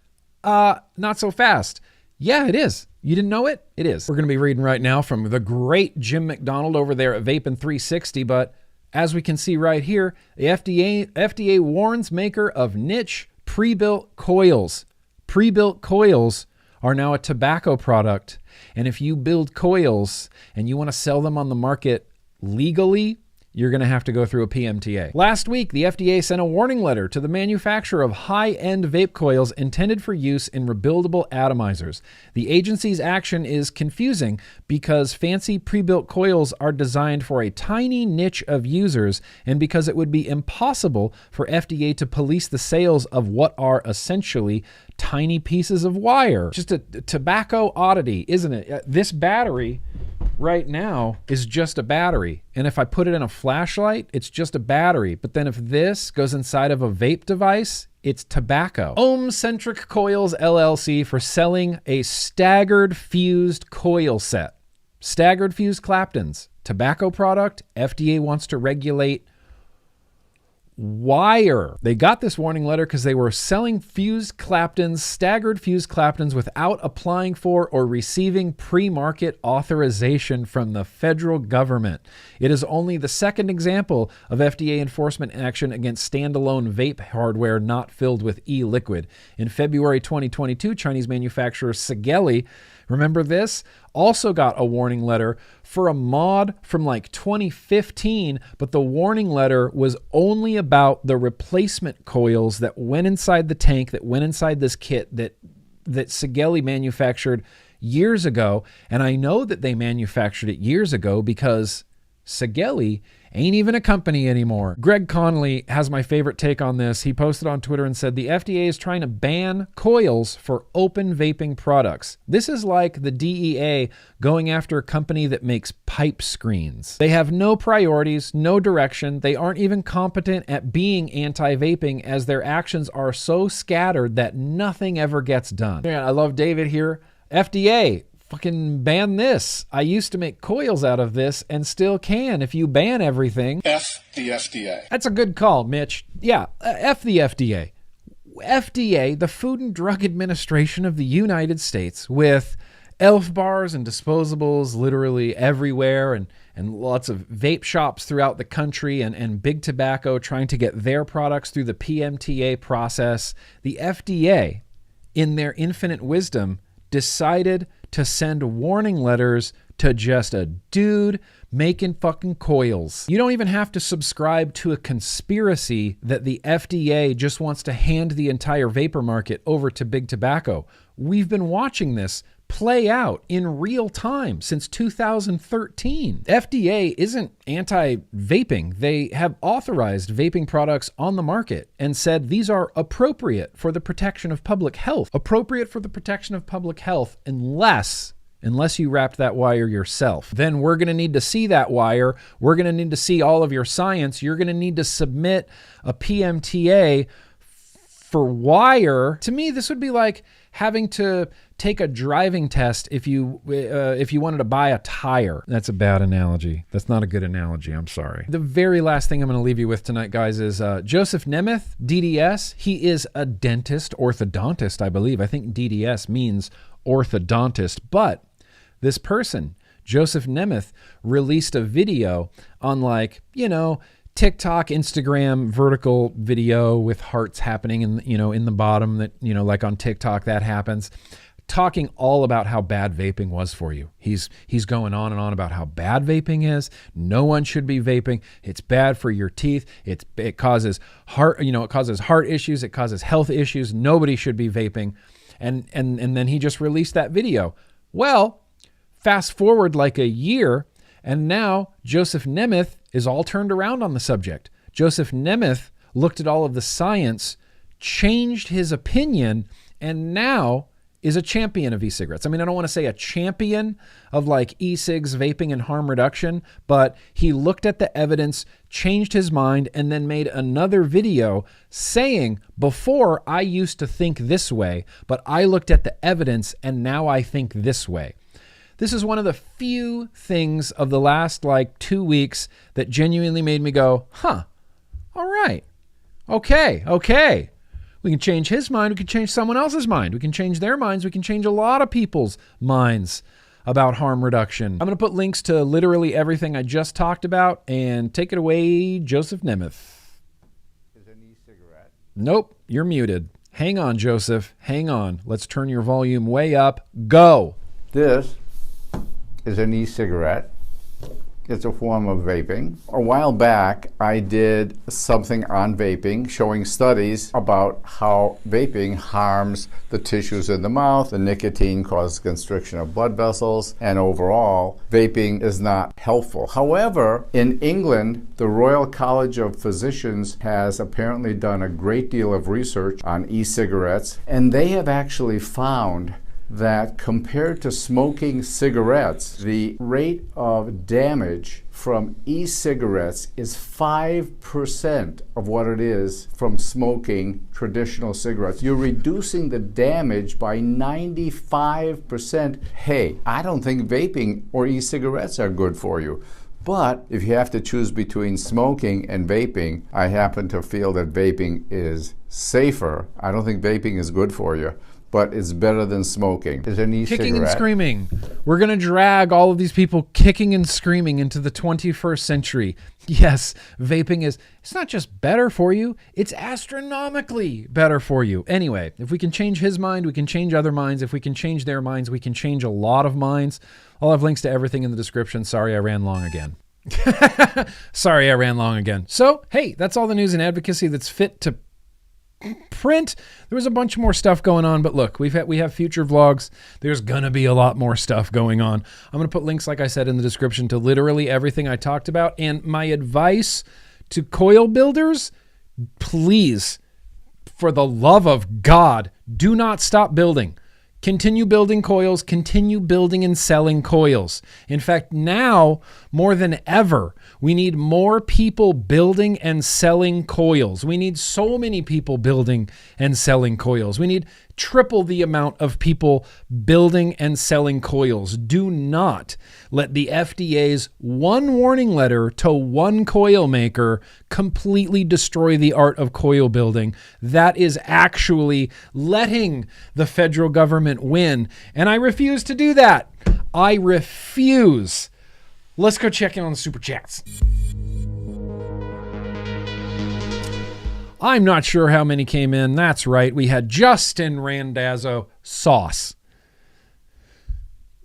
Not so fast. Yeah, it is. You didn't know it? It is. We're going to be reading right now from the great Jim McDonald over there at Vaping 360, but as we can see right here, the FDA warns maker of niche pre-built coils. Pre-built coils are now a tobacco product. And if you build coils and you want to sell them on the market legally, you're going to have to go through a PMTA. Last week, the FDA sent a warning letter to the manufacturer of high-end vape coils intended for use in rebuildable atomizers. The agency's action is confusing because fancy pre-built coils are designed for a tiny niche of users and because it would be impossible for FDA to police the sales of what are essentially tiny pieces of wire. Just a tobacco oddity, isn't it? This battery right now is just a battery. And if I put it in a flashlight, it's just a battery. But then if this goes inside of a vape device, it's tobacco. Ohm-Centric Coils LLC for selling a staggered fused coil set. Staggered fused Claptons. Tobacco product. FDA wants to regulate wire. They got this warning letter because they were selling fused Claptons, staggered fused Claptons, without applying for or receiving pre-market authorization from the federal government. It is only the second example of FDA enforcement action against standalone vape hardware not filled with e-liquid. In February 2022, Chinese manufacturer CASAA, remember this? Also got a warning letter for a mod from like 2015, but the warning letter was only about the replacement coils that went inside the tank, that went inside this kit that CASAA manufactured years ago. And I know that they manufactured it years ago because CASAA ain't even a company anymore. Greg Connolly has my favorite take on this. He posted on Twitter and said, the FDA is trying to ban coils for open vaping products. This is like the DEA going after a company that makes pipe screens. They have no priorities, no direction. They aren't even competent at being anti-vaping as their actions are so scattered that nothing ever gets done. I love David here. FDA, fucking ban this. I used to make coils out of this and still can if you ban everything. F the FDA. That's a good call, Mitch. Yeah, F the FDA. FDA, the Food and Drug Administration of the United States, with elf bars and disposables literally everywhere and lots of vape shops throughout the country and big tobacco trying to get their products through the PMTA process. The FDA, in their infinite wisdom, decided to send warning letters to just a dude making fucking coils. You don't even have to subscribe to a conspiracy that the FDA just wants to hand the entire vapor market over to big tobacco. We've been watching this play out in real time since 2013. FDA isn't anti-vaping. They have authorized vaping products on the market and said these are appropriate for the protection of public health. Appropriate for the protection of public health unless you wrapped that wire yourself. Then we're going to need to see that wire. We're going to need to see all of your science. You're going to need to submit a PMTA for wire. To me, this would be like having to take a driving test if you wanted to buy a tire. That's a bad analogy. That's not a good analogy. I'm sorry. The very last thing I'm going to leave you with tonight, guys, is Joseph Nemeth, DDS. He is a dentist, orthodontist, I believe. I think DDS means orthodontist. But this person, Joseph Nemeth, released a video on TikTok, Instagram, vertical video with hearts happening in the bottom that, like on TikTok that happens, talking all about how bad vaping was for you. He's going on and on about how bad vaping is. No one should be vaping. It's bad for your teeth. It causes heart issues. It causes health issues. Nobody should be vaping. And then he just released that video. Well, fast forward like a year, and now Joseph Nemeth is all turned around on the subject. Joseph Nemeth looked at all of the science, changed his opinion, and now is a champion of e-cigarettes. I mean, I don't want to say a champion of like e-cigs, vaping, and harm reduction, but he looked at the evidence, changed his mind, and then made another video saying, before I used to think this way, but I looked at the evidence and now I think this way. This is one of the few things of the last 2 weeks that genuinely made me go, all right, okay. We can change his mind. We can change someone else's mind. We can change their minds. We can change a lot of people's minds about harm reduction. I'm going to put links to literally everything I just talked about, and take it away, Joseph Nemeth. Is an e-cigarette? Nope, you're muted. Hang on, Joseph. Hang on. Let's turn your volume way up. Go. This is an e-cigarette It's a form of vaping. A while back, I did something on vaping, showing studies about how vaping harms the tissues in the mouth. The nicotine causes constriction of blood vessels, and overall, vaping is not helpful. However, in England, the Royal College of Physicians has apparently done a great deal of research on e-cigarettes, and they have actually found that compared to smoking cigarettes, the rate of damage from e-cigarettes is 5% of what it is from smoking traditional cigarettes. You're reducing the damage by 95%. Hey, I don't think vaping or e-cigarettes are good for you. But if you have to choose between smoking and vaping, I happen to feel that vaping is safer. I don't think vaping is good for you, but it's better than smoking. Is an e-cigarette. Kicking and screaming. We're going to drag all of these people kicking and screaming into the 21st century. Yes, vaping it's not just better for you, it's astronomically better for you. Anyway, if we can change his mind, we can change other minds. If we can change their minds, we can change a lot of minds. I'll have links to everything in the description. Sorry, I ran long again. Sorry, I ran long again. So, hey, that's all the news and advocacy that's fit to print. There was a bunch more stuff going on, but look, we have future vlogs. There's gonna be a lot more stuff going on. I'm gonna put links, like I said, in the description to literally everything I talked about. And my advice to coil builders, please, for the love of God, do not stop building. Continue building coils, continue building and selling coils. In fact, now more than ever, we need more people building and selling coils. We need so many people building and selling coils. We need triple the amount of people building and selling coils. Do not let the FDA's one warning letter to one coil maker completely destroy the art of coil building. That is actually letting the federal government win. And I refuse to do that. I refuse. Let's go check in on the super chats. I'm not sure how many came in. That's right. We had Justin Randazzo sauce.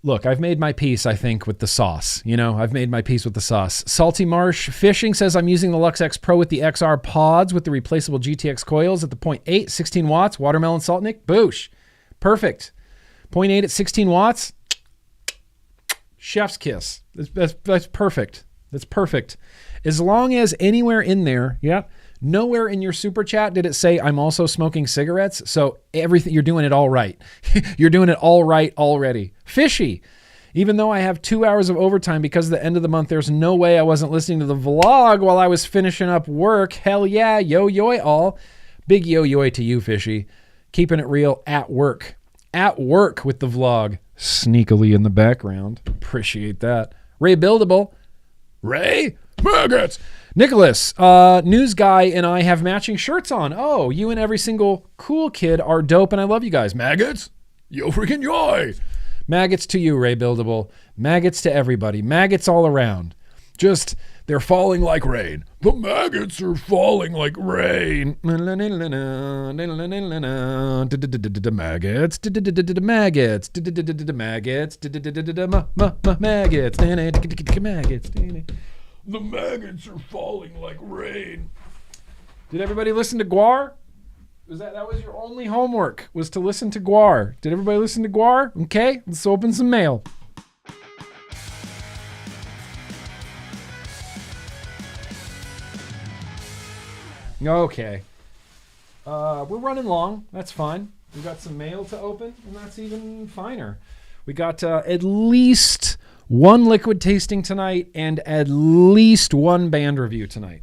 Look, I've made my peace, I think, with the sauce. You know, I've made my peace with the sauce. Salty Marsh Fishing says, I'm using the Lux X Pro with the XR pods with the replaceable GTX coils at the 0.8, 16 watts, watermelon salt nick. Boosh. Perfect. 0.8 at 16 watts. Chef's kiss. That's perfect. That's perfect. As long as anywhere in there, yeah, nowhere in your super chat did it say I'm also smoking cigarettes. So everything, you're doing it all right. You're doing it all right already. Fishy. Even though I have 2 hours of overtime because of the end of the month, there's no way I wasn't listening to the vlog while I was finishing up work. Hell yeah, yo-yoy all. Big yo-yoy to you, Fishy. Keeping it real at work. At work with the vlog. Sneakily in the background. Appreciate that. Ray Buildable. Ray? Maggots! Nicholas, news guy and I have matching shirts on. Oh, you and every single cool kid are dope and I love you guys. Maggots? Yo freaking yoy! Maggots to you, Ray Buildable. Maggots to everybody. Maggots all around. Just, they're falling like rain. The maggots are falling like rain. Maggots. Maggots. Maggots. Maggots. The maggots are falling like rain. Did everybody listen to Guar? That was your only homework, was to listen to Guar. Did everybody listen to Guar? Okay, let's open some mail. Okay. We're running long. That's fine. We got some mail to open, and that's even finer. We got at least one liquid tasting tonight and at least one band review tonight.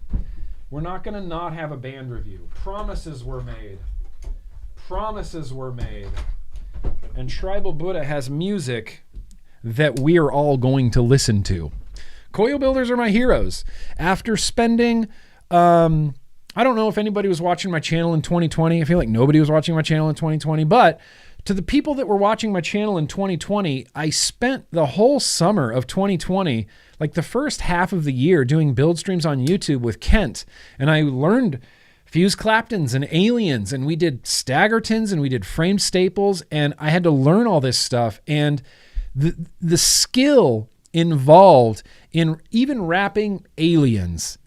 We're not going to not have a band review. Promises were made. Promises were made. And Tribal Buddha has music that we're all going to listen to. Coil builders are my heroes. After spending, I don't know if anybody was watching my channel in 2020. I feel like nobody was watching my channel in 2020, but to the people that were watching my channel in 2020, I spent the whole summer of 2020, like the first half of the year, doing build streams on YouTube with Kent. And I learned fuse Claptons and aliens, and we did Staggertons and we did framed staples, and I had to learn all this stuff. And the skill involved in even wrapping aliens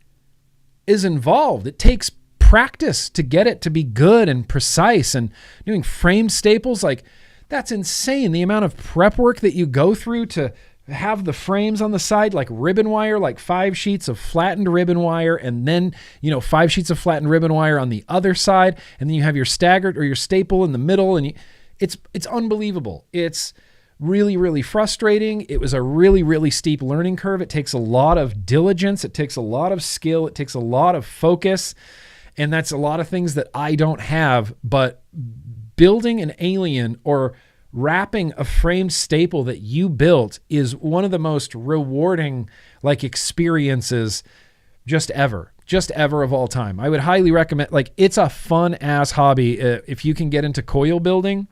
is involved. It takes practice to get it to be good and precise, and doing frame staples, like that's insane. The amount of prep work that you go through to have the frames on the side, like ribbon wire, like 5 sheets of flattened ribbon wire, and then, 5 sheets of flattened ribbon wire on the other side. And then you have your staggered or your staple in the middle. And it's unbelievable. It's really, really frustrating. It was a really, really steep learning curve. It takes a lot of diligence. It takes a lot of skill. It takes a lot of focus. And that's a lot of things that I don't have, but building an alien or wrapping a frame staple that you built is one of the most rewarding experiences just ever of all time. I would highly recommend, it's a fun ass hobby. If you can get into coil building,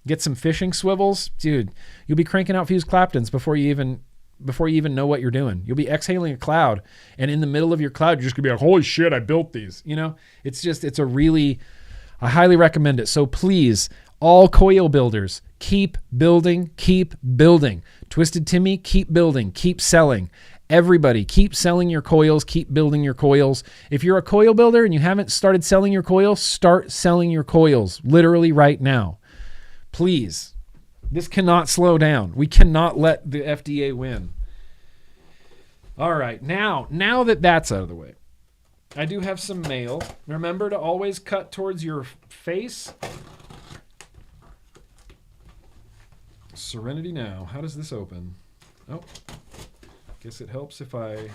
get some fishing swivels, dude, you'll be cranking out fused Claptons before you even know what you're doing. You'll be exhaling a cloud, and in the middle of your cloud, you're just gonna be like, holy shit, I built these. I highly recommend it. So please, all coil builders, keep building, keep building. Twisted Timmy, keep building, keep selling. Everybody, keep selling your coils, keep building your coils. If you're a coil builder and you haven't started selling your coils, start selling your coils literally right now. Please. This cannot slow down. We cannot let the FDA win. All right, now that that's out of the way, I do have some mail. Remember to always cut towards your face. Serenity now. How does this open? Oh, guess it helps if I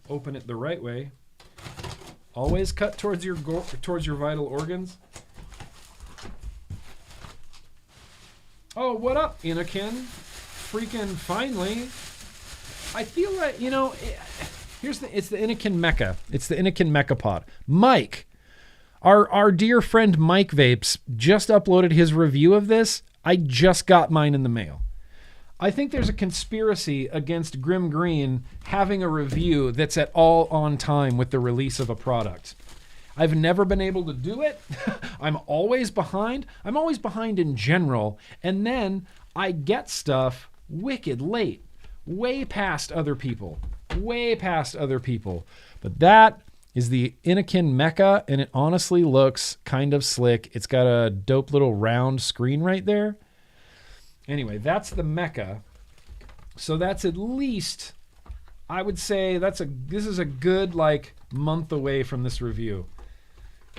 open it the right way. Always cut towards your vital organs. Oh, what up, Inakin? Freaking finally. I feel like, it's the Inakin Mecca. It's the Inakin Mecca pod. Mike, our dear friend Mike Vapes just uploaded his review of this. I just got mine in the mail. I think there's a conspiracy against GrimmGreen having a review that's at all on time with the release of a product. I've never been able to do it. I'm always behind. I'm always behind in general. And then I get stuff wicked late, way past other people. But that is the Inakin Mecca, and it honestly looks kind of slick. It's got a dope little round screen right there. Anyway, that's the Mecca. So that's at least, I would say this is a good month away from this review.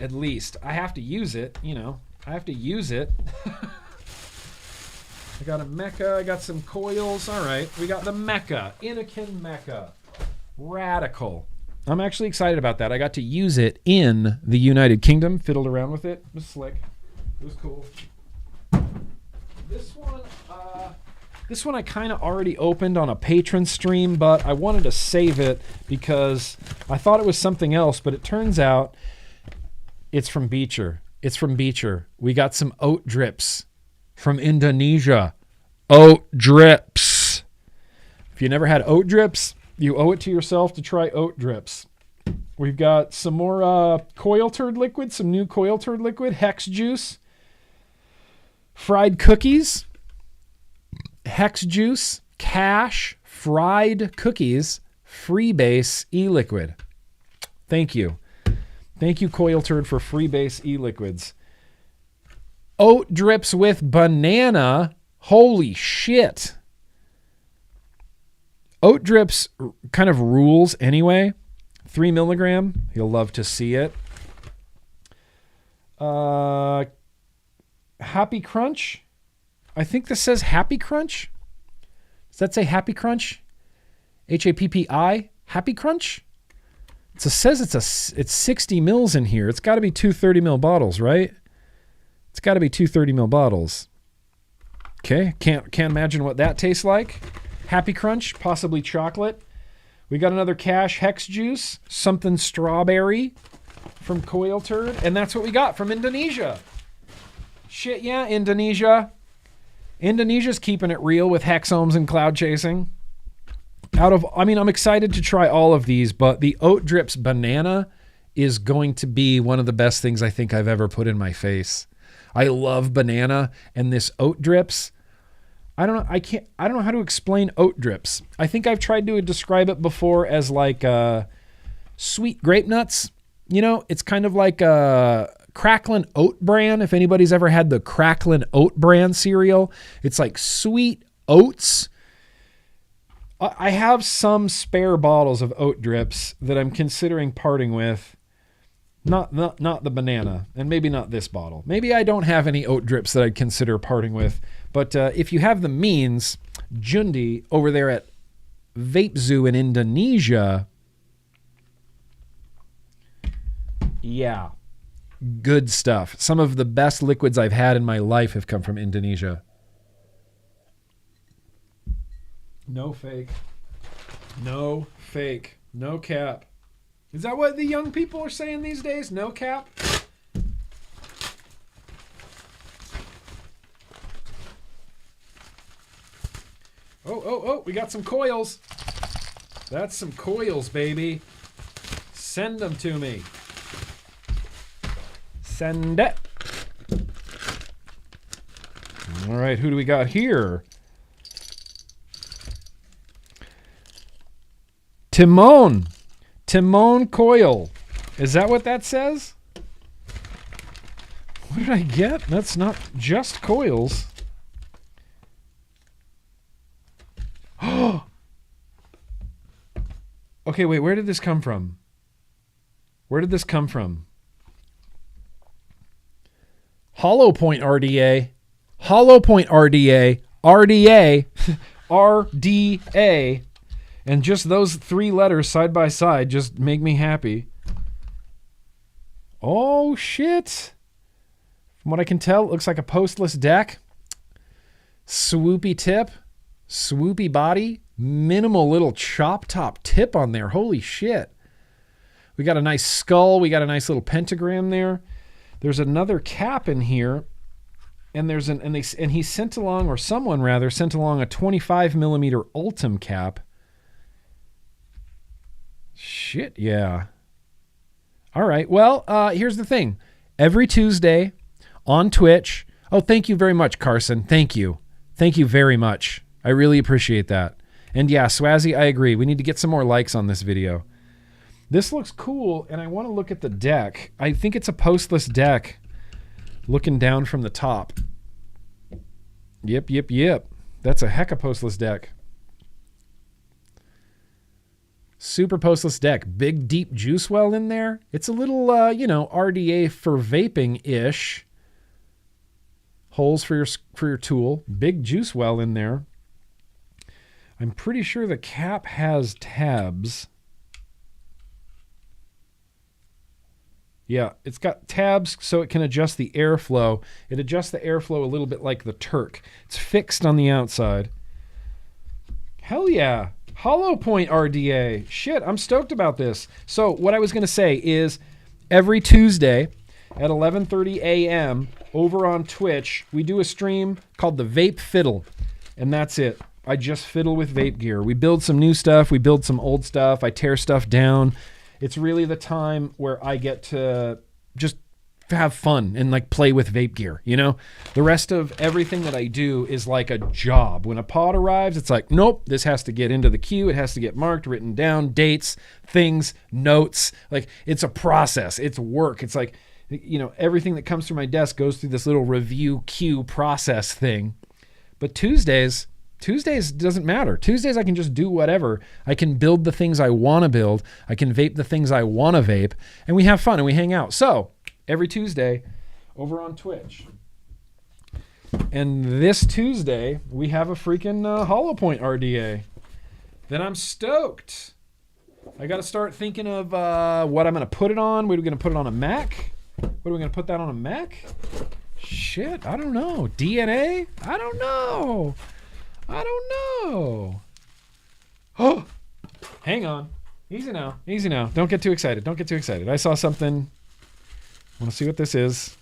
At least. I have to use it, I have to use it. I got a Mecca, I got some coils. All right, we got the Mecca, Inakin Mecca. Radical. I'm actually excited about that. I got to use it in the United Kingdom, fiddled around with it. It was slick. It was cool. This one I kind of already opened on a patron stream, but I wanted to save it because I thought it was something else, but it turns out it's from Beecher. We got some oat drips from Indonesia. Oat drips. If you never had oat drips, you owe it to yourself to try oat drips. We've got some more coil turd liquid, some new coil turd liquid, hex juice, fried cookies, hex juice, cash, fried cookies, Freebase e-liquid. Thank you. Thank you, Coil Turd, for Freebase e-liquids. Oat drips with banana. Holy shit. Oat drips kind of rules anyway. 3 milligram. You'll love to see it. Happy Crunch. I think this says Happy Crunch. Does that say Happy Crunch? H-A-P-P-I? Happy Crunch? It says it's 60 mils in here. It's got to be 2 30 mil bottles, right? It's got to be 2 30 mil bottles. Okay, can't imagine what that tastes like. Happy Crunch, possibly chocolate. We got another Cash Hex Juice, something strawberry from Coil Turd, and that's what we got from Indonesia. Shit, yeah, Indonesia. Indonesia's keeping it real with hexomes and cloud chasing. I'm excited to try all of these, but the Oat Drips banana is going to be one of the best things I think I've ever put in my face. I love banana, and this Oat Drips, I don't know how to explain oat drips. I think I've tried to describe it before as like sweet grape nuts. You know, it's kind of like a Cracklin' Oat Bran. If anybody's ever had the Cracklin' Oat Bran cereal, it's like sweet oats. I have some spare bottles of oat drips that I'm considering parting with. Not the banana, and maybe not this bottle. Maybe I don't have any oat drips that I'd consider parting with. But if you have the means, Jundi over there at Vape Zoo in Indonesia, yeah, good stuff. Some of the best liquids I've had in my life have come from Indonesia. No fake. No fake. No cap. Is that what the young people are saying these days? No cap? Oh, we got some coils. That's some coils, baby. Send them to me. Send it. All right, who do we got here? Timon coil. Is that what that says? What did I get? That's not just coils. Okay, wait, where did this come from? Where did this come from? Hollow Point RDA. Hollow Point RDA. RDA. RDA. And just those three letters side by side just make me happy. Oh, shit. From what I can tell, it looks like a postless deck. Swoopy tip. Swoopy body. Minimal little chop top tip on there. Holy shit. We got a nice skull. We got a nice little pentagram there. There's another cap in here. And there's and he sent along, or someone rather, sent along a 25 millimeter Ultim cap. Shit, yeah. All right. Well, here's the thing. Every Tuesday on Twitch. Oh, thank you very much, Carson. Thank you. Thank you very much. I really appreciate that. And yeah, Swazzy, I agree. We need to get some more likes on this video. This looks cool, and I want to look at the deck. I think it's a postless deck looking down from the top. Yep. That's a heck of a postless deck. Super postless deck. Big, deep juice well in there. It's a little, RDA for vaping-ish. Holes for your tool. Big juice well in there. I'm pretty sure the cap has tabs. Yeah, it's got tabs so it can adjust the airflow. It adjusts the airflow a little bit like the Turk. It's fixed on the outside. Hell yeah. Hollow Point RDA. Shit, I'm stoked about this. So what I was going to say is every Tuesday at 11:30 a.m. over on Twitch, we do a stream called the Vape Fiddle. And that's it. I just fiddle with vape gear. We build some new stuff. We build some old stuff. I tear stuff down. It's really the time where I get to just have fun and like play with vape gear, you know? The rest of everything that I do is like a job. When a pod arrives, it's like, nope, this has to get into the queue. It has to get marked, written down, dates, things, notes. Like it's a process. It's work. It's like, everything that comes through my desk goes through this little review queue process thing. But Tuesdays doesn't matter. Tuesdays I can just do whatever. I can build the things I want to build. I can vape the things I want to vape. And we have fun and we hang out. So every Tuesday over on Twitch. And this Tuesday we have a freaking Hollow Point RDA. Then I'm stoked. I got to start thinking of what I'm going to put it on. What are we going to put it on a Mac? What are we going to put that on a Mac? Shit, I don't know. DNA? I don't know. Oh, hang on. Easy now. Don't get too excited. I saw something. I want to see what this is.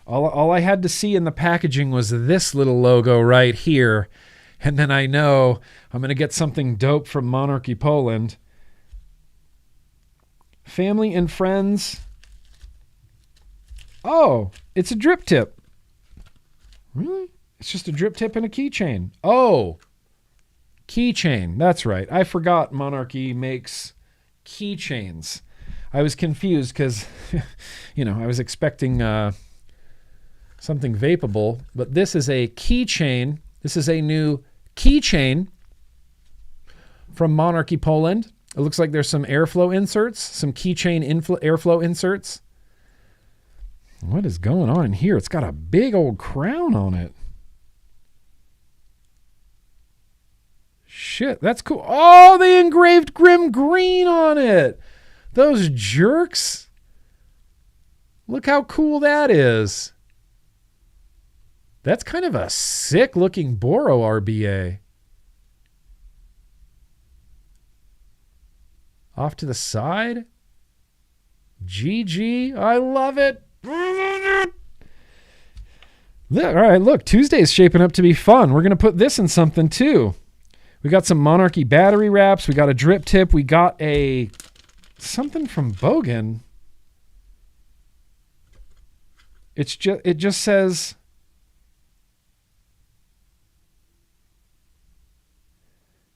All I had to see in the packaging was this little logo right here. And then I know I'm going to get something dope from Monarchy Poland. Family and friends. Oh, it's a drip tip. Really? It's just a drip tip and a keychain. Oh, keychain. That's right. I forgot Monarchy makes keychains. I was confused because, I was expecting something vapeable, but this is a keychain. This is a new keychain from Monarchy Poland. It looks like there's some airflow inserts, some keychain airflow inserts. What is going on in here? It's got a big old crown on it. Shit, that's cool. Oh, they engraved GrimmGreen on it. Those jerks. Look how cool that is. That's kind of a sick looking Boro RBA. Off to the side. GG. I love it. All right, look, Tuesday's shaping up to be fun. We're going to put this in something too. We got some Monarchy battery wraps. We got a drip tip. We got something from Bogan. It just says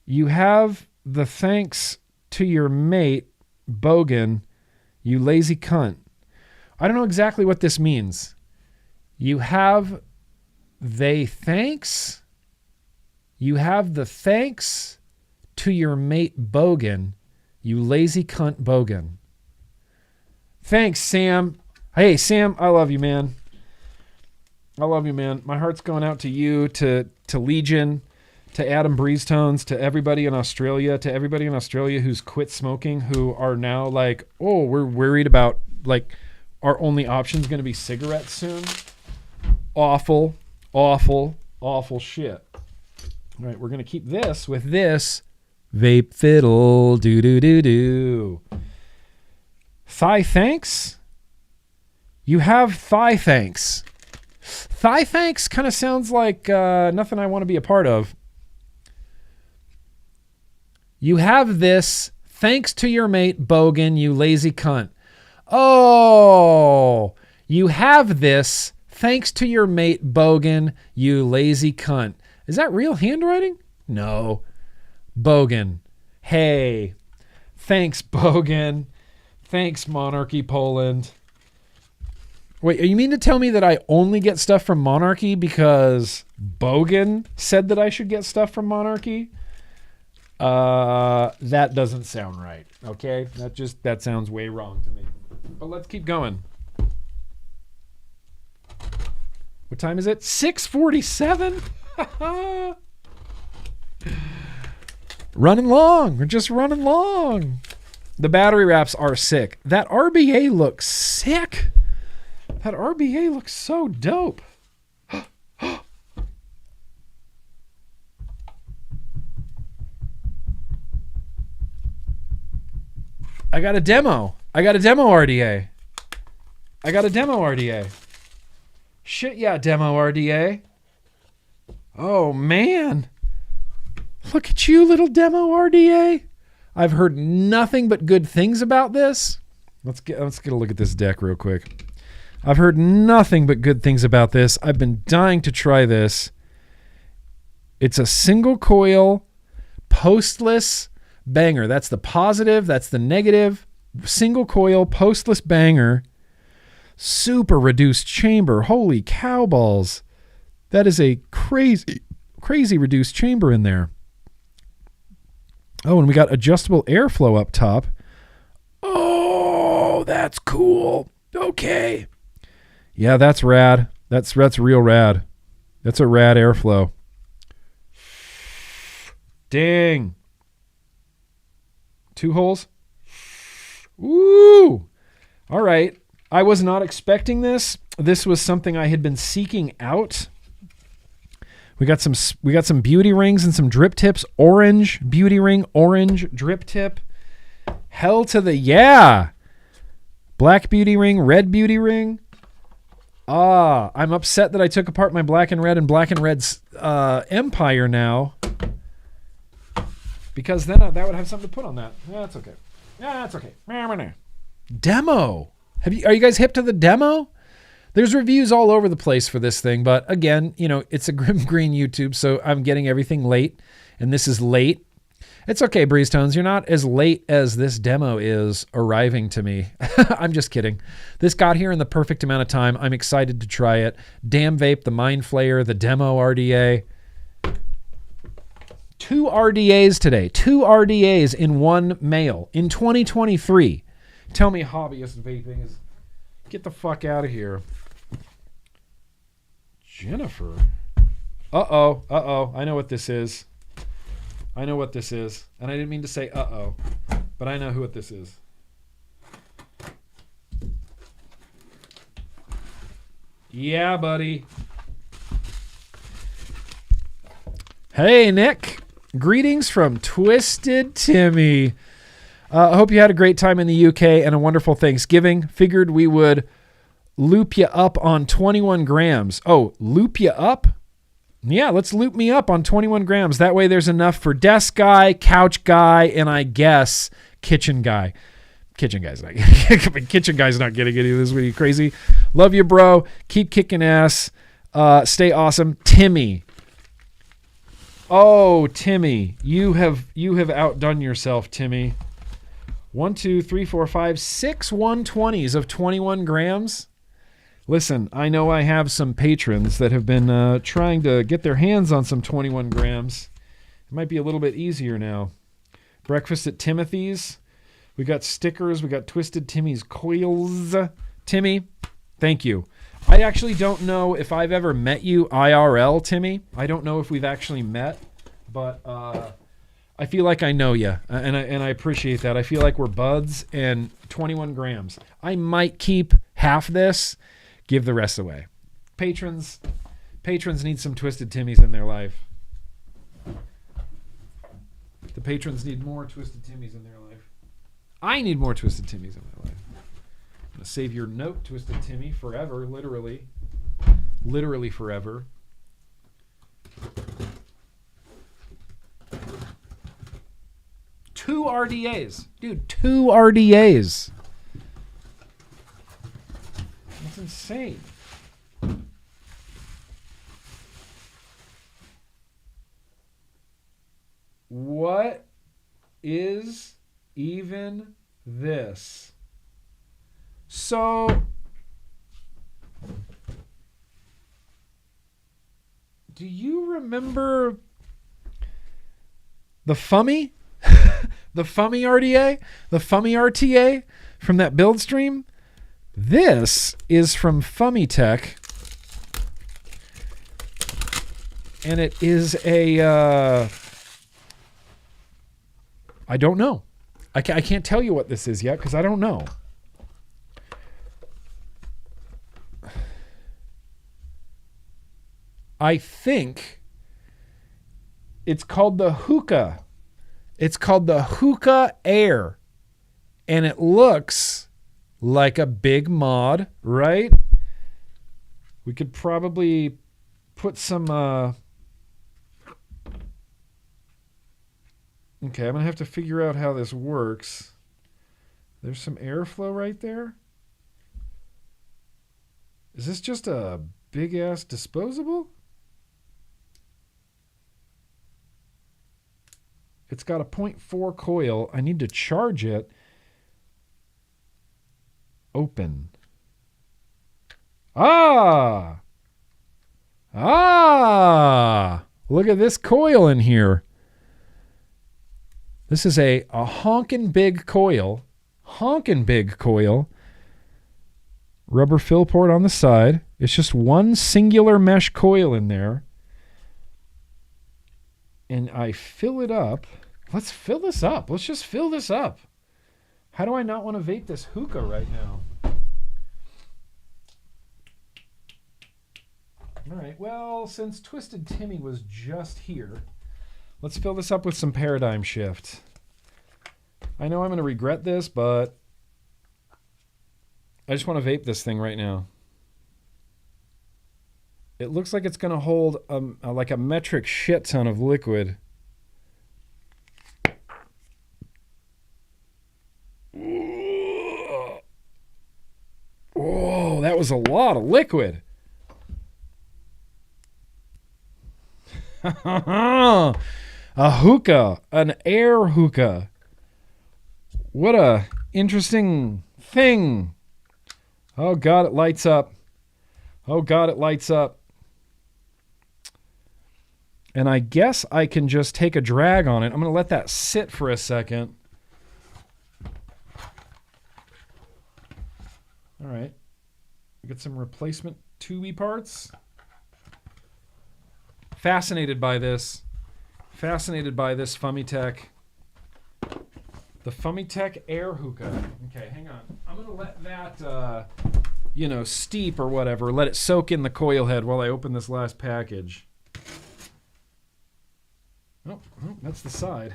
you have the thanks to your mate, Bogan, you lazy cunt. I don't know exactly what this means. You have they thanks. You have the thanks to your mate, Bogan, you lazy cunt, Bogan. Thanks, Sam. Hey, Sam, I love you, man. I love you, man. My heart's going out to you, to Legion, to Adam Breezetones, to everybody in Australia who's quit smoking, who are now like, oh, we're worried about, like, our only option's going to be cigarettes soon. Awful, awful, awful shit. All right, we're going to keep this with this vape fiddle. Do. Thigh thanks? You have thigh thanks. Thigh thanks kind of sounds like nothing I want to be a part of. You have this thanks to your mate, Bogan, you lazy cunt. Oh, you have this thanks to your mate, Bogan, you lazy cunt. Is that real handwriting? No. Bogan. Hey. Thanks, Bogan. Thanks, Monarchy Poland. Wait, you mean to tell me that I only get stuff from Monarchy because Bogan said that I should get stuff from Monarchy? That doesn't sound right. Okay? That sounds way wrong to me. But let's keep going. What time is it? 6:47? Running long. We're just running long. The battery wraps are sick. That RBA looks sick. That RBA looks so dope. I got a demo RDA. Shit yeah, demo RDA. Oh man. Look at you, little demo RDA. I've heard nothing but good things about this. Let's get a look at this deck real quick. I've heard nothing but good things about this. I've been dying to try this. It's a single coil, postless banger. That's the positive, that's the negative. Single coil, postless banger. Super reduced chamber. Holy cow balls. That is a crazy reduced chamber in there. Oh, and we got adjustable airflow up top. Oh, that's cool. Okay. Yeah, that's rad. That's real rad. That's a rad airflow. Dang. 2 holes. Ooh. All right. I was not expecting this. This was something I had been seeking out. We got some beauty rings and some drip tips. Orange beauty ring, orange drip tip. Hell to the yeah. Black beauty ring, red beauty ring. I'm upset that I took apart my black and red's empire now. Because then that would have something to put on that. Yeah, that's okay. Yeah, that's okay. Demo. Are you guys hip to the demo? There's reviews all over the place for this thing, but again, you know, it's a GrimmGreen YouTube, so I'm getting everything late, and this is late. It's okay, Breeze Tones. You're not as late as this demo is arriving to me. I'm just kidding. This got here in the perfect amount of time. I'm excited to try it. Damn Vape, the Mind Flayer, the demo RDA. 2 RDAs today. 2 RDAs in one mail in 2023. Tell me hobbyist vaping is... Get the fuck out of here. Jennifer. Uh-oh. I know what this is. I know what this is. And I didn't mean to say uh-oh, but I know what this is. Yeah, buddy. Hey, Nick. Greetings from Twisted Timmy. I hope you had a great time in the UK and a wonderful Thanksgiving. Figured we would loop you up on 21 grams. Oh, loop you up? Yeah, let's loop me up on 21 grams. That way there's enough for desk guy, couch guy, and I guess kitchen guy. Kitchen guy's not getting any of this. What are you, crazy? Love you, bro. Keep kicking ass. Stay awesome. Timmy. Oh, Timmy. You have outdone yourself, Timmy. 1, 2, 3, 4, 5, 6 120s of 21 grams. Listen, I know I have some patrons that have been trying to get their hands on some 21 grams. It might be a little bit easier now. Breakfast at Timothy's. We got stickers. We got Twisted Timmy's Coils. Timmy, thank you. I actually don't know if I've ever met you IRL, Timmy. I don't know if we've actually met, but I feel like I know you, and I appreciate that. I feel like we're buds, and 21 grams. I might keep half this. Give the rest away. Patrons need some Twisted Timmys in their life. The patrons need more Twisted Timmys in their life. I need more Twisted Timmys in my life. I'm going to save your note, Twisted Timmy, forever, literally. Literally forever. Two RDAs. Dude, 2 RDAs. That's insane. What is even this? So, do you remember the Fummy? The Fummy RDA? The Fummy RTA from that build stream? This is from Fummy Tech, and it is a, I don't know. I can't tell you what this is yet because I don't know. I think it's called the Hookah. It's called the Hookah Air, and it looks like a big mod, right? We could probably put some... Okay, I'm going to have to figure out how this works. There's some airflow right there. Is this just a big-ass disposable? It's got a 0.4 coil. I need to charge it. Open. Ah! Look at this coil in here. This is a honkin' big coil. Honkin' big coil. Rubber fill port on the side. It's just one singular mesh coil in there. And I fill it up. Let's fill this up. Let's just fill this up. How do I not want to vape this hookah right now? All right, well, since Twisted Timmy was just here, let's fill this up with some Paradigm Shift. I know I'm going to regret this, but I just want to vape this thing right now. It looks like it's going to hold like a metric shit ton of liquid. Whoa, that was a lot of liquid. A hookah, an air hookah. What a interesting thing. Oh God, it lights up. Oh God, it lights up. And I guess I can just take a drag on it. I'm going to let that sit for a second. All right. We got some replacement tubey parts. Fascinated by this. Fascinated by this Fumitech. The Fumitech Air Hookah. Okay, hang on. I'm going to let that, steep or whatever. Let it soak in the coil head while I open this last package. Oh, that's the side.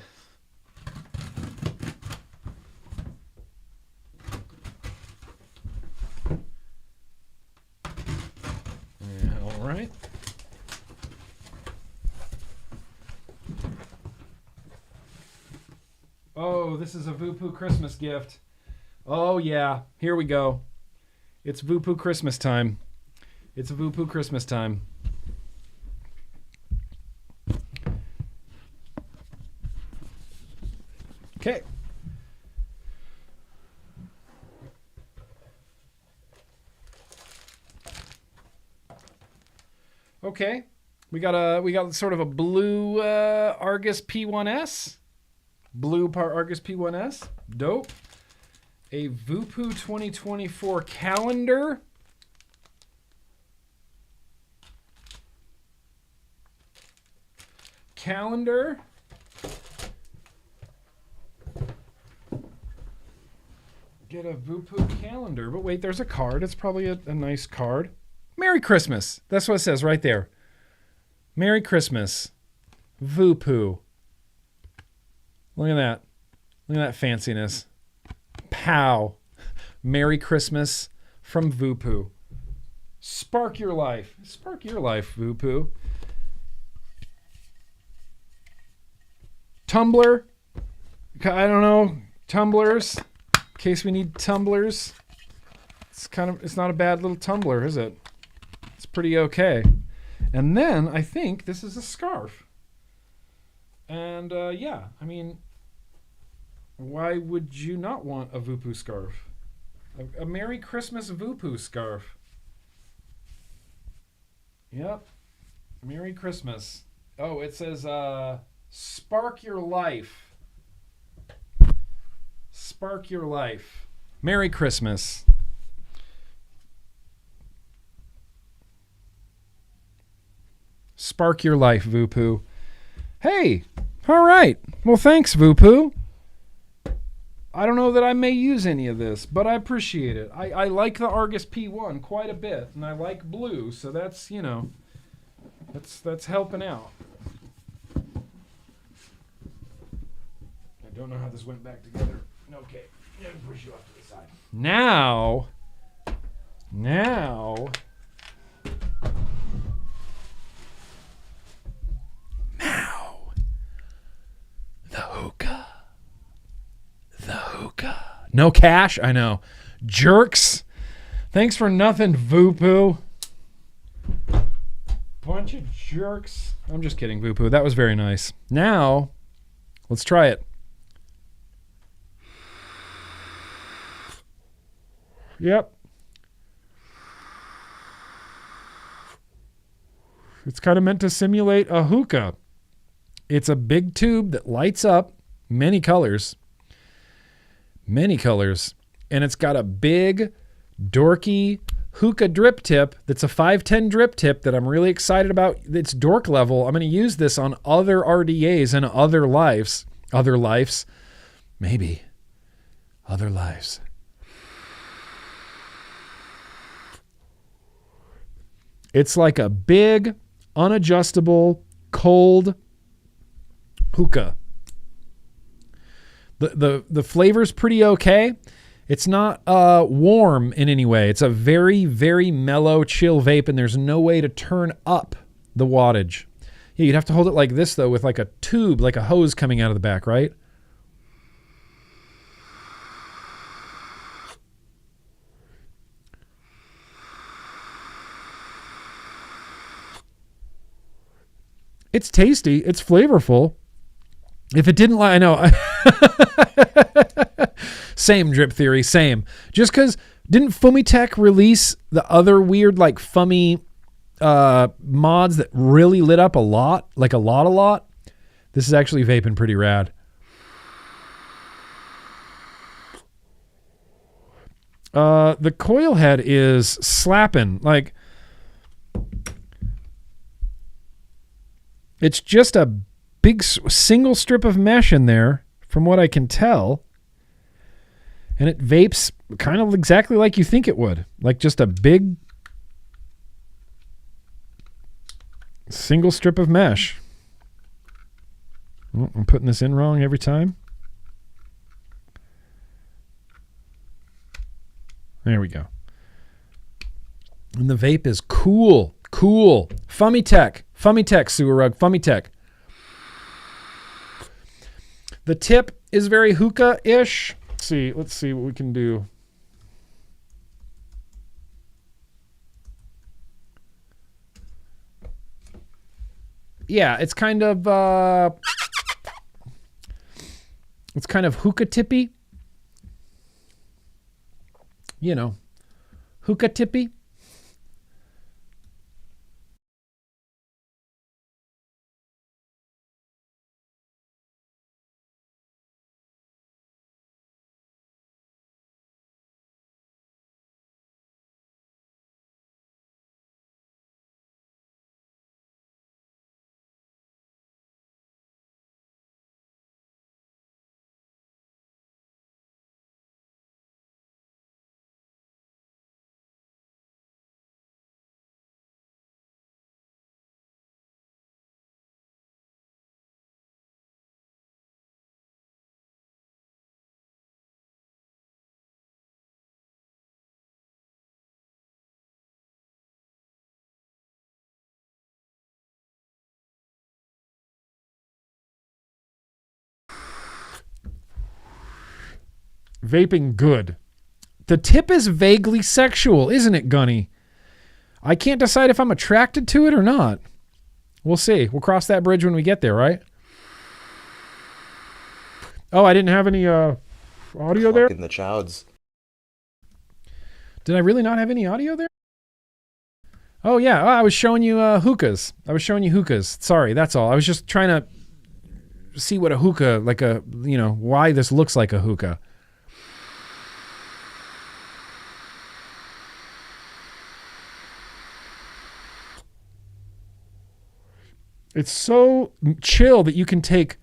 Yeah, all right. Oh, this is a Voopoo Christmas gift. Oh, yeah. Here we go. It's Voopoo Christmas time. It's Voopoo Christmas time. Okay. Okay. We got sort of a blue Argus P1S. Blue Argus P1S. Dope. A Voopoo 2024 calendar. Get a Voopoo calendar. But wait, there's a card. It's probably a nice card. Merry Christmas. That's what it says right there. Merry Christmas. Voopoo. Look at that. Look at that fanciness. Pow. Merry Christmas from Voopoo. Spark your life. Spark your life, Voopoo. Tumbler. I don't know. Tumblers. In case we need tumblers. It's not a bad little tumbler, is it? It's pretty okay. And then I think this is a scarf. And yeah, I mean, why would you not want a Voopoo scarf? A Merry Christmas Voopoo scarf. Yep. Merry Christmas. Oh, it says spark your life. Spark your life. Merry Christmas. Spark your life, Voopoo. Hey, all right. Well, thanks, Voopoo. I don't know that I may use any of this, but I appreciate it. I like the Argus P1 quite a bit, and I like blue, so that's, that's helping out. I don't know how this went back together. Okay, let me push you off to the side. Now, the hookah. No cash? I know. Jerks. Thanks for nothing, Voopoo. Bunch of jerks. I'm just kidding, Voopoo. That was very nice. Now, let's try it. Yep. It's kind of meant to simulate a hookah. It's a big tube that lights up many colors. And it's got a big, dorky hookah drip tip that's a 510 drip tip that I'm really excited about. It's dork level. I'm going to use this on other RDAs and other lives. Maybe. Other lives. It's like a big, unadjustable, cold hookah. The flavor's pretty okay. It's not warm in any way. It's a very, very mellow, chill vape, and there's no way to turn up the wattage. Yeah, you'd have to hold it like this, though, with like a tube, like a hose coming out of the back, right? It's tasty. It's flavorful. If it didn't I know. Same Drip Theory, same. Just because didn't Fumitech release the other weird like Fummy mods that really lit up a lot? Like a lot? This is actually vaping pretty rad. The coil head is slapping. Like, it's just a big single strip of mesh in there, from what I can tell. And it vapes kind of exactly like you think it would. Like just a big single strip of mesh. Oh, I'm putting this in wrong every time. There we go. And the vape is cool. Fumitech, sewer rug, Fumitech. The tip is very hookah-ish. Let's see what we can do. Yeah, it's kind of hookah tippy. You know, hookah tippy. Vaping good. The tip is vaguely sexual, isn't it, Gunny? I can't decide if I'm attracted to it or not. We'll see. We'll cross that bridge when we get there, right? Oh, I didn't have any audio there? In the chowds. Did I really not have any audio there? Oh, yeah. Oh, I was showing you hookahs. Sorry, that's all. I was just trying to see what a hookah, like a, you know, why this looks like a hookah. It's so chill that you can take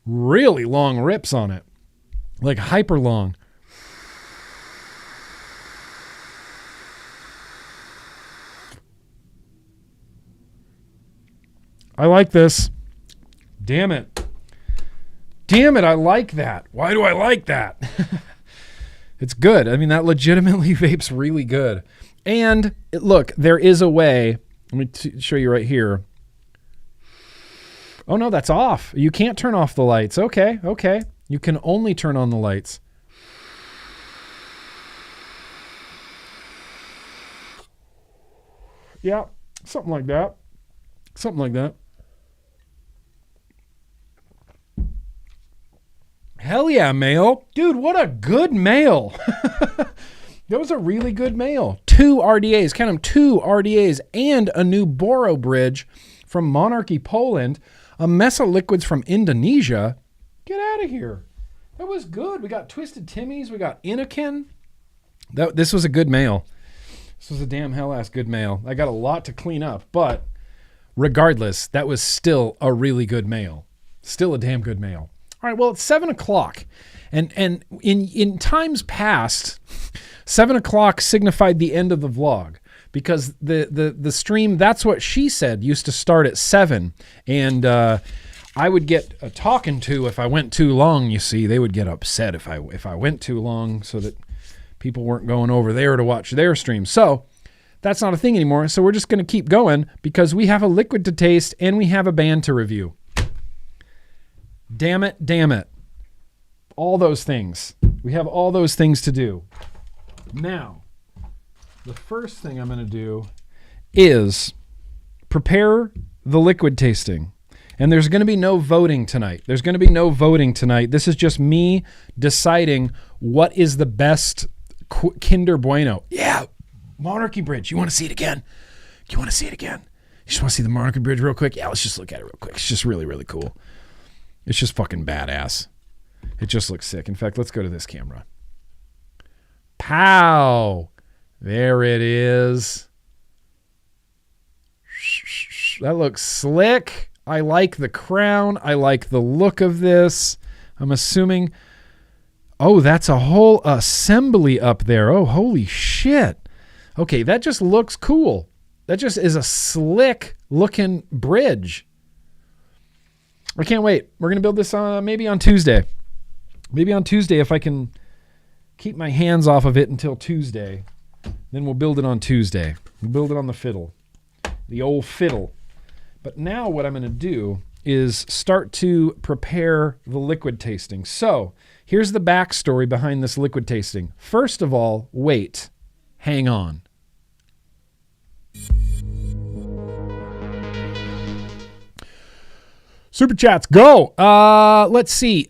really long rips on it. Like hyper long. I like this. Damn it, I like that. Why do I like that? It's good. I mean, that legitimately vapes really good. And look, there is a way. Let me show you right here. Oh, no, that's off. You can't turn off the lights. Okay. You can only turn on the lights. Yeah, something like that. Hell yeah, mail. Dude, what a good mail. That was a really good mail. 2 RDAs, count them, 2 RDAs, and a new Boro bridge from Monarchy, Poland. A mess of liquids from Indonesia. Get out of here. That was good. We got Twisted Timmy's. We got Inakin. This was a good mail. This was a damn hell-ass good mail. I got a lot to clean up, but regardless, that was still a really good mail. Still a damn good mail. All right, well, it's 7 o'clock. And in times past, 7 o'clock signified the end of the vlog. Because the stream, That's What She Said, used to start at 7. And I would get a talking to if I went too long, you see. They would get upset if I went too long so that people weren't going over there to watch their stream. So that's not a thing anymore. So we're just going to keep going because we have a liquid to taste and we have a band to review. Damn it. All those things. We have all those things to do. Now, the first thing I'm going to do is prepare the liquid tasting. And there's going to be no voting tonight. This is just me deciding what is the best Kinder Bueno. Yeah, Monarchy Bridge. You want to see it again? You just want to see the Monarchy Bridge real quick? Yeah, let's just look at it real quick. It's just really, really cool. It's just fucking badass. It just looks sick. In fact, let's go to this camera. Pow! There it is. That looks slick. I like the crown. I like the look of this. I'm assuming... Oh, that's a whole assembly up there. Oh, holy shit. Okay, that just looks cool. That just is a slick looking bridge. I can't wait. We're going to build this maybe on Tuesday. Maybe on Tuesday if I can keep my hands off of it until Tuesday. Then we'll build it on Tuesday. We'll build it on the fiddle. The old fiddle. But now what I'm going to do is start to prepare the liquid tasting. So here's the backstory behind this liquid tasting. First of all, wait. Hang on. Super chats, go. Let's see.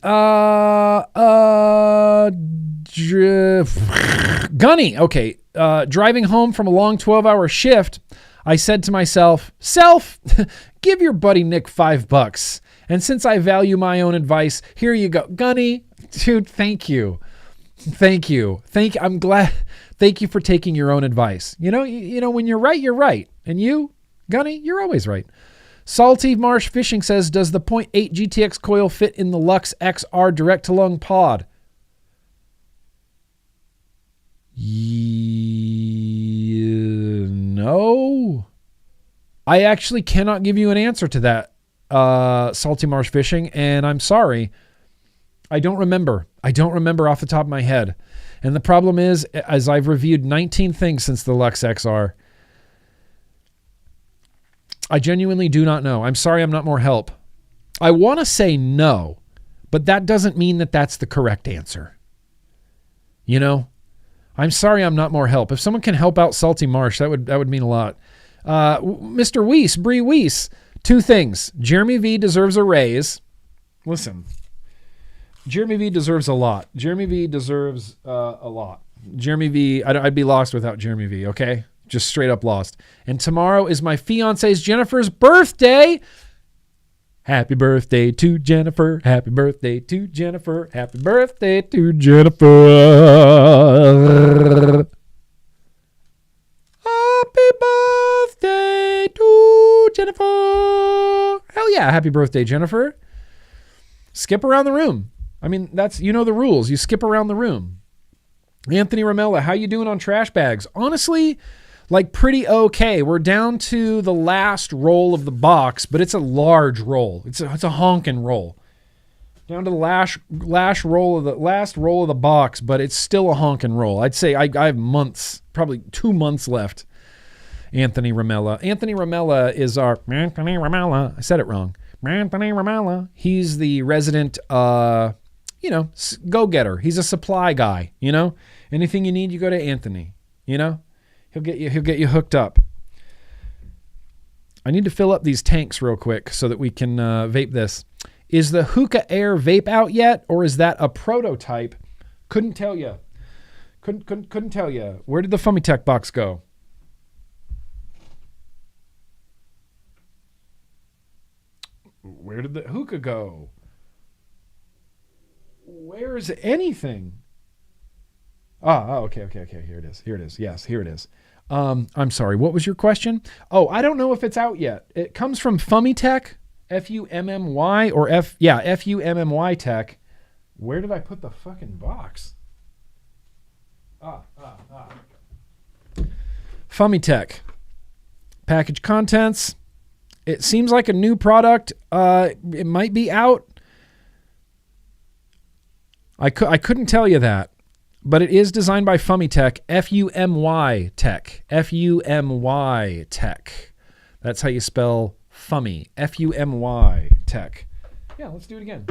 Gunny, okay. Driving home from a long 12-hour shift, I said to myself, Self, give your buddy Nick $5. And since I value my own advice, here you go. Gunny, dude, thank you. I'm glad. Thank you for taking your own advice. You know, when you're right, you're right. And you, Gunny, you're always right. Salty Marsh Fishing says, does the .8 GTX coil fit in the Lux XR direct-to-lung pod? No. I actually cannot give you an answer to that, Salty Marsh Fishing, and I'm sorry. I don't remember off the top of my head. And the problem is, as I've reviewed 19 things since the Lux XR, I genuinely do not know. I'm sorry I'm not more help. I want to say no, but that doesn't mean that that's the correct answer. You know? I'm sorry I'm not more help. If someone can help out Salty Marsh, that would mean a lot. Mr. Weiss, Bree Weiss, two things. Jeremy V deserves a raise. Listen, Jeremy V deserves a lot. Jeremy V deserves a lot. Jeremy V, I'd be lost without Jeremy V, okay? Just straight up lost. And tomorrow is my fiance's Jennifer's birthday. Happy birthday to Jennifer. Happy birthday to Jennifer. Happy birthday to Jennifer. Happy birthday to Jennifer. Hell yeah. Happy birthday, Jennifer. Skip around the room. I mean, that's, you know the rules. You skip around the room. Anthony Ramella, how you doing on trash bags? Honestly, like pretty okay. We're down to the last roll of the box, but it's a large roll. It's a honking roll. Down to the last roll of the box, but it's still a honking roll. I'd say I have months, probably 2 months left. Anthony Ramella. Anthony Ramella is our Anthony Ramella. I said it wrong. Anthony Ramella. He's the resident go-getter. He's a supply guy, you know? Anything you need, you go to Anthony, you know? He'll get you hooked up. I need to fill up these tanks real quick so that we can vape this. Is the Hookah Air vape out yet, or is that a prototype? Couldn't tell you. Couldn't tell you. Where did the Fumitech box go? Where did the hookah go? Where is anything? Okay. Here it is. Yes, here it is. I'm sorry. What was your question? Oh, I don't know if it's out yet. It comes from Fumitech, F-U-M-M-Y, or F-U-M-M-Y Tech. Where did I put the fucking box? Fumitech. Package contents. It seems like a new product. It might be out. I couldn't tell you that. But it is designed by Fumitech, F-U-M-Y Tech. F-U-M-Y Tech. That's how you spell Fumi. F-U-M-Y Tech. Yeah, let's do it again.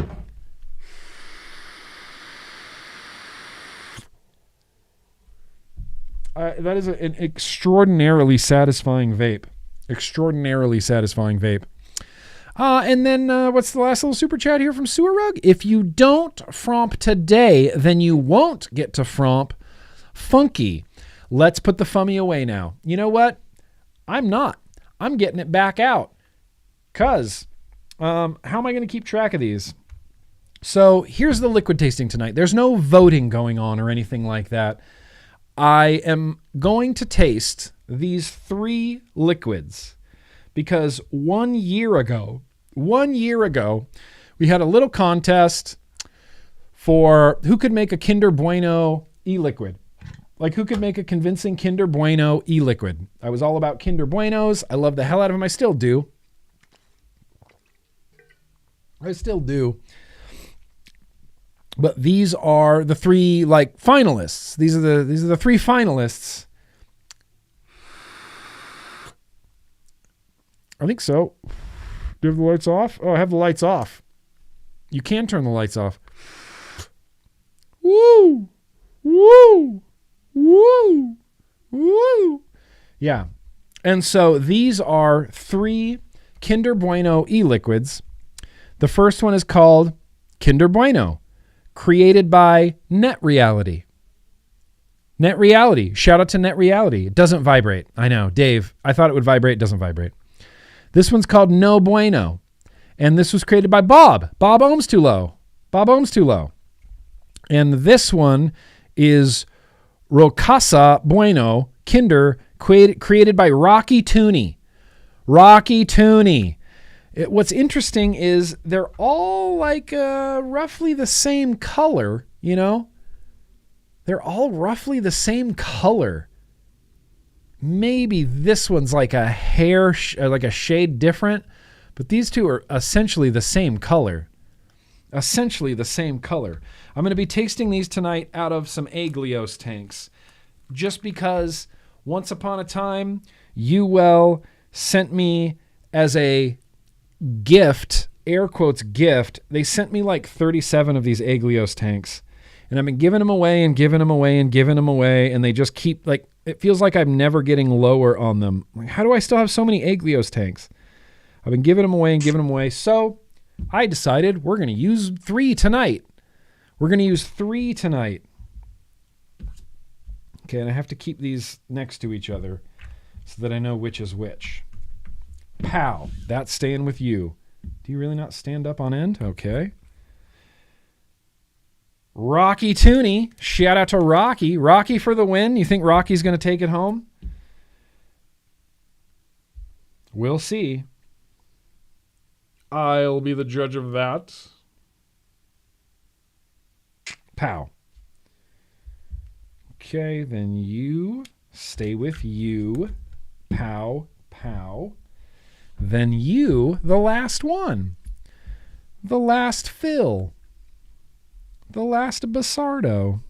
That is an extraordinarily satisfying vape. Extraordinarily satisfying vape. And then what's the last little super chat here from Sewer Rug? If you don't fromp today, then you won't get to fromp. Funky. Let's put the fummy away now. You know what? I'm not. I'm getting it back out. Because how am I going to keep track of these? So here's the liquid tasting tonight. There's no voting going on or anything like that. I am going to taste these 3 liquids because 1 year ago, we had a little contest for who could make a Kinder Bueno e-liquid. Like who could make a convincing Kinder Bueno e-liquid. I was all about Kinder Buenos. I love the hell out of them. I still do. But these are the 3 like finalists. These are the 3 finalists. I think so. Do you have the lights off? Oh, I have the lights off. You can turn the lights off. Woo! Woo! Woo! Woo! Yeah. And so these are 3 Kinder Bueno e-liquids. The first one is called Kinder Bueno, created by Net Reality. Net Reality. Shout out to Net Reality. It doesn't vibrate. I know. Dave, I thought it would vibrate. It doesn't vibrate. This one's called No Bueno. And this was created by Bob. Bob Ohms Too Low. And this one is Rocasa Bueno Kinder, created by Rocky Tooney. What's interesting is they're all like roughly the same color, you know? They're all roughly the same color. Maybe this one's like a like a shade different, but these 2 are essentially the same color. I'm going to be tasting these tonight out of some Aglios tanks, just because once upon a time, UL sent me as a gift, air quotes gift, they sent me like 37 of these Aglios tanks. And I've been giving them away, and they just keep like, it feels like I'm never getting lower on them. Like, how do I still have so many Aglios tanks? I've been giving them away. So I decided we're going to use 3 tonight. Okay, and I have to keep these next to each other so that I know which is which. Pow, that's staying with you. Do you really not stand up on end? Okay. Rocky Tooney, shout out to Rocky. Rocky for the win. You think Rocky's going to take it home? We'll see. I'll be the judge of that. Pow. Okay, then you stay with you. Pow, pow. Then you, the last one. The last fill. The last Basardo.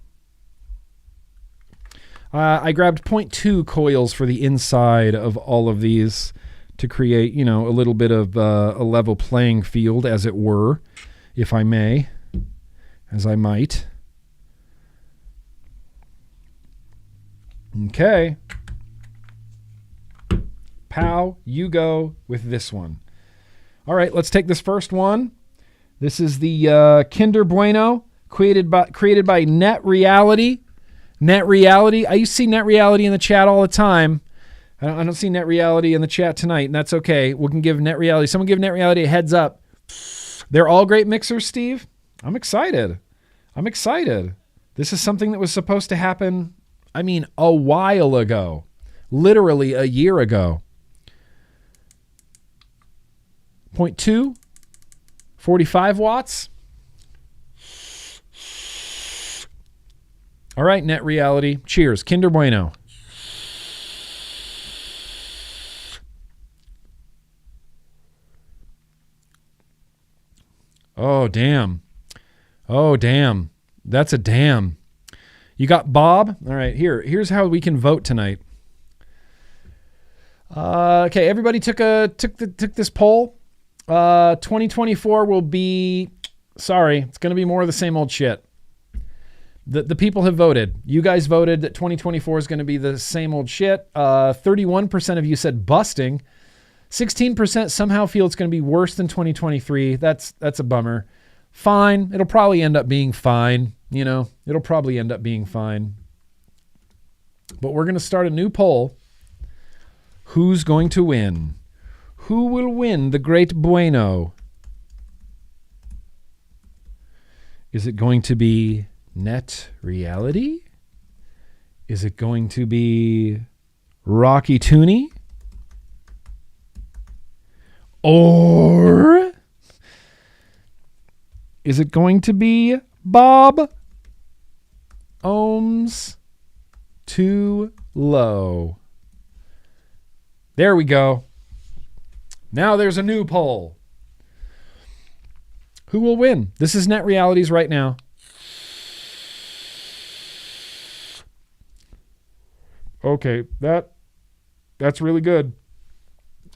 I grabbed 0.2 coils for the inside of all of these to create, you know, a little bit of a level playing field, as it were, if I may, as I might. Okay. Pow, you go with this one. All right, let's take this first one. This is the Kinder Bueno, created by Net Reality. Net Reality. I used to see Net Reality in the chat all the time. I don't see Net Reality in the chat tonight, and that's okay. We can give Net Reality. Someone give Net Reality a heads up. They're all great mixers, Steve. I'm excited. This is something that was supposed to happen, I mean, a while ago. Literally a year ago. 0.2, 45 watts. All right, Net Reality. Cheers. Kinder Bueno. Oh, damn. That's a damn. You got Bob? All right, here's how we can vote tonight. Okay, everybody took this poll. 2024 will be, sorry, it's going to be more of the same old shit. The people have voted. You guys voted that 2024 is going to be the same old shit. 31% of you said busting. 16% somehow feel it's going to be worse than 2023. That's a bummer. Fine. It'll probably end up being fine. It'll probably end up being fine. But we're going to start a new poll. Who's going to win? Who will win the Great Bueno? Is it going to be Net Reality? Is it going to be Rocky Tooney? Or is it going to be Bob Ohms Too Low? There we go. Now there's a new poll. Who will win? This is Net Realities right now. Okay, that's really good.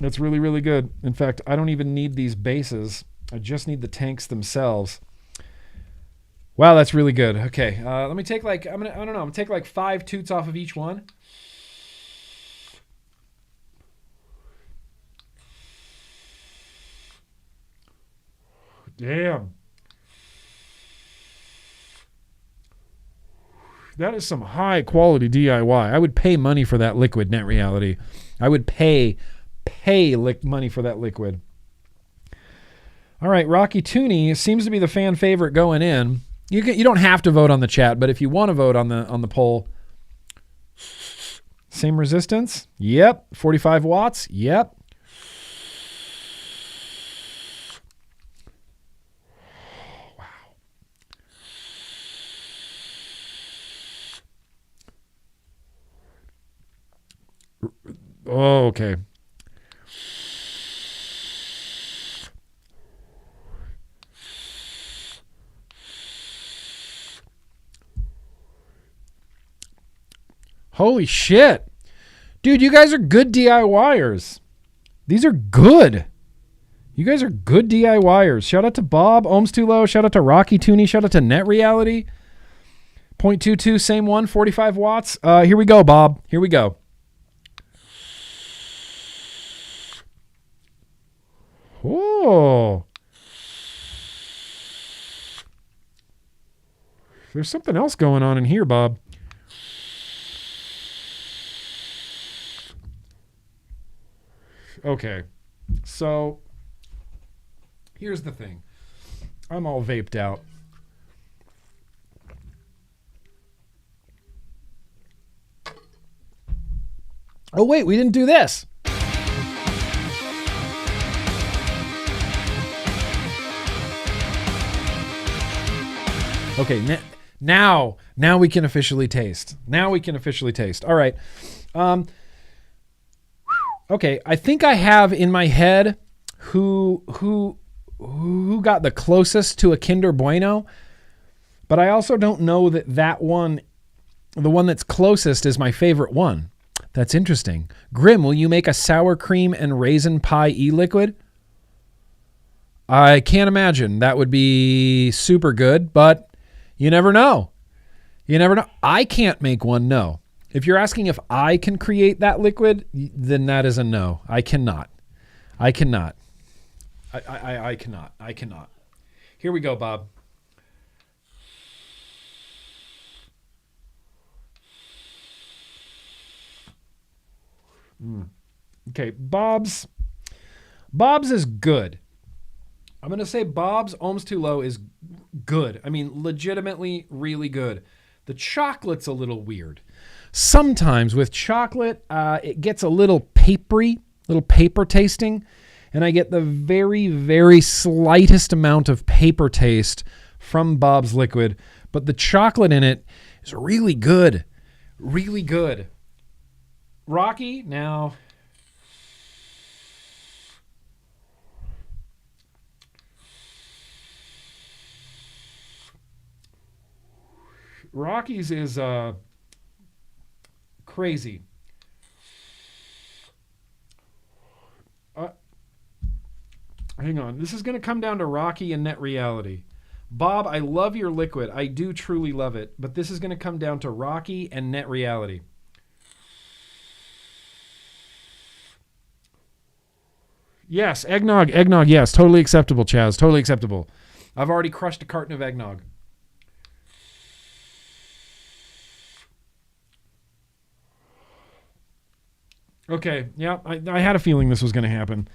That's really, really good. In fact, I don't even need these bases. I just need the tanks themselves. Wow, that's really good. Okay, let me take I'm gonna take like 5 toots off of each one. Damn. That is some high quality DIY. I would pay money for that liquid, Net Reality. I would pay money for that liquid. All right, Rocky Tooney seems to be the fan favorite going in. You don't have to vote on the chat, but if you want to vote on the poll, same resistance? Yep. 45 watts? Yep. Oh, okay. Holy shit. Dude, you guys are good DIYers. These are good. You guys are good DIYers. Shout out to Bob, Ohms Too Low. Shout out to Rocky Tooney. Shout out to Net Reality. 0.22, same one, 45 watts. Here we go, Bob. Here we go. Oh. There's something else going on in here, Bob. Okay. So, here's the thing. I'm all vaped out. Oh, wait, we didn't do this. Okay, now we can officially taste. Now we can officially taste. All right. Okay, I think I have in my head who got the closest to a Kinder Bueno, but I also don't know that one, the one that's closest, is my favorite one. That's interesting. Grimm, will you make a sour cream and raisin pie e-liquid? I can't imagine. That would be super good, but you never know. You never know. I can't make one, no. If you're asking if I can create that liquid, then that is a no. I cannot. I cannot. I cannot. I cannot. Here we go, Bob. Okay, Bob's is good. I'm going to say Bob's Ohms Too Low is good. I mean, legitimately really good. The chocolate's a little weird. Sometimes with chocolate, it gets a little papery, little paper tasting, and I get the very, very slightest amount of paper taste from Bob's liquid, but the chocolate in it is really good. Really good. Rocky, now... Rocky's is crazy. Hang on. This is going to come down to Rocky and Net Reality. Bob, I love your liquid. I do truly love it. But this is going to come down to Rocky and Net Reality. Yes, eggnog, yes. Totally acceptable, Chaz. Totally acceptable. I've already crushed a carton of eggnog. Okay, yeah, I had a feeling this was going to happen.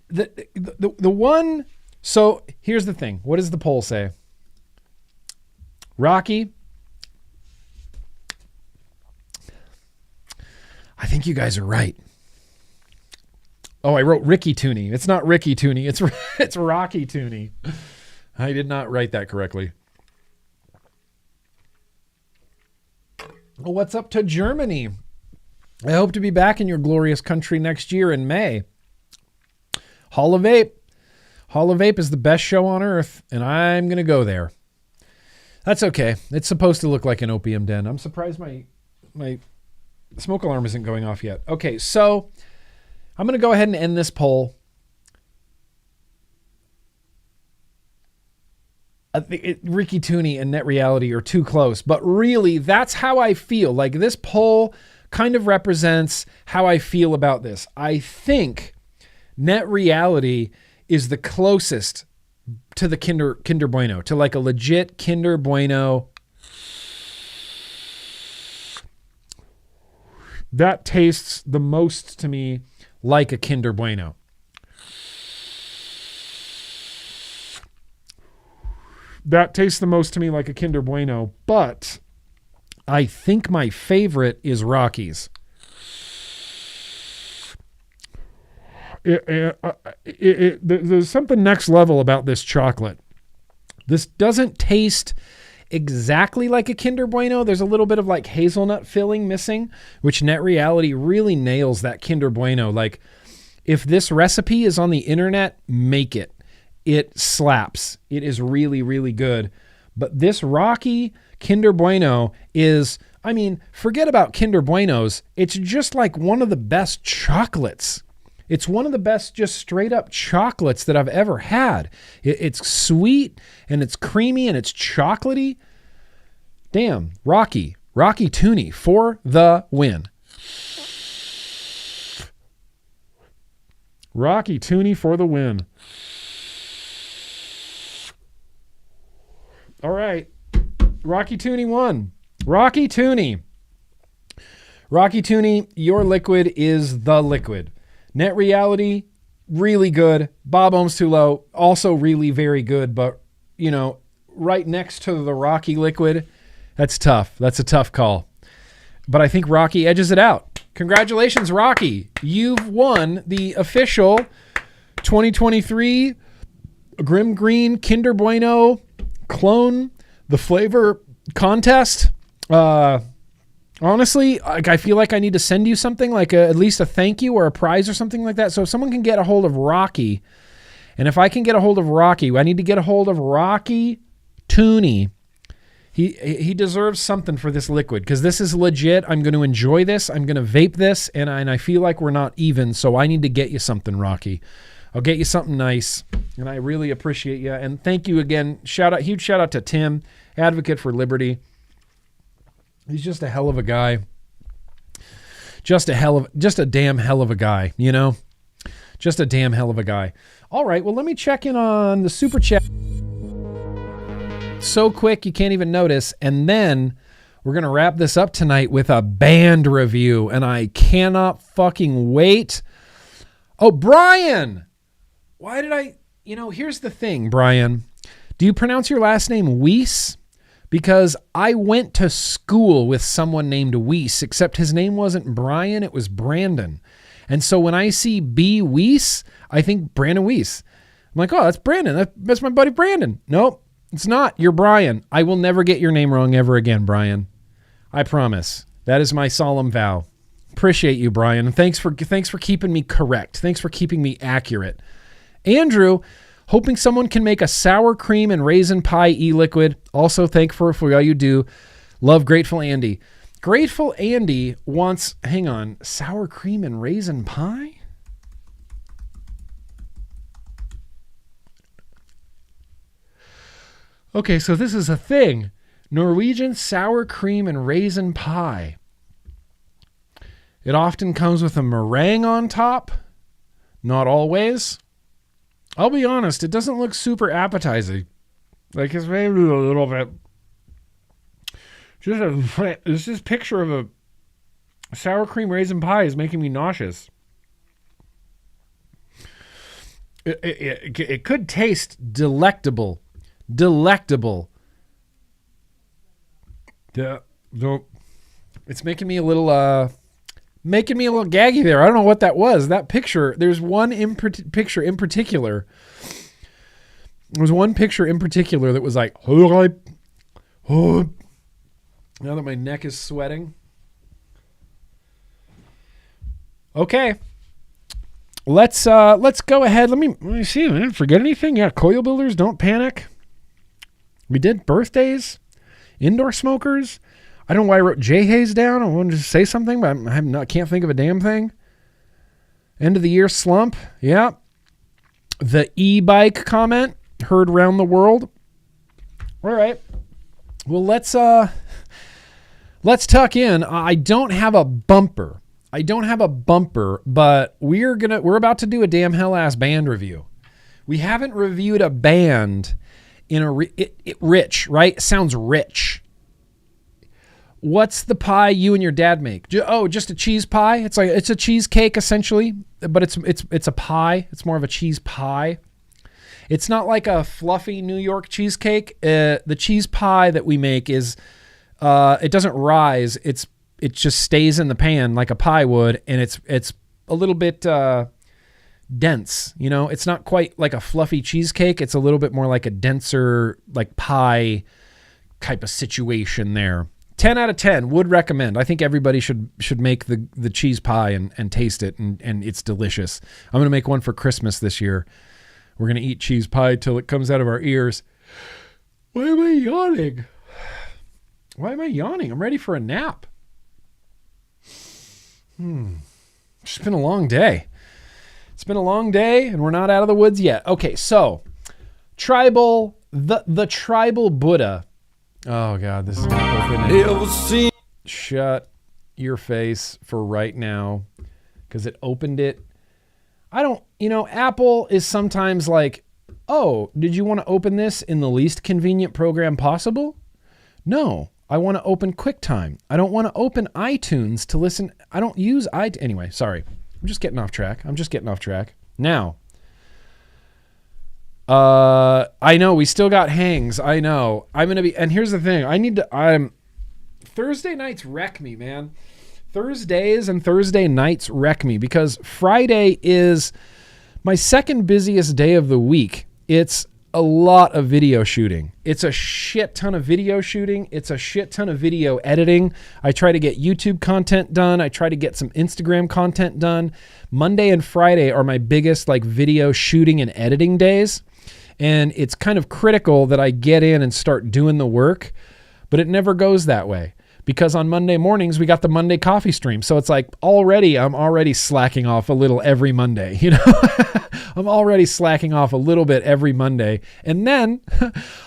The one, so here's the thing. What does the poll say? Rocky. I think you guys are right. Oh, I wrote Ricky Tooney. It's not Ricky Tooney. It's Rocky Tooney. I did not write that correctly. Well, what's up to Germany? I hope to be back in your glorious country next year in May. Hall of Vape. Hall of Vape is the best show on earth, and I'm going to go there. That's okay. It's supposed to look like an opium den. I'm surprised my smoke alarm isn't going off yet. Okay, so I'm going to go ahead and end this poll. Ricky Tooney and Net Reality are too close, but really, that's how I feel. Like, this poll kind of represents how I feel about this. I think Net Reality is the closest to the Kinder Bueno, to like a legit Kinder Bueno. That tastes the most to me like a Kinder Bueno. That tastes the most to me like a Kinder Bueno, but I think my favorite is Rocky's. There's something next level about this chocolate. This doesn't taste exactly like a Kinder Bueno. There's a little bit of like hazelnut filling missing, which Net Reality really nails that Kinder Bueno. Like, if this recipe is on the internet, make it. It slaps. It is really, really good. But this Rocky Kinder Bueno is, I mean, forget about Kinder Buenos. It's just like one of the best chocolates. It's one of the best just straight up chocolates that I've ever had. It's sweet and it's creamy and it's chocolatey. Damn, Rocky Tooney for the win. Rocky Tooney for the win. All right. Rocky Tooney won. Rocky Tooney. Rocky Tooney, your liquid is the liquid. Net Reality, really good. Bob Ohm's Too Low, also really very good. But, you know, right next to the Rocky liquid, that's tough. That's a tough call. But I think Rocky edges it out. Congratulations, Rocky. You've won the official 2023 GrimmGreen Kinder Bueno Clone the Flavor contest. Honestly, I feel like I need to send you something, like at least a thank you or a prize or something like that. So if someone can get a hold of Rocky, and if I can get a hold of Rocky, I need to get a hold of Rocky Tooney. He deserves something for this liquid, because this is legit. I'm going to enjoy this. I'm going to vape this, and I feel like we're not even, so I need to get you something, Rocky. I'll get you something nice, and I really appreciate you. And thank you again. Huge shout out to Tim, Advocate for Liberty. He's just a hell of a guy. Just a damn hell of a guy, you know? Just a damn hell of a guy. All right, well, let me check in on the super chat. So quick, you can't even notice. And then we're going to wrap this up tonight with a band review, and I cannot fucking wait. Oh, Brian! Why did I... You know, here's the thing, Brian. Do you pronounce your last name Weiss? Because I went to school with someone named Weiss, except his name wasn't Brian, it was Brandon. And so when I see B. Weiss, I think Brandon Weiss. I'm like, oh, that's Brandon. That's my buddy Brandon. Nope, it's not. You're Brian. I will never get your name wrong ever again, Brian. I promise. That is my solemn vow. Appreciate you, Brian. And thanks for keeping me correct. Thanks for keeping me accurate. Andrew, hoping someone can make a sour cream and raisin pie e-liquid. Also, thankful for all you do. Love Grateful Andy. Grateful Andy wants, hang on, sour cream and raisin pie? Okay, so this is a thing. Norwegian sour cream and raisin pie. It often comes with a meringue on top. Not always. I'll be honest, it doesn't look super appetizing. Like, it's maybe a little bit. This picture of a sour cream raisin pie is making me nauseous. It could taste delectable. Delectable. It's making me a little gaggy there. I don't know what that was. That picture, there's one picture in particular. There was one picture in particular that was like, now that my neck is sweating. Okay. Let's go ahead. Let me see. I didn't forget anything. Yeah, coil builders, don't panic. We did birthdays, indoor smokers. I don't know why I wrote J Hayes down. I wanted to say something, but I can't think of a damn thing. End of the year slump. Yeah. The e-bike comment heard around the world. All right. Well, let's tuck in. I don't have a bumper. But we're about to do a damn hell ass band review. We haven't reviewed a band in rich, right? It sounds rich. What's the pie you and your dad make? Just a cheese pie. It's a cheesecake essentially, but it's a pie. It's more of a cheese pie. It's not like a fluffy New York cheesecake. The cheese pie that we make is it doesn't rise. It just stays in the pan like a pie would, and it's a little bit dense. You know, it's not quite like a fluffy cheesecake. It's a little bit more like a denser, like pie type of situation there. 10 out of 10 would recommend. I think everybody should make the cheese pie and taste it, and it's delicious. I'm going to make one for Christmas this year. We're going to eat cheese pie till it comes out of our ears. Why am I yawning? I'm ready for a nap. It's been a long day. And we're not out of the woods yet. Okay, so the tribal Buddha. Oh God, this is not opening. Shut your face for right now, because it opened it. Apple is sometimes like, oh, did you want to open this in the least convenient program possible? No, I want to open QuickTime. I don't want to open iTunes to listen. I don't use iTunes. Anyway, sorry. I'm just getting off track. Now, I know we still got hangs. I know. And here's the thing. Thursday nights wreck me, man. Thursdays and Thursday nights wreck me because Friday is my second busiest day of the week. It's a lot of video shooting. It's a shit ton of video shooting. It's a shit ton of video editing. I try to get YouTube content done. I try to get some Instagram content done. Monday and Friday are my biggest video shooting and editing days. And it's kind of critical that I get in and start doing the work, but it never goes that way. Because on Monday mornings, we got the Monday coffee stream. So it's like I'm already slacking off a little every Monday, I'm already slacking off a little bit every Monday. And then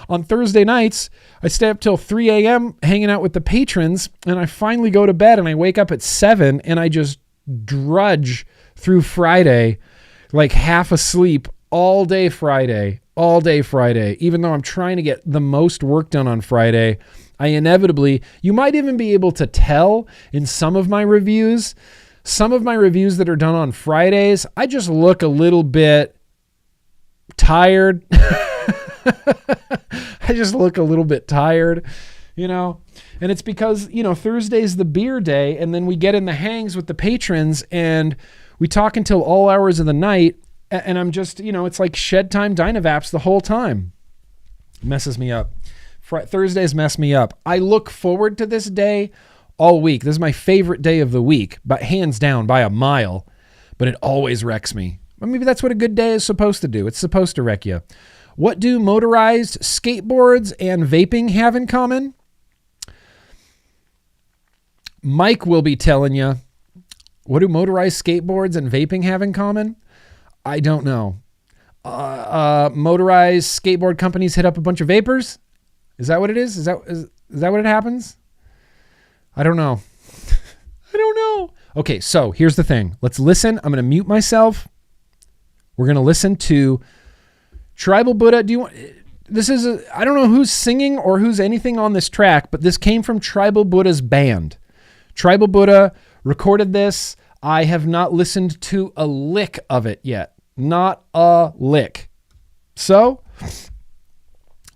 on Thursday nights, I stay up till 3 a.m. hanging out with the patrons, and I finally go to bed and I wake up at 7 and I just drudge through Friday, like half asleep all day Friday, even though I'm trying to get the most work done on Friday. I inevitably, you might even be able to tell in some of my reviews that are done on Fridays, I just look a little bit tired. I just look a little bit tired, and it's because, Thursday's the beer day, and then we get in the hangs with the patrons and we talk until all hours of the night, and I'm just, it's like shed time Dynavaps the whole time. Messes me up. Thursdays mess me up. I look forward to this day all week. This is my favorite day of the week, but hands down by a mile, but it always wrecks me. Well, maybe that's what a good day is supposed to do. It's supposed to wreck you. What do motorized skateboards and vaping have in common? Mike will be telling you. What do motorized skateboards and vaping have in common? I don't know. Motorized skateboard companies hit up a bunch of vapers? Is that what it is? Is that what it happens? I don't know. Okay, so here's the thing. Let's listen. I'm going to mute myself. We're going to listen to Tribal Buddha. I don't know who's singing or who's anything on this track, but this came from Tribal Buddha's band. Tribal Buddha recorded this. I have not listened to a lick of it yet. Not a lick. So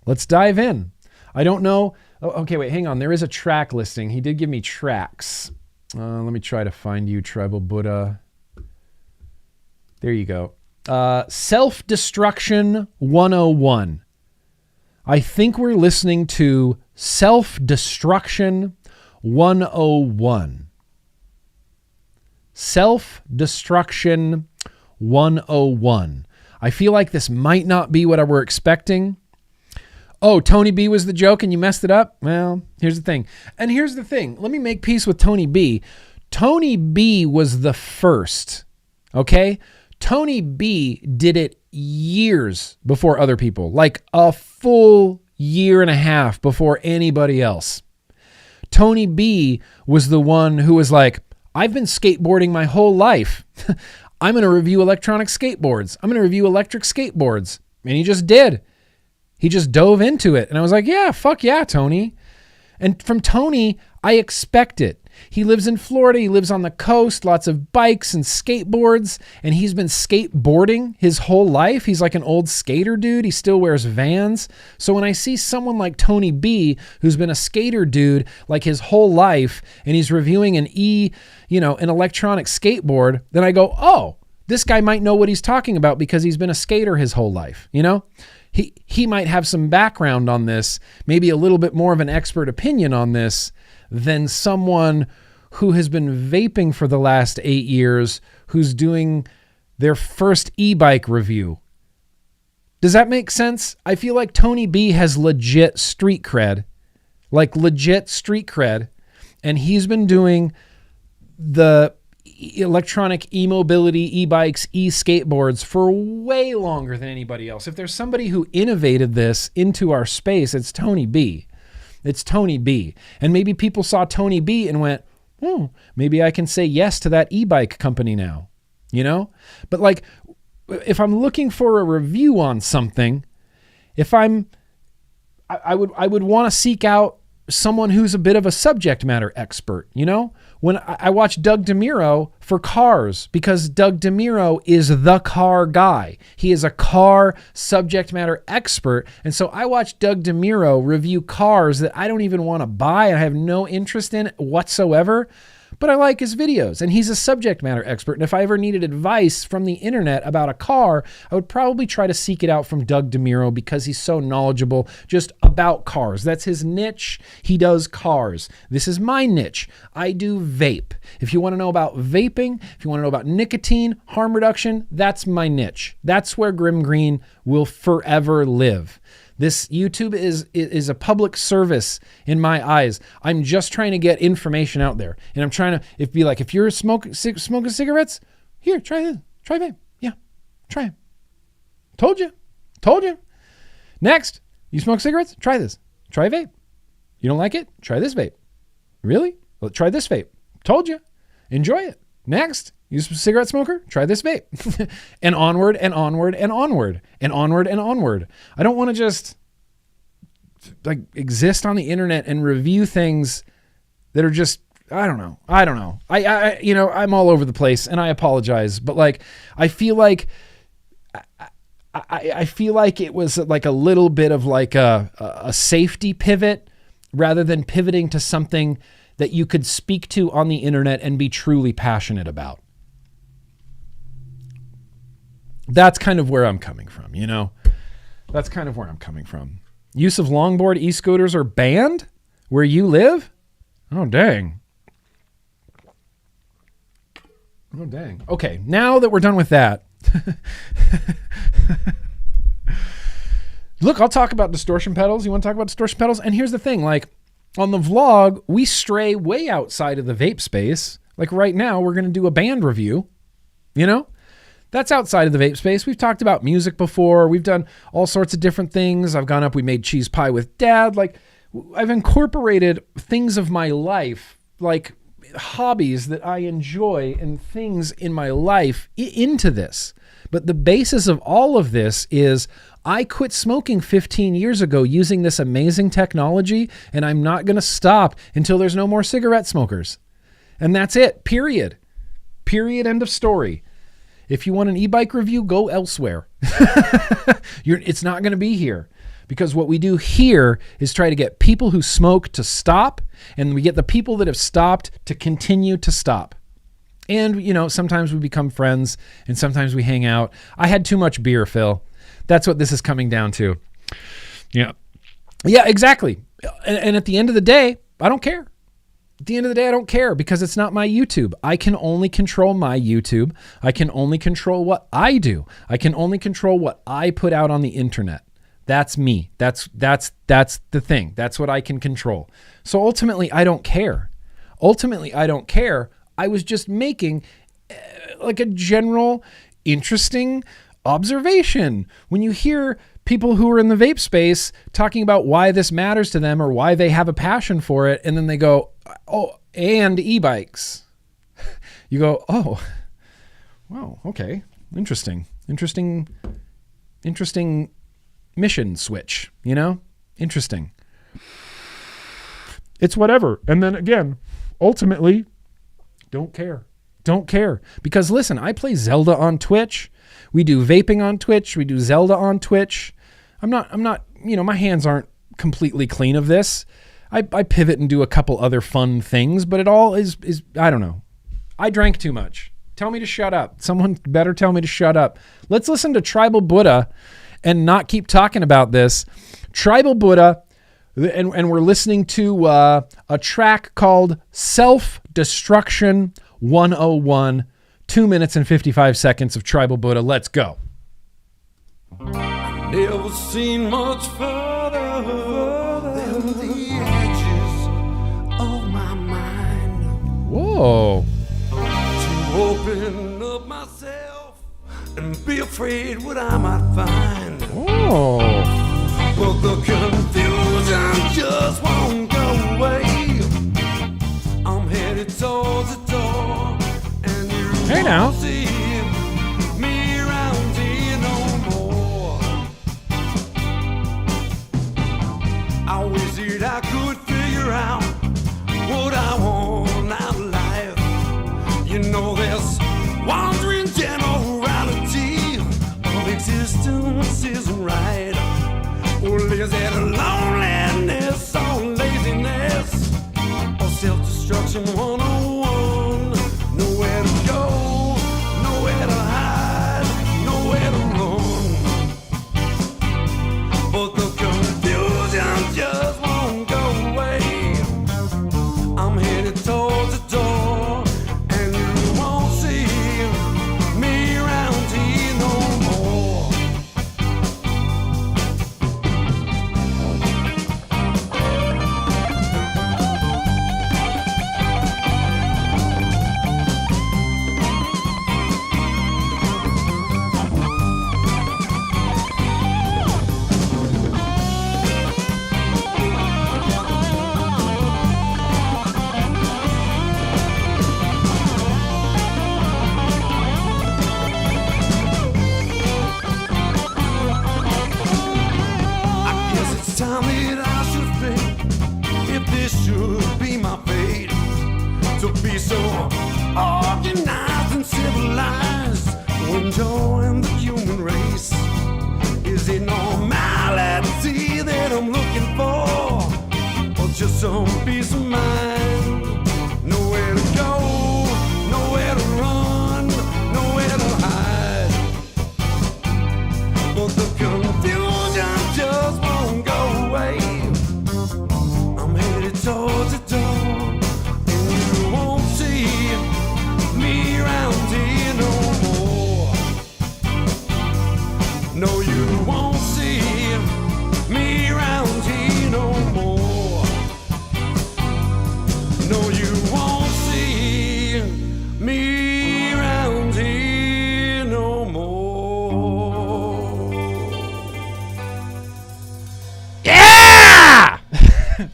let's dive in. I don't know. Oh, okay, wait, hang on. There is a track listing. He did give me tracks. Let me try to find you, Tribal Buddha. There you go. Self-Destruction 101. I think we're listening to Self-Destruction 101. Self-Destruction 101. I feel like this might not be what we're expecting. Oh, Tony B was the joke and you messed it up? Well, here's the thing. And here's the thing. Let me make peace with Tony B. Tony B was the first. Okay? Tony B did it years before other people. Like a full year and a half before anybody else. Tony B was the one who was like, I've been skateboarding my whole life. I'm going to review electronic skateboards. I'm going to review electric skateboards. And he just did. He just dove into it. And I was like, yeah, fuck yeah, Tony. And from Tony, I expect it. He lives in Florida. He lives on the coast, lots of bikes and skateboards. And he's been skateboarding his whole life. He's like an old skater dude. He still wears Vans. So when I see someone like Tony B, who's been a skater dude like his whole life, and he's reviewing an electronic skateboard, then I go, oh, this guy might know what he's talking about because he's been a skater his whole life, you know? He might have some background on this, maybe a little bit more of an expert opinion on this than someone who has been vaping for the last 8 years, who's doing their first e-bike review. Does that make sense? I feel like Tony B has legit street cred, and he's been doing the electronic e-mobility, e-bikes, e-skateboards for way longer than anybody else. If there's somebody who innovated this into our space, it's Tony B. It's Tony B. And maybe people saw Tony B and went, oh, maybe I can say yes to that e-bike company now, you know? But like, if I'm looking for a review on something, I would want to seek out someone who's a bit of a subject matter expert, you know? When I watch Doug DeMuro for cars, because Doug DeMuro is the car guy. He is a car subject matter expert. And so I watch Doug DeMuro review cars that I don't even want to buy and I have no interest in whatsoever, but I like his videos and he's a subject matter expert. And if I ever needed advice from the internet about a car, I would probably try to seek it out from Doug DeMuro because he's so knowledgeable just about cars. That's his niche. He does cars. This is my niche. I do vape. If you want to know about vaping, if you want to know about nicotine, harm reduction, that's my niche. That's where GrimmGreen will forever live. This YouTube is a public service in my eyes. I'm just trying to get information out there. And I'm trying to, if you're smoking cigarettes, here, try this. Try vape. Yeah, try it. Told you. Next, you smoke cigarettes? Try this. Try vape. You don't like it? Try this vape. Really? Well, try this vape. Told you. Enjoy it. Next, you a cigarette smoker? Try this vape. And onward and onward and onward and onward and onward. I don't want to just like exist on the internet and review things that are just, I don't know. I'm all over the place and I apologize, but like, I feel like it was like a little bit of like a safety pivot rather than pivoting to something that you could speak to on the internet and be truly passionate about. That's kind of where I'm coming from, you know? That's kind of where I'm coming from. Use of longboard e-scooters are banned where you live? Oh, dang. Oh, dang. Okay, now that we're done with that. Look, I'll talk about distortion pedals. You want to talk about distortion pedals? And here's the thing, like, on the vlog, we stray way outside of the vape space. Like right now, we're going to do a band review, you know? That's outside of the vape space. We've talked about music before. We've done all sorts of different things. I've gone up, we made cheese pie with dad. Like I've incorporated things of my life, like hobbies that I enjoy and things in my life into this. But the basis of all of this is I quit smoking 15 years ago using this amazing technology, and I'm not going to stop until there's no more cigarette smokers. And that's it, period. Period, end of story. If you want an e-bike review, go elsewhere. It's not going to be here. Because what we do here is try to get people who smoke to stop, and we get the people that have stopped to continue to stop. And, you know, sometimes we become friends, and sometimes we hang out. I had too much beer, Phil. That's what this is coming down to. Yeah. Yeah, exactly. And at the end of the day, I don't care. At the end of the day, I don't care because it's not my YouTube. I can only control my YouTube. I can only control what I do. I can only control what I put out on the internet. That's me. That's the thing. That's what I can control. So ultimately, I don't care. I was just making like a general interesting observation. When you hear people who are in the vape space talking about why this matters to them or why they have a passion for it, and then they go, oh, and e-bikes. You go, oh, wow, okay, interesting mission switch, you know? Interesting. It's whatever. And then again, ultimately, don't care. Because listen, I play Zelda on Twitch. We do vaping on Twitch. We do Zelda on Twitch. I'm not, you know, my hands aren't completely clean of this. I pivot and do a couple other fun things, but it all is, I don't know. I drank too much. Tell me to shut up. Someone better tell me to shut up. Let's listen to Tribal Buddha and not keep talking about this. Tribal Buddha, and we're listening to a track called Self-Destruction 101, 2 minutes and 55 seconds of Tribal Buddha. Let's go. Never seen much further than the edges of my mind. Whoa. To open up myself and be afraid what I might find. Oh. But the confusion just won't go away. I'm headed towards the door, and you Hey now. won't see me around here no more. I wish that I could figure out what I want out of life. You know, this wandering generality of existence isn't right. Or is it loneliness or laziness or self-destruction 101? Nowhere to go, nowhere to hide, nowhere to run. But the confusion just won't go away. I'm headed towards the door, and you won't see me around here no more. Time that I should think, if this should be my fate, to be so organized and civilized, to enjoy the human race. Is it normality that I'm looking for, or just some peace of mind? Nowhere to go, nowhere to run, nowhere to hide. But the confusion just won't go away. I'm headed towards the door, and you won't see me around here no more. No, you won't see me around here no more. No, you won't see me around here no more.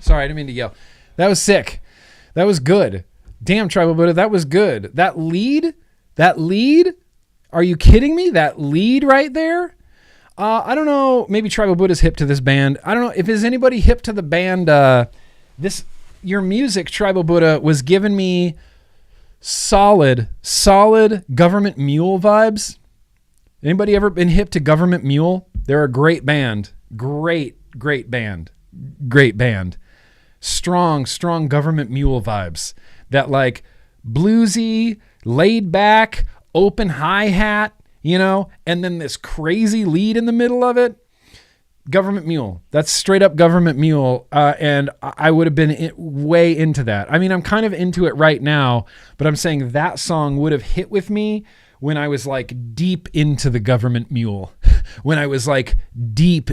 Sorry, I didn't mean to yell. That was sick. That was good. Damn, Tribal Buddha, that was good. That lead? Are you kidding me? That lead right there? I don't know. Maybe Tribal Buddha's hip to this band. I don't know. If is anybody hip to the band, your music, Tribal Buddha, was giving me solid Government Mule vibes. Anybody ever been hip to Government Mule? They're a great band. Great band. Strong Government Mule vibes. That like bluesy, laid back, open hi-hat, and then this crazy lead in the middle of it. Government Mule. That's straight up Government Mule. And I would have been way into that. I mean, I'm kind of into it right now, but I'm saying that song would have hit with me when I was like deep into the Government Mule. When I was like deep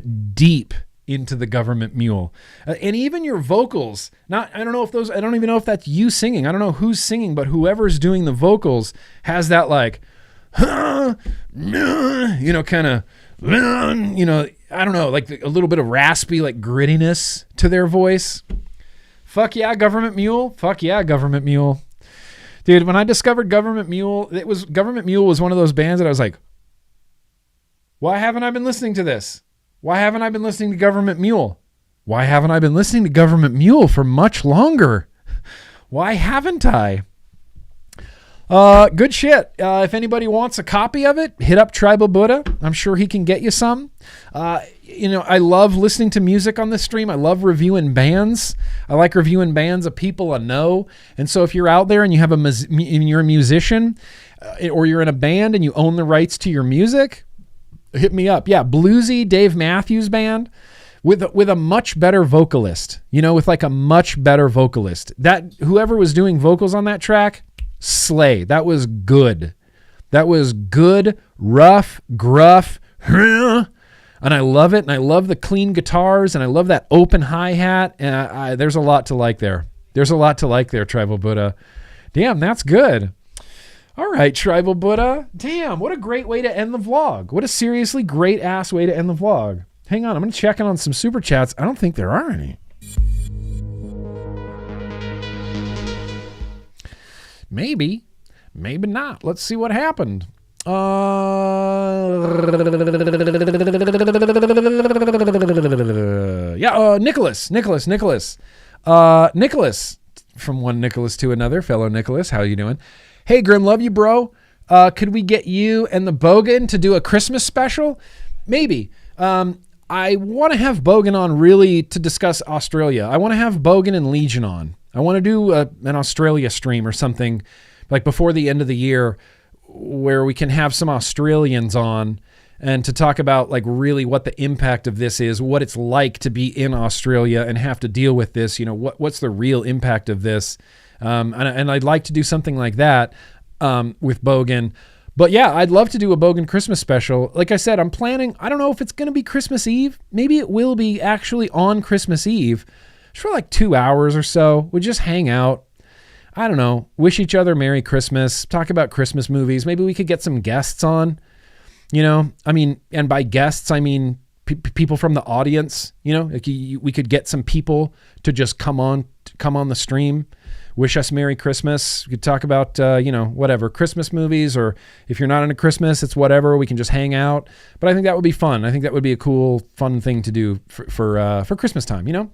into the Government Mule. And even your vocals, I don't even know if that's you singing. I don't know who's singing, but whoever's doing the vocals has that like, kind of, I don't know, like a little bit of raspy, like grittiness to their voice. Fuck yeah, Government Mule. Fuck yeah, Government Mule. Dude, when I discovered Government Mule, Government Mule was one of those bands that I was like, why haven't I been listening to this? Why haven't I been listening to Government Mule? Why haven't I been listening to Government Mule for much longer? Why haven't I? Good shit. If anybody wants a copy of it, hit up Tribal Buddha. I'm sure he can get you some. I love listening to music on this stream. I love reviewing bands. I like reviewing bands of people I know. And so if you're out there and you have you're a musician or you're in a band and you own the rights to your music, hit me up. Yeah, bluesy Dave Matthews Band with a much better vocalist. With like a much better vocalist. That whoever was doing vocals on that track, slay. That was good. Rough, gruff, and I love it. And I love the clean guitars, and I love that open hi-hat. There's a lot to like there. Tribal Buddha. Damn, that's good. All right, Tribal Buddha. Damn, what a great way to end the vlog. What a seriously great ass way to end the vlog. Hang on, I'm going to check in on some super chats. I don't think there are any. Maybe not. Let's see what happened. Nicholas. Nicholas, from one Nicholas to another. Fellow Nicholas, how you doing? Hey, Grimm, love you, bro. Could we get you and the Bogan to do a Christmas special? Maybe. I want to have Bogan on really to discuss Australia. I want to have Bogan and Legion on. I want to do an Australia stream or something like before the end of the year where we can have some Australians on and to talk about like really what the impact of this is, what it's like to be in Australia and have to deal with this. What's the real impact of this? And I'd like to do something like that with Bogan. But yeah, I'd love to do a Bogan Christmas special. Like I said, I'm planning, I don't know if it's going to be Christmas Eve. Maybe it will be actually on Christmas Eve. Just for like 2 hours or so. We'll just hang out. I don't know. Wish each other Merry Christmas. Talk about Christmas movies. Maybe we could get some guests on. And by guests, I mean people from the audience. Like we could get some people to just come on the stream. Wish us Merry Christmas. We could talk about, whatever, Christmas movies, or if you're not into Christmas, it's whatever. We can just hang out. But I think that would be fun. I think that would be a cool, fun thing to do for Christmas time,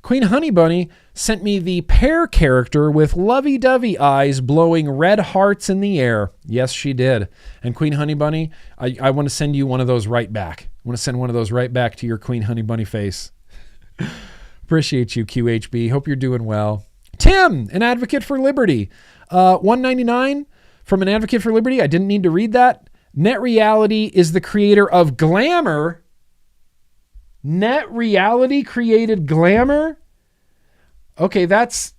Queen Honey Bunny sent me the pear character with lovey-dovey eyes blowing red hearts in the air. Yes, she did. And Queen Honey Bunny, I want to send you one of those right back. I want to send one of those right back to your Queen Honey Bunny face. Appreciate you, QHB. Hope you're doing well. Tim, an advocate for liberty. $1.99 from an advocate for liberty. I didn't need to read that. Net Reality is the creator of Glamour. Net Reality created Glamour? Okay, that's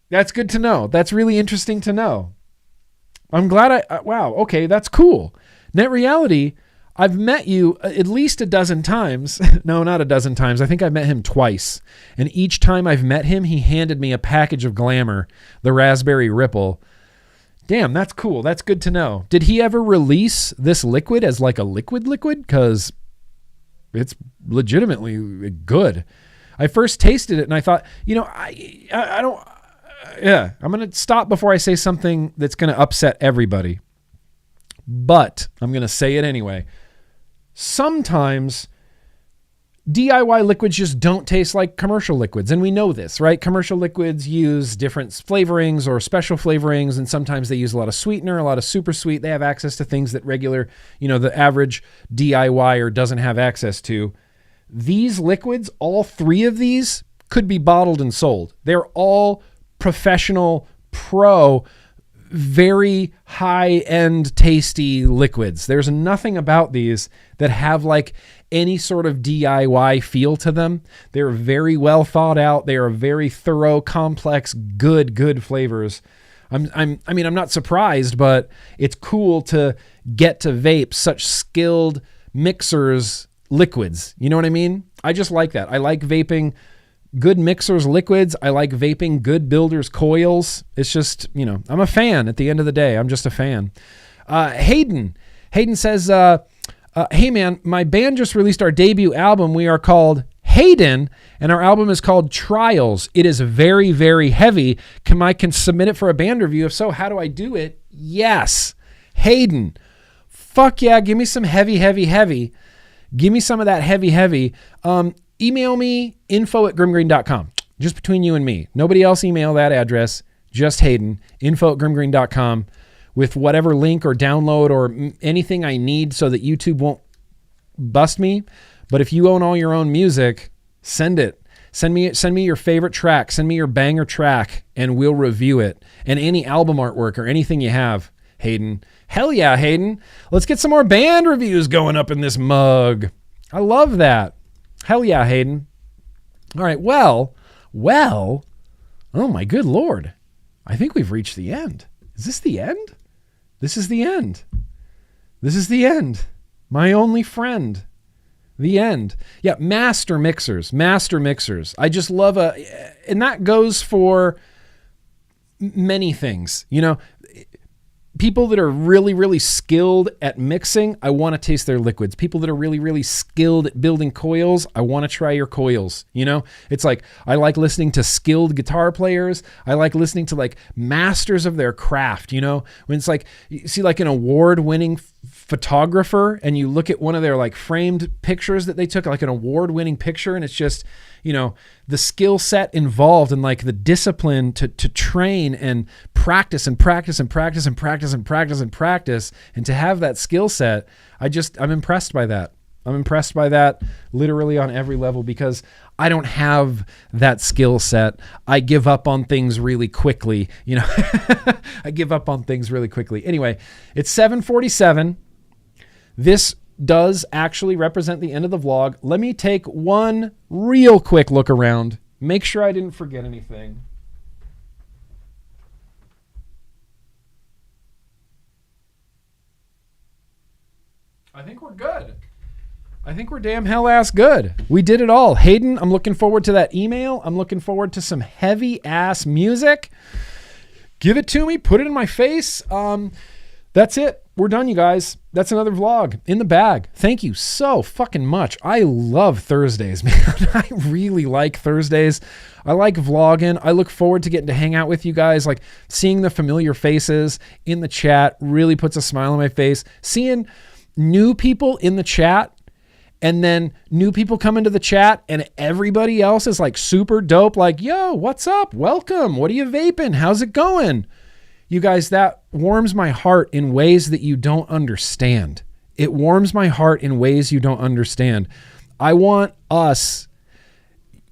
good to know. That's really interesting to know. I'm glad wow, okay, that's cool. Net Reality, I've met you at least a dozen times. No, not a dozen times. I think I've met him twice. And each time I've met him, he handed me a package of Glamour, the Raspberry Ripple. Damn, that's cool. That's good to know. Did he ever release this liquid as like a liquid? Because it's legitimately good. I first tasted it and I thought, I don't, I'm going to stop before I say something that's going to upset everybody. But I'm going to say it anyway. Sometimes DIY liquids just don't taste like commercial liquids. And we know this, right? Commercial liquids use different flavorings or special flavorings. And sometimes they use a lot of sweetener, a lot of super sweet. They have access to things that regular, the average DIYer doesn't have access to. These liquids, all three of these, could be bottled and sold. They're all professional, very high-end tasty liquids. There's nothing about these that have like any sort of DIY feel to them. They're very well thought out. They are very thorough, complex, good flavors. I'm not surprised, but it's cool to get to vape such skilled mixers liquids. You know what I mean? I just like that. I like vaping good mixers liquids. I like vaping good builders coils. It's just, I'm a fan at the end of the day. I'm just a fan. Hayden says, hey man, my band just released our debut album. We are called Hayden and our album is called Trials. It is very, very heavy. Can I submit it for a band review? If so, how do I do it? Yes. Hayden, fuck yeah. Give me some heavy. Give me some of that heavy. Email me info@grimmgreen.com. Just between you and me. Nobody else email that address. Just Hayden. info@grimmgreen.com with whatever link or download or anything I need so that YouTube won't bust me. But if you own all your own music, send it. Send me your favorite track. Send me your banger track and we'll review it. And any album artwork or anything you have, Hayden. Hell yeah, Hayden. Let's get some more band reviews going up in this mug. I love that. Hell yeah, Hayden. All right, well, oh my good Lord. I think we've reached the end. Is this the end? This is the end. This is the end. My only friend. The end. Yeah, master mixers. I just love and that goes for many things. People that are really, really skilled at mixing, I want to taste their liquids. People that are really, really skilled at building coils, I want to try your coils. It's like, I like listening to skilled guitar players. I like listening to like masters of their craft, when it's like, you see like an award-winning photographer and you look at one of their like framed pictures that they took, like an award-winning picture, and it's just, the skill set involved and like the discipline to train and practice and to have that skill set. I'm impressed by that. I'm impressed by that literally on every level because I don't have that skill set. I give up on things really quickly. I give up on things really quickly. Anyway, it's 7:47. This does actually represent the end of the vlog. Let me take one real quick look around. Make sure I didn't forget anything. I think we're good. I think we're damn hell ass good. We did it all. Hayden, I'm looking forward to that email. I'm looking forward to some heavy ass music. Give it to me. Put it in my face. That's it. We're done, you guys. That's another vlog in the bag. Thank you so fucking much. I love Thursdays, man. I really like Thursdays. I like vlogging. I look forward to getting to hang out with you guys. Like seeing the familiar faces in the chat really puts a smile on my face. Seeing new people in the chat and then new people come into the chat and everybody else is like super dope. Like, yo, what's up? Welcome. What are you vaping? How's it going? You guys, that warms my heart in ways that you don't understand. It warms my heart in ways you don't understand. I want us,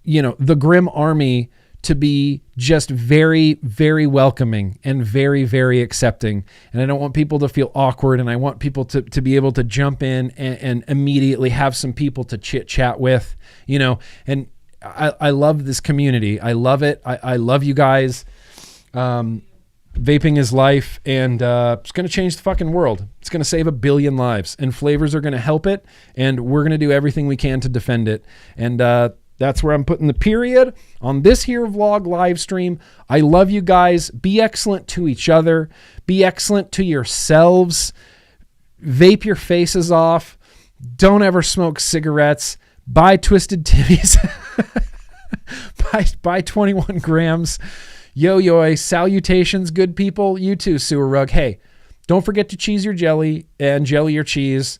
the GrimmArmy, to be just very, very welcoming and very, very accepting. And I don't want people to feel awkward. And I want people to be able to jump in and immediately have some people to chit chat with, and I love this community. I love it. I love you guys. Vaping is life, and it's going to change the fucking world. It's going to save 1 billion lives, and flavors are going to help it, and we're going to do everything we can to defend it. And that's where I'm putting the period on this here vlog live stream. I love you guys. Be excellent to each other. Be excellent to yourselves. Vape your faces off. Don't ever smoke cigarettes. Buy Twisted Timmies. buy 21 grams. Yo, salutations, good people. You too, Sewer Rug. Hey, don't forget to cheese your jelly and jelly your cheese.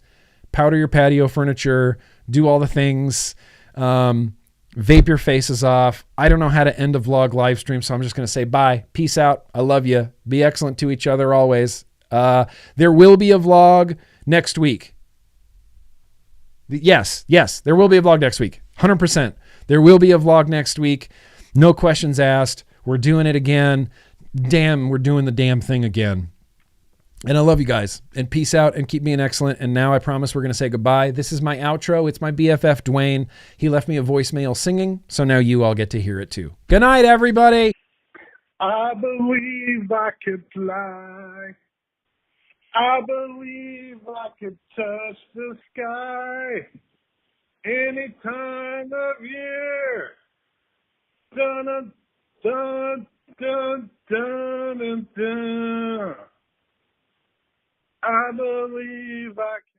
Powder your patio furniture. Do all the things. Vape your faces off. I don't know how to end a vlog live stream, so I'm just going to say bye. Peace out. I love you. Be excellent to each other always. There will be a vlog next week. Yes, there will be a vlog next week. 100%. There will be a vlog next week. No questions asked. We're doing it again. Damn, we're doing the damn thing again. And I love you guys. And peace out and keep being excellent. And now I promise we're going to say goodbye. This is my outro. It's my BFF, Dwayne. He left me a voicemail singing, so now you all get to hear it too. Good night, everybody. I believe I could fly. I believe I could touch the sky any time of year. Dun dun dun dun dun dun. I believe I can.